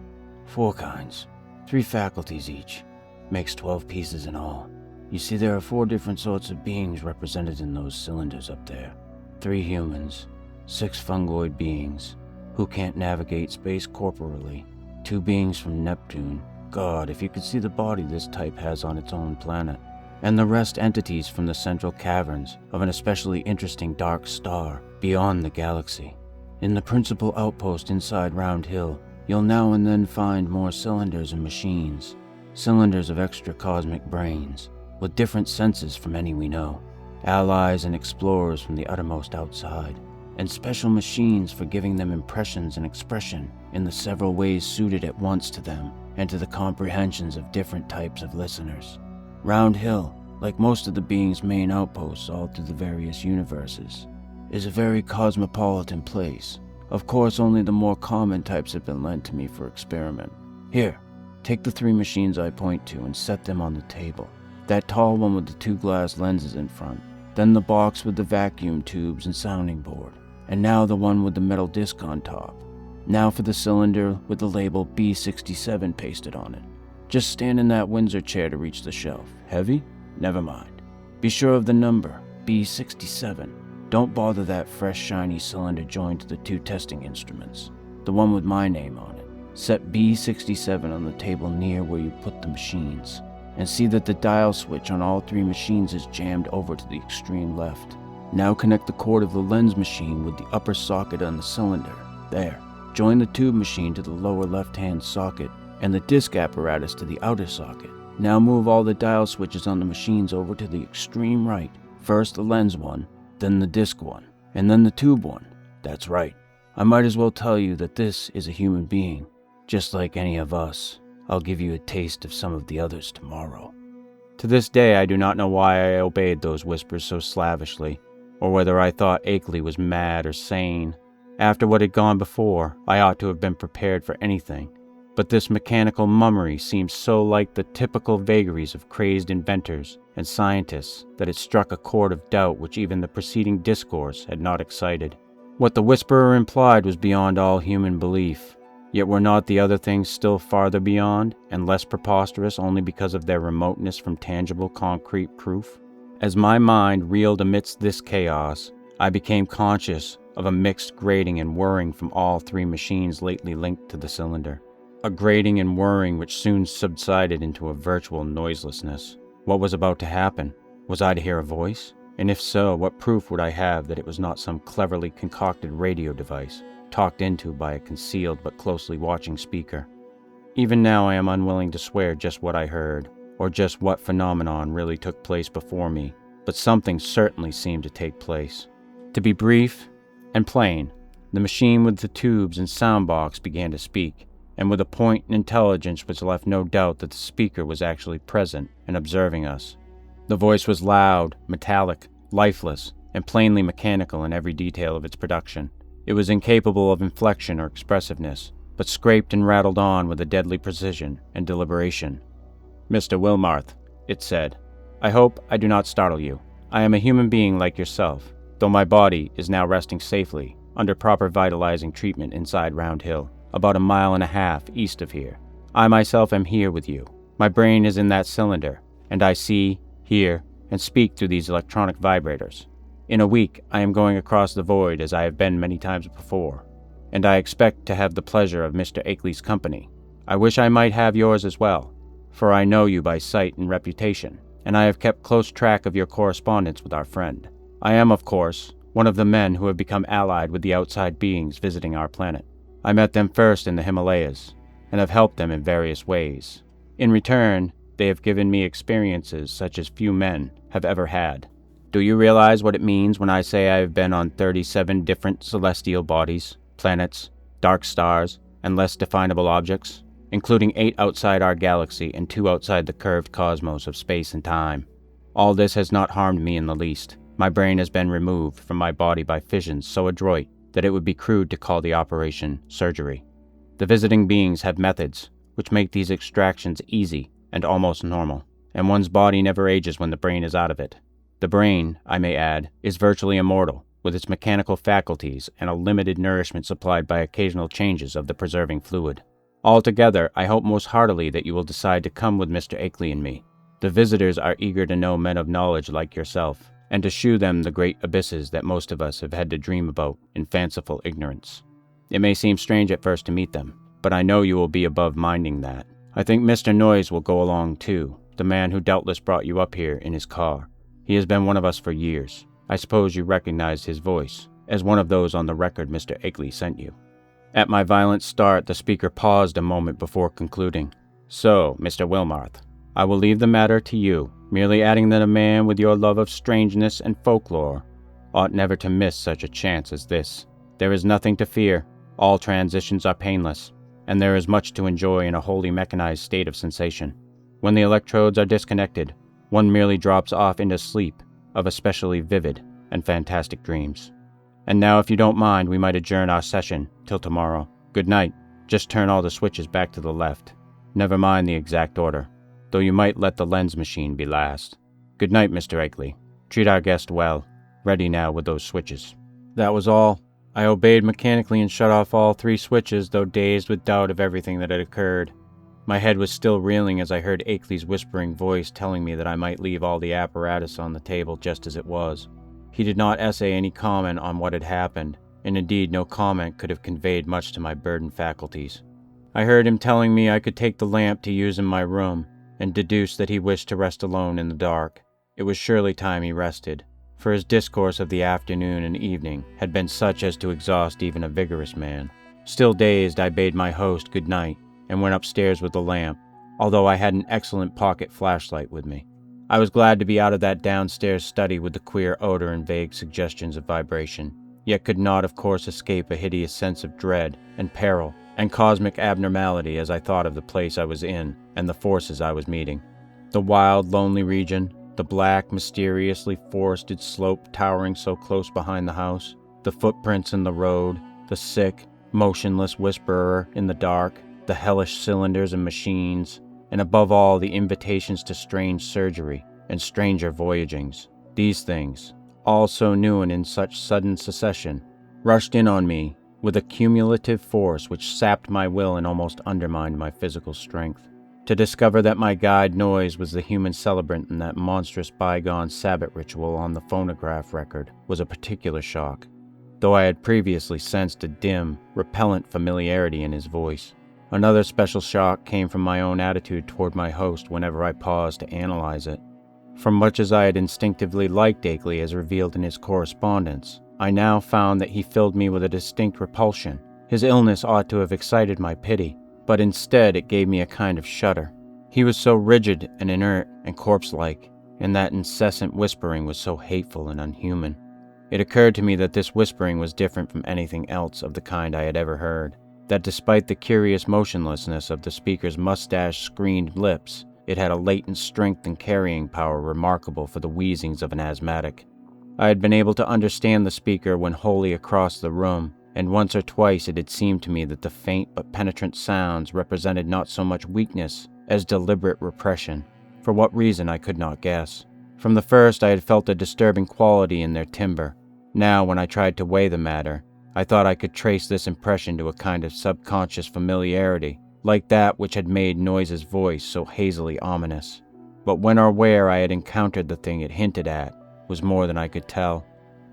4 kinds. 3 faculties each. Makes 12 pieces in all. You see, there are 4 different sorts of beings represented in those cylinders up there. 3 humans, 6 fungoid beings, who can't navigate space corporally, 2 beings from Neptune. God, if you could see the body this type has on its own planet. And the rest entities from the central caverns of an especially interesting dark star beyond the galaxy. In the principal outpost inside Round Hill, you'll now and then find more cylinders and machines. Cylinders of extra cosmic brains, with different senses from any we know. Allies and explorers from the uttermost outside. And special machines for giving them impressions and expression in the several ways suited at once to them and to the comprehensions of different types of listeners. Round Hill, like most of the being's main outposts all through the various universes, is a very cosmopolitan place. Of course, only the more common types have been lent to me for experiment. Here, take the 3 machines I point to and set them on the table. That tall one with the 2 glass lenses in front, then the box with the vacuum tubes and sounding board, and now the one with the metal disc on top. Now for the cylinder with the label B67 pasted on it. Just stand in that Windsor chair to reach the shelf. Heavy? Never mind. Be sure of the number, B67. Don't bother that fresh shiny cylinder joined to the 2 testing instruments, the one with my name on it. Set B67 on the table near where you put the machines, and see that the dial switch on all 3 machines is jammed over to the extreme left. Now connect the cord of the lens machine with the upper socket on the cylinder. There. Join the tube machine to the lower left-hand socket and the disc apparatus to the outer socket. Now move all the dial switches on the machines over to the extreme right. First the lens one, then the disc one, and then the tube one. That's right. I might as well tell you that this is a human being, just like any of us. I'll give you a taste of some of the others tomorrow. To this day, I do not know why I obeyed those whispers so slavishly, or whether I thought Akeley was mad or sane. After what had gone before, I ought to have been prepared for anything. But this mechanical mummery seemed so like the typical vagaries of crazed inventors and scientists that it struck a chord of doubt which even the preceding discourse had not excited. What the whisperer implied was beyond all human belief. Yet were not the other things still farther beyond, and less preposterous only because of their remoteness from tangible concrete proof? As my mind reeled amidst this chaos, I became conscious of a mixed grating and whirring from all 3 machines lately linked to the cylinder. A grating and whirring which soon subsided into a virtual noiselessness. What was about to happen? Was I to hear a voice? And if so, what proof would I have that it was not some cleverly concocted radio device, talked into by a concealed but closely watching speaker? Even now I am unwilling to swear just what I heard, or just what phenomenon really took place before me, but something certainly seemed to take place. To be brief and plain, the machine with the tubes and sound box began to speak, and with a point and intelligence which left no doubt that the speaker was actually present and observing us. The voice was loud, metallic, lifeless, and plainly mechanical in every detail of its production. It was incapable of inflection or expressiveness, but scraped and rattled on with a deadly precision and deliberation. "Mr. Wilmarth," it said, "I hope I do not startle you. I am a human being like yourself, though my body is now resting safely under proper vitalizing treatment inside Round Hill, about 1.5 miles east of here. I myself am here with you. My brain is in that cylinder, and I see, hear, and speak through these electronic vibrators. In a week, I am going across the void as I have been many times before, and I expect to have the pleasure of Mr. Akeley's company. I wish I might have yours as well, for I know you by sight and reputation, and I have kept close track of your correspondence with our friend. I am, of course, one of the men who have become allied with the outside beings visiting our planet. I met them first in the Himalayas, and have helped them in various ways. In return, they have given me experiences such as few men have ever had. Do you realize what it means when I say I have been on 37 different celestial bodies, planets, dark stars, and less definable objects? including 8 outside our galaxy and 2 outside the curved cosmos of space and time. All this has not harmed me in the least. My brain has been removed from my body by fissions so adroit that it would be crude to call the operation surgery. The visiting beings have methods which make these extractions easy and almost normal, and one's body never ages when the brain is out of it. The brain, I may add, is virtually immortal, with its mechanical faculties and a limited nourishment supplied by occasional changes of the preserving fluid. Altogether, I hope most heartily that you will decide to come with Mr. Akeley and me. The visitors are eager to know men of knowledge like yourself, and to shew them the great abysses that most of us have had to dream about in fanciful ignorance. It may seem strange at first to meet them, but I know you will be above minding that. I think Mr. Noyes will go along too, the man who doubtless brought you up here in his car. He has been one of us for years. I suppose you recognized his voice as one of those on the record Mr. Akeley sent you. At my violent start, the speaker paused a moment before concluding. So, Mr. Wilmarth, I will leave the matter to you, merely adding that a man with your love of strangeness and folklore ought never to miss such a chance as this. There is nothing to fear. All transitions are painless, and there is much to enjoy in a wholly mechanized state of sensation. When the electrodes are disconnected, one merely drops off into sleep of especially vivid and fantastic dreams. And now, if you don't mind, we might adjourn our session till tomorrow. Good night. Just turn all the switches back to the left. Never mind the exact order, though you might let the lens machine be last. Good night, Mr. Akeley. Treat our guest well. Ready now with those switches. That was all. I obeyed mechanically and shut off all 3 switches, though dazed with doubt of everything that had occurred. My head was still reeling as I heard Akeley's whispering voice telling me that I might leave all the apparatus on the table just as it was. He did not essay any comment on what had happened, and indeed no comment could have conveyed much to my burdened faculties. I heard him telling me I could take the lamp to use in my room, and deduced that he wished to rest alone in the dark. It was surely time he rested, for his discourse of the afternoon and evening had been such as to exhaust even a vigorous man. Still dazed, I bade my host good night, and went upstairs with the lamp, although I had an excellent pocket flashlight with me. I was glad to be out of that downstairs study with the queer odor and vague suggestions of vibration, yet could not, of course, escape a hideous sense of dread and peril and cosmic abnormality as I thought of the place I was in and the forces I was meeting. The wild, lonely region, the black, mysteriously forested slope towering so close behind the house, the footprints in the road, the sick, motionless whisperer in the dark, the hellish cylinders and machines, and above all the invitations to strange surgery and stranger voyagings. These things, all so new and in such sudden succession, rushed in on me with a cumulative force which sapped my will and almost undermined my physical strength. To discover that my guide Noyes was the human celebrant in that monstrous bygone Sabbath ritual on the phonograph record was a particular shock, though I had previously sensed a dim, repellent familiarity in his voice. Another special shock came from my own attitude toward my host whenever I paused to analyze it. For much as I had instinctively liked Akeley as revealed in his correspondence, I now found that he filled me with a distinct repulsion. His illness ought to have excited my pity, but instead it gave me a kind of shudder. He was so rigid and inert and corpse-like, and that incessant whispering was so hateful and unhuman. It occurred to me that this whispering was different from anything else of the kind I had ever heard, that despite the curious motionlessness of the speaker's mustache-screened lips, it had a latent strength and carrying power remarkable for the wheezings of an asthmatic. I had been able to understand the speaker when wholly across the room, and once or twice it had seemed to me that the faint but penetrant sounds represented not so much weakness as deliberate repression. For what reason I could not guess. From the first I had felt a disturbing quality in their timbre. Now, when I tried to weigh the matter, I thought I could trace this impression to a kind of subconscious familiarity, like that which had made Noyes' voice so hazily ominous. But when or where I had encountered the thing it hinted at was more than I could tell.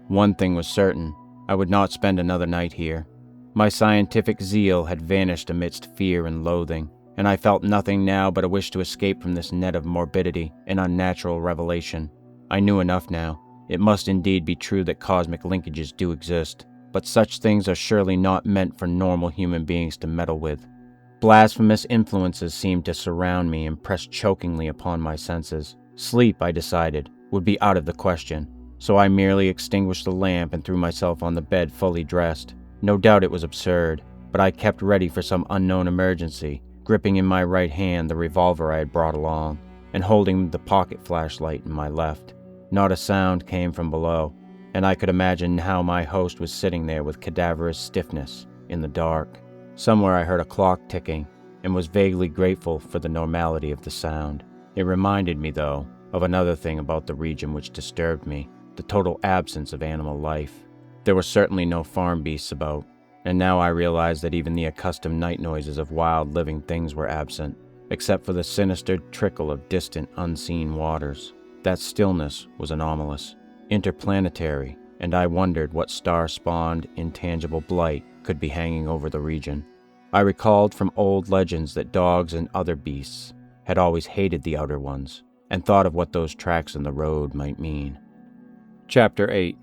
One thing was certain, I would not spend another night here. My scientific zeal had vanished amidst fear and loathing, and I felt nothing now but a wish to escape from this net of morbidity and unnatural revelation. I knew enough now. It must indeed be true that cosmic linkages do exist, but such things are surely not meant for normal human beings to meddle with. Blasphemous influences seemed to surround me and press chokingly upon my senses. Sleep, I decided, would be out of the question, so I merely extinguished the lamp and threw myself on the bed fully dressed. No doubt it was absurd, but I kept ready for some unknown emergency, gripping in my right hand the revolver I had brought along, and holding the pocket flashlight in my left. Not a sound came from below, and I could imagine how my host was sitting there with cadaverous stiffness in the dark. Somewhere I heard a clock ticking, and was vaguely grateful for the normality of the sound. It reminded me, though, of another thing about the region which disturbed me: the total absence of animal life. There were certainly no farm beasts about, and now I realized that even the accustomed night noises of wild living things were absent, except for the sinister trickle of distant, unseen waters. That stillness was anomalous, interplanetary, and I wondered what star-spawned, intangible blight could be hanging over the region. I recalled from old legends that dogs and other beasts had always hated the Outer Ones, and thought of what those tracks in the road might mean. Chapter 8.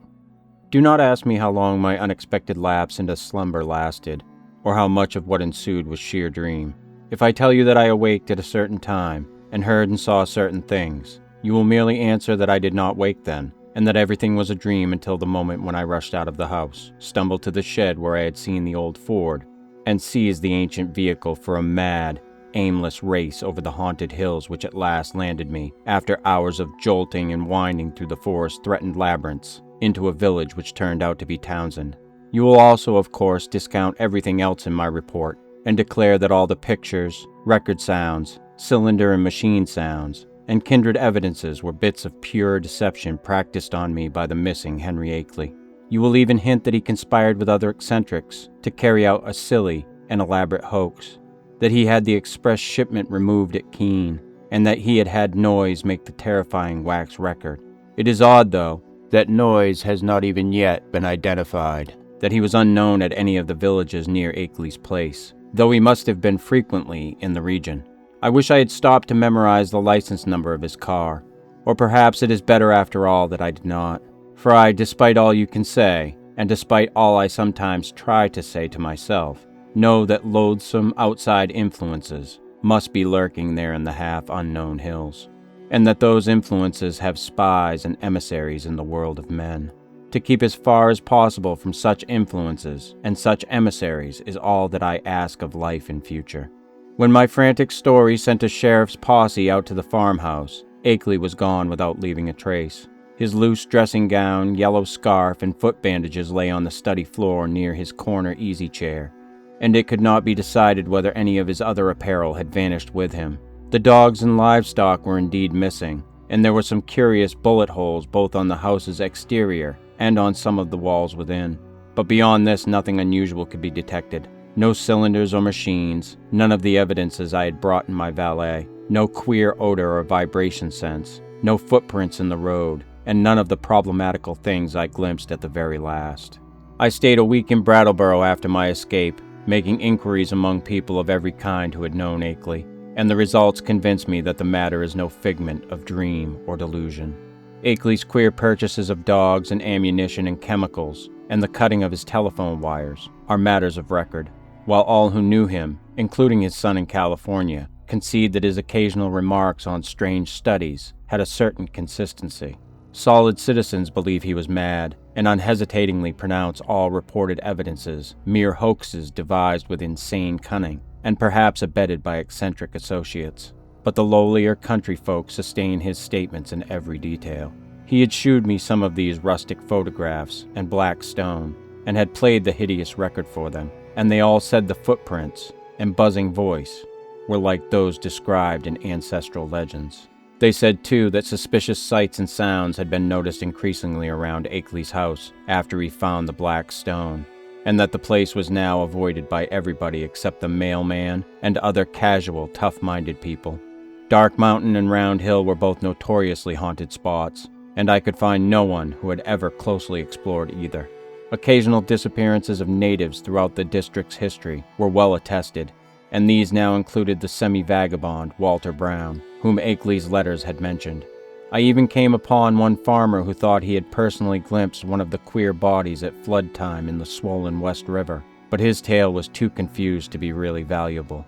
Do not ask me how long my unexpected lapse into slumber lasted, or how much of what ensued was sheer dream. If I tell you that I awaked at a certain time, and heard and saw certain things, you will merely answer that I did not wake then, and that everything was a dream until the moment when I rushed out of the house, stumbled to the shed where I had seen the old Ford, and seized the ancient vehicle for a mad, aimless race over the haunted hills which at last landed me, after hours of jolting and winding through the forest-threatened labyrinths, into a village which turned out to be Townsend. You will also, of course, discount everything else in my report, and declare that all the pictures, record sounds, cylinder and machine sounds, and kindred evidences were bits of pure deception practiced on me by the missing Henry Akeley. You will even hint that he conspired with other eccentrics to carry out a silly and elaborate hoax, that he had the express shipment removed at Keene, and that he had had Noyes make the terrifying wax record. It is odd, though, that Noyes has not even yet been identified, that he was unknown at any of the villages near Akeley's place, though he must have been frequently in the region. I wish I had stopped to memorize the license number of his car, or perhaps it is better after all that I did not, for I, despite all you can say, and despite all I sometimes try to say to myself, know that loathsome outside influences must be lurking there in the half-unknown hills, and that those influences have spies and emissaries in the world of men. To keep as far as possible from such influences and such emissaries is all that I ask of life in future. When my frantic story sent a sheriff's posse out to the farmhouse, Akeley was gone without leaving a trace. His loose dressing gown, yellow scarf, and foot bandages lay on the study floor near his corner easy chair, and it could not be decided whether any of his other apparel had vanished with him. The dogs and livestock were indeed missing, and there were some curious bullet holes both on the house's exterior and on some of the walls within. But beyond this, nothing unusual could be detected. No cylinders or machines, none of the evidences I had brought in my valet, no queer odor or vibration sense, no footprints in the road, and none of the problematical things I glimpsed at the very last. I stayed a week in Brattleboro after my escape, making inquiries among people of every kind who had known Akeley, and the results convinced me that the matter is no figment of dream or delusion. Akeley's queer purchases of dogs and ammunition and chemicals, and the cutting of his telephone wires, are matters of record, while all who knew him, including his son in California, concede that his occasional remarks on strange studies had a certain consistency. Solid citizens believe he was mad, and unhesitatingly pronounce all reported evidences mere hoaxes devised with insane cunning, and perhaps abetted by eccentric associates. But the lowlier country folk sustain his statements in every detail. He had shewed me some of these rustic photographs and black stone, and had played the hideous record for them, and they all said the footprints and buzzing voice were like those described in ancestral legends. They said, too, that suspicious sights and sounds had been noticed increasingly around Akeley's house after he found the black stone, and that the place was now avoided by everybody except the mailman and other casual, tough-minded people. Dark Mountain and Round Hill were both notoriously haunted spots, and I could find no one who had ever closely explored either. Occasional disappearances of natives throughout the district's history were well attested, and these now included the semi-vagabond Walter Brown, whom Akeley's letters had mentioned. I even came upon one farmer who thought he had personally glimpsed one of the queer bodies at flood time in the swollen West River, but his tale was too confused to be really valuable.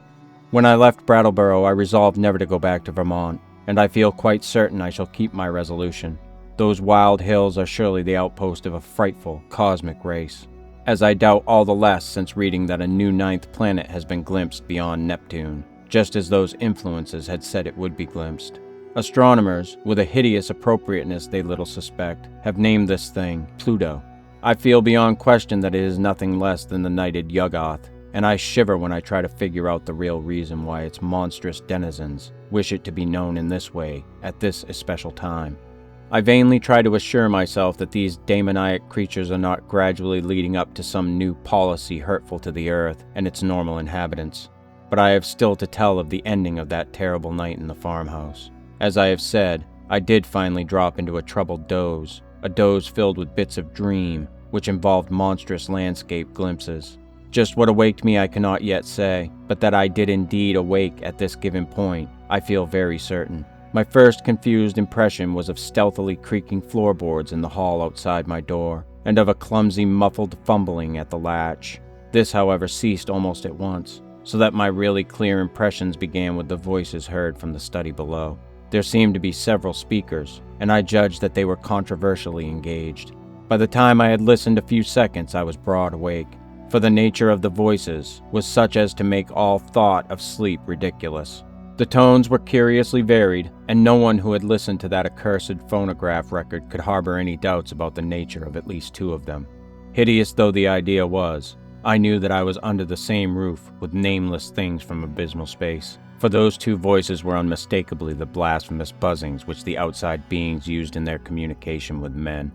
When I left Brattleboro, I resolved never to go back to Vermont, and I feel quite certain I shall keep my resolution. Those wild hills are surely the outpost of a frightful, cosmic race, as I doubt all the less since reading that a new ninth planet has been glimpsed beyond Neptune, just as those influences had said it would be glimpsed. Astronomers, with a hideous appropriateness they little suspect, have named this thing Pluto. I feel beyond question that it is nothing less than the knighted Yuggoth, and I shiver when I try to figure out the real reason why its monstrous denizens wish it to be known in this way at this especial time. I vainly try to assure myself that these demoniac creatures are not gradually leading up to some new policy hurtful to the earth and its normal inhabitants, but I have still to tell of the ending of that terrible night in the farmhouse. As I have said, I did finally drop into a troubled doze, a doze filled with bits of dream, which involved monstrous landscape glimpses. Just what awaked me I cannot yet say, but that I did indeed awake at this given point, I feel very certain. My first confused impression was of stealthily creaking floorboards in the hall outside my door, and of a clumsy muffled fumbling at the latch. This, however, ceased almost at once, so that my really clear impressions began with the voices heard from the study below. There seemed to be several speakers, and I judged that they were controversially engaged. By the time I had listened a few seconds, I was broad awake, for the nature of the voices was such as to make all thought of sleep ridiculous. The tones were curiously varied, and no one who had listened to that accursed phonograph record could harbor any doubts about the nature of at least two of them. Hideous though the idea was, I knew that I was under the same roof with nameless things from abysmal space, for those two voices were unmistakably the blasphemous buzzings which the outside beings used in their communication with men.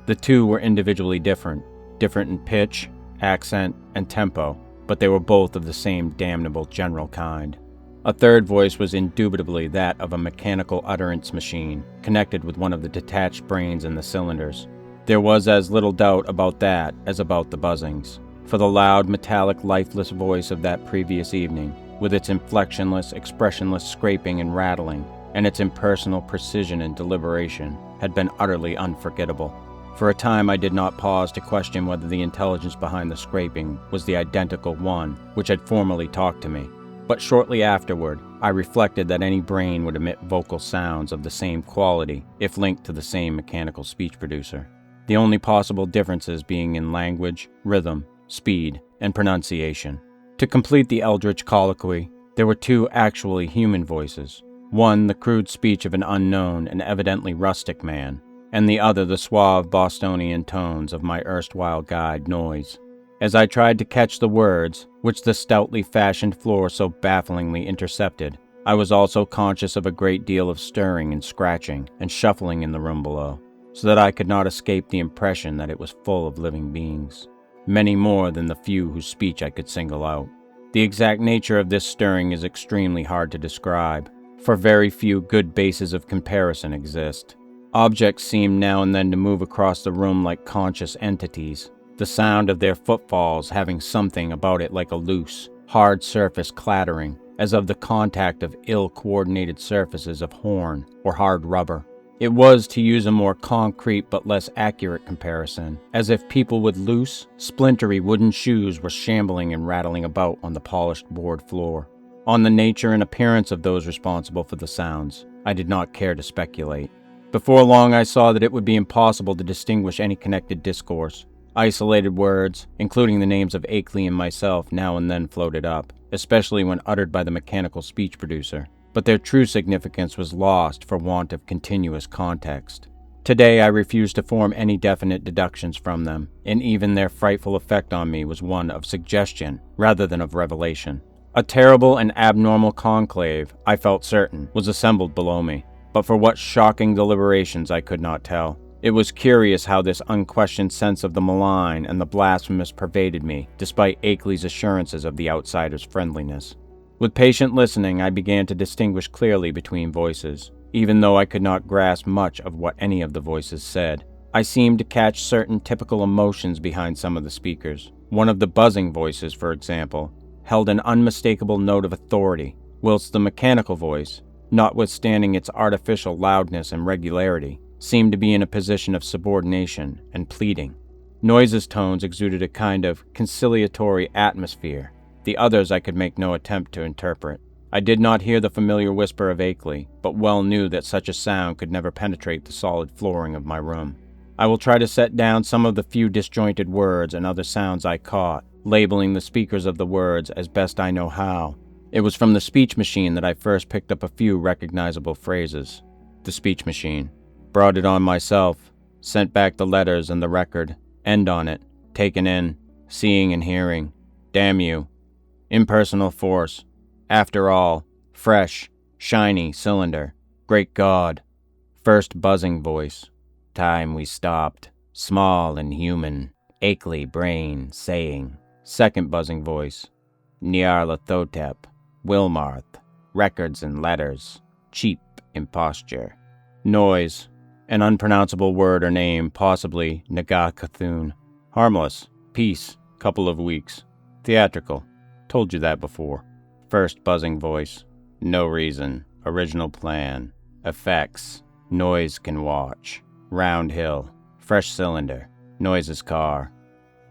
The two were individually different in pitch, accent, and tempo, but they were both of the same damnable general kind. A third voice was indubitably that of a mechanical utterance machine, connected with one of the detached brains in the cylinders. There was as little doubt about that as about the buzzings, for the loud, metallic, lifeless voice of that previous evening, with its inflectionless, expressionless scraping and rattling, and its impersonal precision and deliberation, had been utterly unforgettable. For a time I did not pause to question whether the intelligence behind the scraping was the identical one which had formerly talked to me. But shortly afterward, I reflected that any brain would emit vocal sounds of the same quality if linked to the same mechanical speech producer, the only possible differences being in language, rhythm, speed, and pronunciation. To complete the eldritch colloquy, there were two actually human voices, one the crude speech of an unknown and evidently rustic man, and the other the suave Bostonian tones of my erstwhile guide, Noise. As I tried to catch the words, which the stoutly fashioned floor so bafflingly intercepted, I was also conscious of a great deal of stirring and scratching and shuffling in the room below, so that I could not escape the impression that it was full of living beings, many more than the few whose speech I could single out. The exact nature of this stirring is extremely hard to describe, for very few good bases of comparison exist. Objects seemed now and then to move across the room like conscious entities, the sound of their footfalls having something about it like a loose, hard surface clattering, as of the contact of ill-coordinated surfaces of horn or hard rubber. It was, to use a more concrete but less accurate comparison, as if people with loose, splintery wooden shoes were shambling and rattling about on the polished board floor. On the nature and appearance of those responsible for the sounds, I did not care to speculate. Before long I saw that it would be impossible to distinguish any connected discourse. Isolated words, including the names of Akeley and myself, now and then floated up, especially when uttered by the mechanical speech producer, but their true significance was lost for want of continuous context. Today I refused to form any definite deductions from them, and even their frightful effect on me was one of suggestion rather than of revelation. A terrible and abnormal conclave, I felt certain, was assembled below me, but for what shocking deliberations I could not tell. It was curious how this unquestioned sense of the malign and the blasphemous pervaded me, despite Akeley's assurances of the outsider's friendliness. With patient listening, I began to distinguish clearly between voices, even though I could not grasp much of what any of the voices said. I seemed to catch certain typical emotions behind some of the speakers. One of the buzzing voices, for example, held an unmistakable note of authority, whilst the mechanical voice, notwithstanding its artificial loudness and regularity, seemed to be in a position of subordination and pleading. Noise's tones exuded a kind of conciliatory atmosphere. The others I could make no attempt to interpret. I did not hear the familiar whisper of Akeley, but well knew that such a sound could never penetrate the solid flooring of my room. I will try to set down some of the few disjointed words and other sounds I caught, labeling the speakers of the words as best I know how. It was from the speech machine that I first picked up a few recognizable phrases. The speech machine. Brought it on myself. Sent back the letters and the record. End on it. Taken in. Seeing and hearing. Damn you. Impersonal force. After all. Fresh. Shiny cylinder. Great God. First buzzing voice. Time we stopped. Small and human. Akeley brain saying. Second buzzing voice. Nyarlathotep. Wilmarth. Records and letters. Cheap imposture. Noise. An unpronounceable word or name, possibly Nagakathun. Harmless. Peace. Couple of weeks. Theatrical. Told you that before. First buzzing voice. No reason. Original plan. Effects. Noise can watch. Round hill. Fresh cylinder. Noise's car.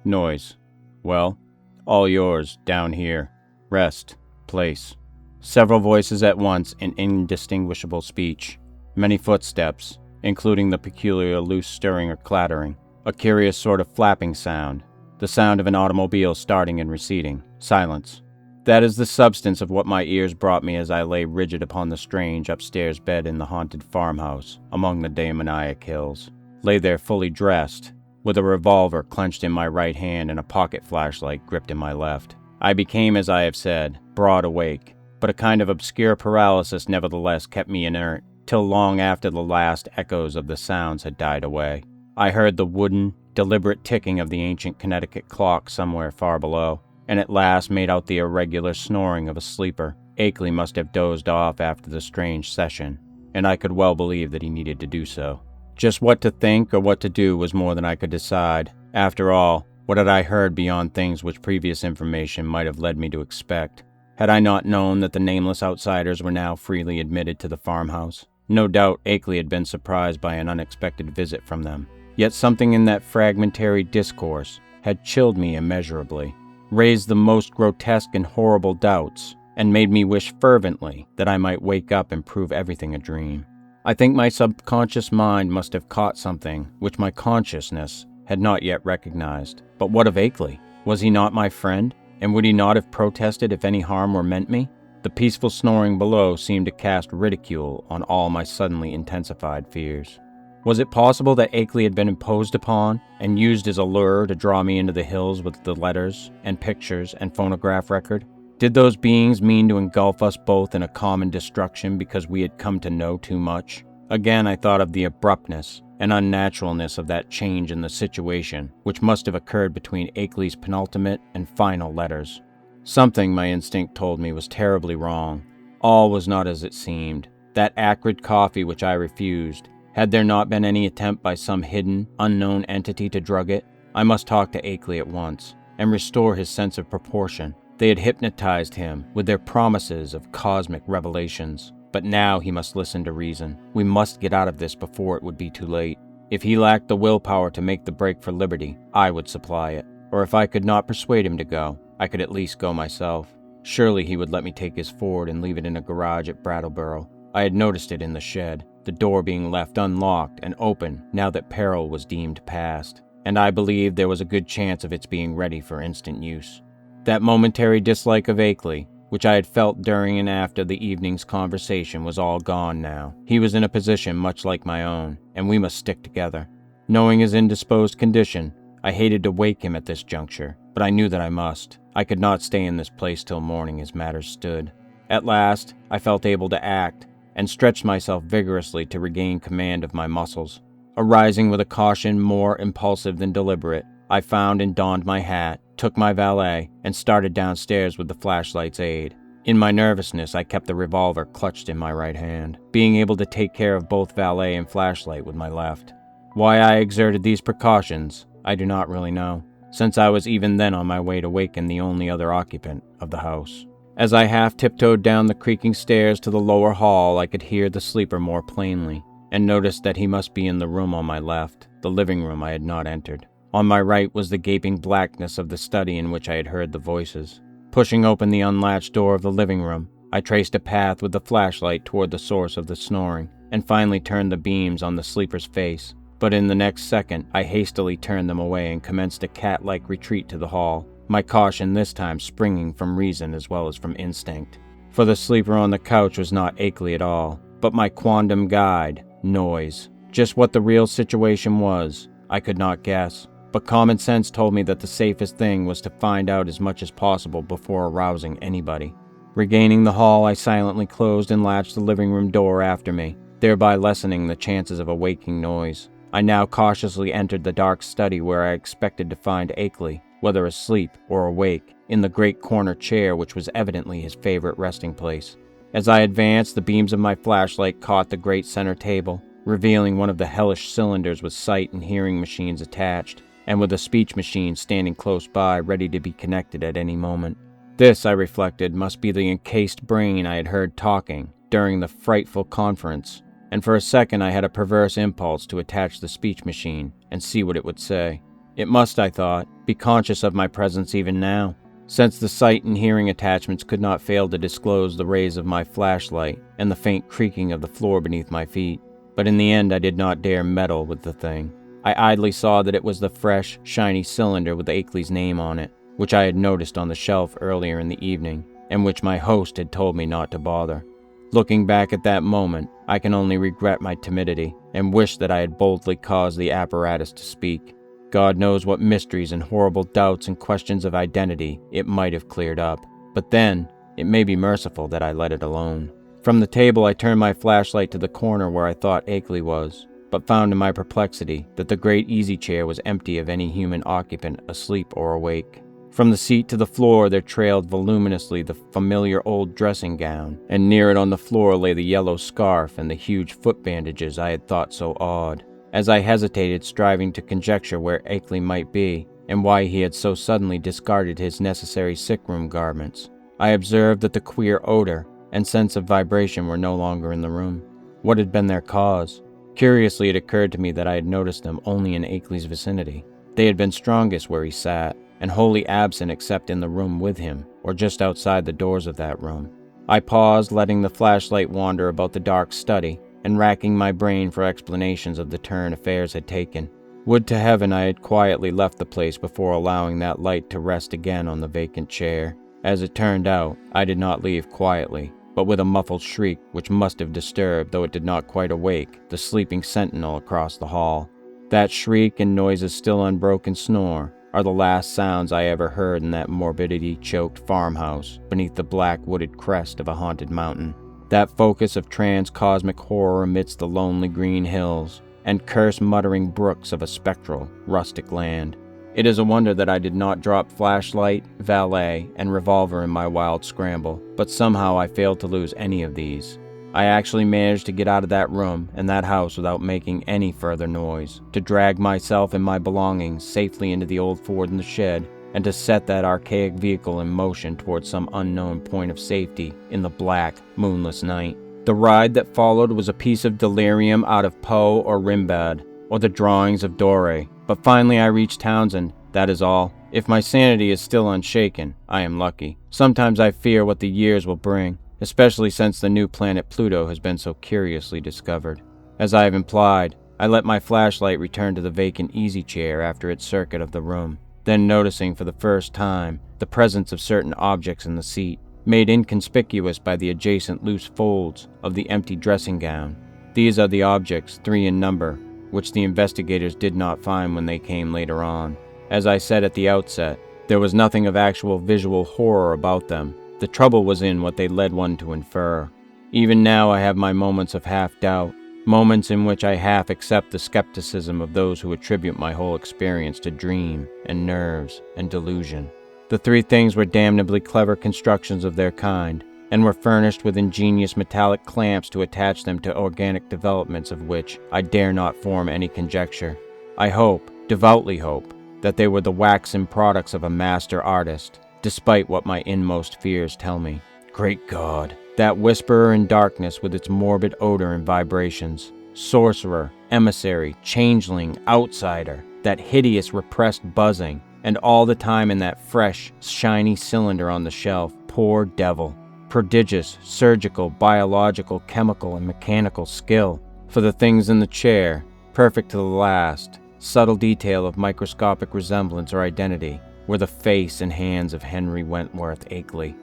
Noise. Well, all yours, down here. Rest. Place. Several voices at once in indistinguishable speech. Many footsteps, including the peculiar loose stirring or clattering. A curious sort of flapping sound. The sound of an automobile starting and receding. Silence. That is the substance of what my ears brought me as I lay rigid upon the strange upstairs bed in the haunted farmhouse among the demoniac hills. Lay there fully dressed, with a revolver clenched in my right hand and a pocket flashlight gripped in my left. I became, as I have said, broad awake, but a kind of obscure paralysis nevertheless kept me inert, till long after the last echoes of the sounds had died away. I heard the wooden, deliberate ticking of the ancient Connecticut clock somewhere far below, and at last made out the irregular snoring of a sleeper. Akeley must have dozed off after the strange session, and I could well believe that he needed to do so. Just what to think or what to do was more than I could decide. After all, what had I heard beyond things which previous information might have led me to expect? Had I not known that the nameless outsiders were now freely admitted to the farmhouse? No doubt Akeley had been surprised by an unexpected visit from them. Yet something in that fragmentary discourse had chilled me immeasurably, raised the most grotesque and horrible doubts, and made me wish fervently that I might wake up and prove everything a dream. I think my subconscious mind must have caught something which my consciousness had not yet recognized. But what of Akeley? Was he not my friend? And would he not have protested if any harm were meant me? The peaceful snoring below seemed to cast ridicule on all my suddenly intensified fears. Was it possible that Akeley had been imposed upon and used as a lure to draw me into the hills with the letters and pictures and phonograph record? Did those beings mean to engulf us both in a common destruction because we had come to know too much? Again, I thought of the abruptness and unnaturalness of that change in the situation, which must have occurred between Akeley's penultimate and final letters. Something, my instinct told me, was terribly wrong. All was not as it seemed. That acrid coffee which I refused, had there not been any attempt by some hidden, unknown entity to drug it? I must talk to Akeley at once, and restore his sense of proportion. They had hypnotized him with their promises of cosmic revelations, but now he must listen to reason. We must get out of this before it would be too late. If he lacked the willpower to make the break for liberty, I would supply it. Or if I could not persuade him to go, I could at least go myself. Surely he would let me take his Ford and leave it in a garage at Brattleboro. I had noticed it in the shed, the door being left unlocked and open now that peril was deemed past, and I believed there was a good chance of its being ready for instant use. That momentary dislike of Akeley, which I had felt during and after the evening's conversation, was all gone now. He was in a position much like my own, and we must stick together. Knowing his indisposed condition, I hated to wake him at this juncture, but I knew that I must. I could not stay in this place till morning as matters stood. At last, I felt able to act, and stretched myself vigorously to regain command of my muscles. Arising with a caution more impulsive than deliberate, I found and donned my hat, took my valet, and started downstairs with the flashlight's aid. In my nervousness, I kept the revolver clutched in my right hand, being able to take care of both valet and flashlight with my left. Why I exerted these precautions, I do not really know, since I was even then on my way to waken the only other occupant of the house. As I half tiptoed down the creaking stairs to the lower hall, I could hear the sleeper more plainly, and noticed that he must be in the room on my left, the living room I had not entered. On my right was the gaping blackness of the study in which I had heard the voices. Pushing open the unlatched door of the living room, I traced a path with the flashlight toward the source of the snoring, and finally turned the beams on the sleeper's face. But in the next second, I hastily turned them away and commenced a cat-like retreat to the hall, my caution this time springing from reason as well as from instinct. For the sleeper on the couch was not Akeley at all, but my quondam guide, Noise. Just what the real situation was, I could not guess, but common sense told me that the safest thing was to find out as much as possible before arousing anybody. Regaining the hall, I silently closed and latched the living room door after me, thereby lessening the chances of a waking Noise. I now cautiously entered the dark study where I expected to find Akeley, whether asleep or awake, in the great corner chair which was evidently his favorite resting place. As I advanced, the beams of my flashlight caught the great center table, revealing one of the hellish cylinders with sight and hearing machines attached, and with a speech machine standing close by, ready to be connected at any moment. This, I reflected, must be the encased brain I had heard talking during the frightful conference, and for a second I had a perverse impulse to attach the speech machine and see what it would say. It must, I thought, be conscious of my presence even now, since the sight and hearing attachments could not fail to disclose the rays of my flashlight and the faint creaking of the floor beneath my feet. But in the end I did not dare meddle with the thing. I idly saw that it was the fresh, shiny cylinder with Akeley's name on it, which I had noticed on the shelf earlier in the evening, and which my host had told me not to bother. Looking back at that moment, I can only regret my timidity, and wish that I had boldly caused the apparatus to speak. God knows what mysteries and horrible doubts and questions of identity it might have cleared up, but then, it may be merciful that I let it alone. From the table I turned my flashlight to the corner where I thought Akeley was, but found in my perplexity that the great easy chair was empty of any human occupant asleep or awake. From the seat to the floor there trailed voluminously the familiar old dressing gown, and near it on the floor lay the yellow scarf and the huge foot bandages I had thought so odd. As I hesitated, striving to conjecture where Akeley might be, and why he had so suddenly discarded his necessary sick-room garments, I observed that the queer odor and sense of vibration were no longer in the room. What had been their cause? Curiously, it occurred to me that I had noticed them only in Akeley's vicinity. They had been strongest where he sat, and wholly absent except in the room with him, or just outside the doors of that room. I paused, letting the flashlight wander about the dark study, and racking my brain for explanations of the turn affairs had taken. Would to heaven I had quietly left the place before allowing that light to rest again on the vacant chair. As it turned out, I did not leave quietly, but with a muffled shriek which must have disturbed, though it did not quite awake, the sleeping sentinel across the hall. That shriek and Noise's still unbroken snore are the last sounds I ever heard in that morbidity-choked farmhouse beneath the black wooded crest of a haunted mountain. That focus of trans-cosmic horror amidst the lonely green hills and curse-muttering brooks of a spectral, rustic land. It is a wonder that I did not drop flashlight, valet, and revolver in my wild scramble, but somehow I failed to lose any of these. I actually managed to get out of that room and that house without making any further noise, to drag myself and my belongings safely into the old Ford in the shed, and to set that archaic vehicle in motion towards some unknown point of safety in the black, moonless night. The ride that followed was a piece of delirium out of Poe or Rimbaud, or the drawings of Doré, but finally I reached Townsend, that is all. If my sanity is still unshaken, I am lucky. Sometimes I fear what the years will bring, especially since the new planet Pluto has been so curiously discovered. As I have implied, I let my flashlight return to the vacant easy chair after its circuit of the room, then noticing for the first time the presence of certain objects in the seat, made inconspicuous by the adjacent loose folds of the empty dressing gown. These are the objects, 3 in number, which the investigators did not find when they came later on. As I said at the outset, there was nothing of actual visual horror about them. The trouble was in what they led one to infer. Even now I have my moments of half-doubt, moments in which I half accept the skepticism of those who attribute my whole experience to dream and nerves and delusion. The 3 things were damnably clever constructions of their kind, and were furnished with ingenious metallic clamps to attach them to organic developments of which I dare not form any conjecture. I hope, devoutly hope, that they were the waxen products of a master artist, despite what my inmost fears tell me. Great God! That whisperer in darkness with its morbid odor and vibrations. Sorcerer, emissary, changeling, outsider. That hideous repressed buzzing. And all the time in that fresh, shiny cylinder on the shelf. Poor devil. Prodigious, surgical, biological, chemical, and mechanical skill. For the things in the chair, perfect to the last, subtle detail of microscopic resemblance or identity, were the face and hands of Henry Wentworth Akeley.